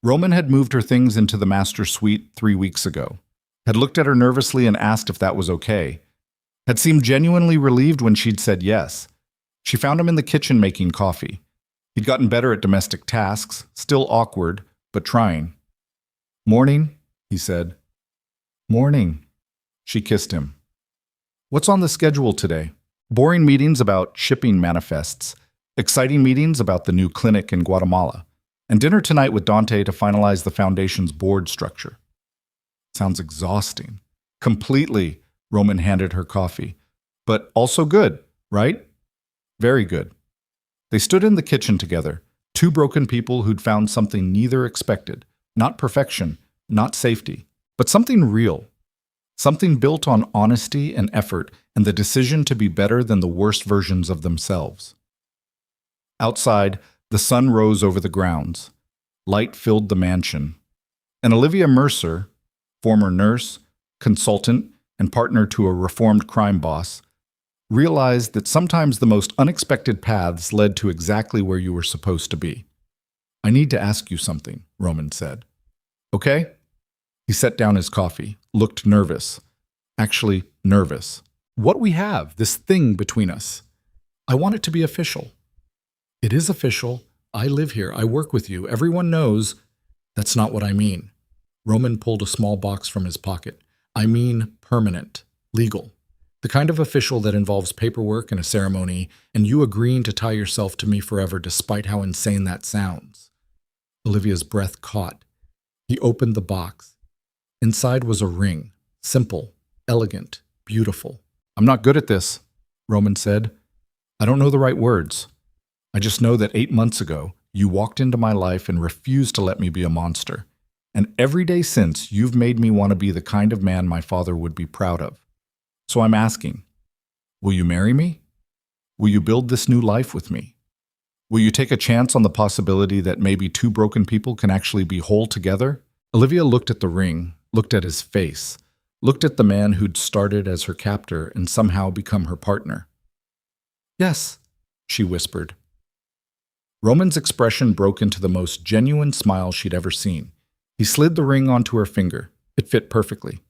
Roman had moved her things into the master suite 3 weeks ago, had looked at her nervously and asked if that was okay, had seemed genuinely relieved when she'd said yes. She found him in the kitchen making coffee. He'd gotten better at domestic tasks, still awkward, but trying. "Morning," he said. Morning. She kissed him. What's on the schedule today? Boring meetings about shipping manifests, exciting meetings about the new clinic in Guatemala, and dinner tonight with Dante to finalize the foundation's board structure. Sounds exhausting. Completely, Roman handed her coffee. But also good, right? Very good. They stood in the kitchen together, two broken people who'd found something neither expected. Not perfection, not safety, but something real. Something built on honesty and effort and the decision to be better than the worst versions of themselves. Outside, the sun rose over the grounds. Light filled the mansion. And Olivia Mercer, former nurse, consultant, and partner to a reformed crime boss, realized that sometimes the most unexpected paths led to exactly where you were supposed to be. I need to ask you something, Roman said. Okay? He set down his coffee, looked nervous. Actually, nervous. What we have, this thing between us. I want it to be official. It is official. I live here. I work with you. Everyone knows. That's not what I mean. Roman pulled a small box from his pocket. I mean permanent, legal. The kind of official that involves paperwork and a ceremony, and you agreeing to tie yourself to me forever despite how insane that sounds. Olivia's breath caught. He opened the box. Inside was a ring. Simple, elegant, beautiful. I'm not good at this, Roman said. I don't know the right words. I just know that 8 months ago, you walked into my life and refused to let me be a monster. And every day since, you've made me want to be the kind of man my father would be proud of. So I'm asking, will you marry me? Will you build this new life with me? Will you take a chance on the possibility that maybe two broken people can actually be whole together? Olivia looked at the ring, looked at his face, looked at the man who'd started as her captor and somehow become her partner. Yes, she whispered. Roman's expression broke into the most genuine smile she'd ever seen. He slid the ring onto her finger. It fit perfectly.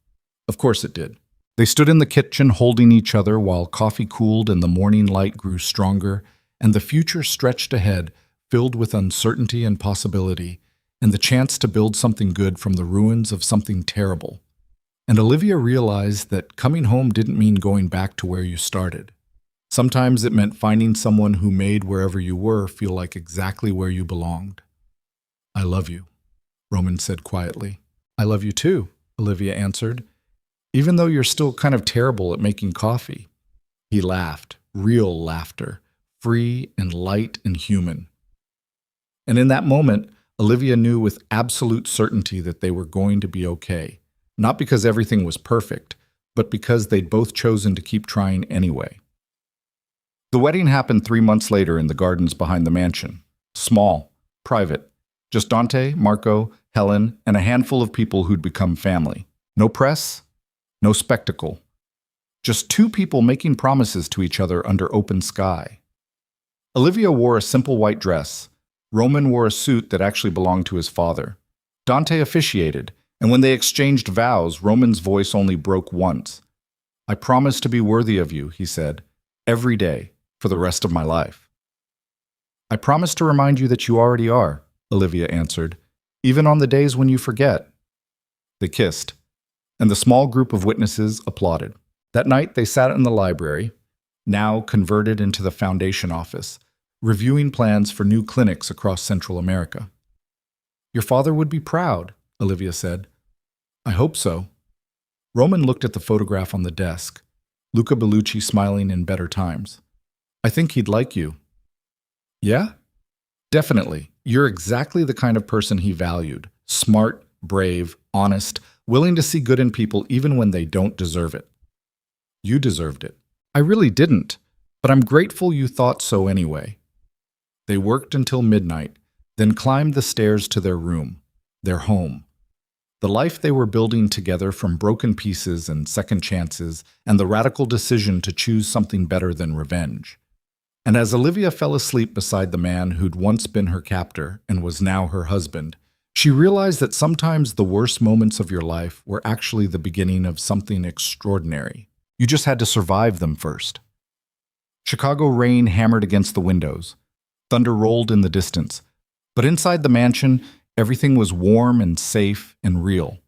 Of course it did. They stood in the kitchen holding each other while coffee cooled and the morning light grew stronger, and the future stretched ahead, filled with uncertainty and possibility, and the chance to build something good from the ruins of something terrible. And Olivia realized that coming home didn't mean going back to where you started. Sometimes it meant finding someone who made wherever you were feel like exactly where you belonged. I love you, Roman said quietly. I love you too, Olivia answered. Even though you're still kind of terrible at making coffee. He laughed, real laughter, free and light and human. And in that moment, Olivia knew with absolute certainty that they were going to be okay. Not because everything was perfect, but because they'd both chosen to keep trying anyway. The wedding happened 3 months later in the gardens behind the mansion. Small, private. Just Dante, Marco, Helen, and a handful of people who'd become family. No press, no spectacle. Just two people making promises to each other under open sky. Olivia wore a simple white dress. Roman wore a suit that actually belonged to his father. Dante officiated, and when they exchanged vows, Roman's voice only broke once. I promise to be worthy of you, he said, every day, for the rest of my life. I promise to remind you that you already are, Olivia answered, even on the days when you forget. They kissed, and the small group of witnesses applauded. That night they sat in the library, now converted into the foundation office, reviewing plans for new clinics across Central America. Your father would be proud, Olivia said. I hope so. Roman looked at the photograph on the desk, Luca Bellucci smiling in better times. I think he'd like you. Yeah? Definitely. You're exactly the kind of person he valued. Smart, brave, honest, willing to see good in people even when they don't deserve it. You deserved it. I really didn't, but I'm grateful you thought so anyway. They worked until midnight, then climbed the stairs to their room, their home. The life they were building together from broken pieces and second chances and the radical decision to choose something better than revenge. And as Olivia fell asleep beside the man who'd once been her captor and was now her husband, she realized that sometimes the worst moments of your life were actually the beginning of something extraordinary. You just had to survive them first. Chicago rain hammered against the windows. Thunder rolled in the distance. But inside the mansion, everything was warm and safe and real.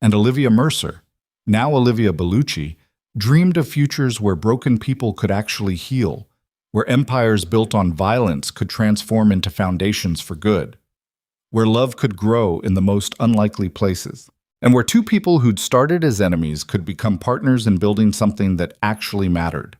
and Olivia Mercer, now Olivia Bellucci, dreamed of futures where broken people could actually heal, where empires built on violence could transform into foundations for good, where love could grow in the most unlikely places, and where two people who'd started as enemies could become partners in building something that actually mattered.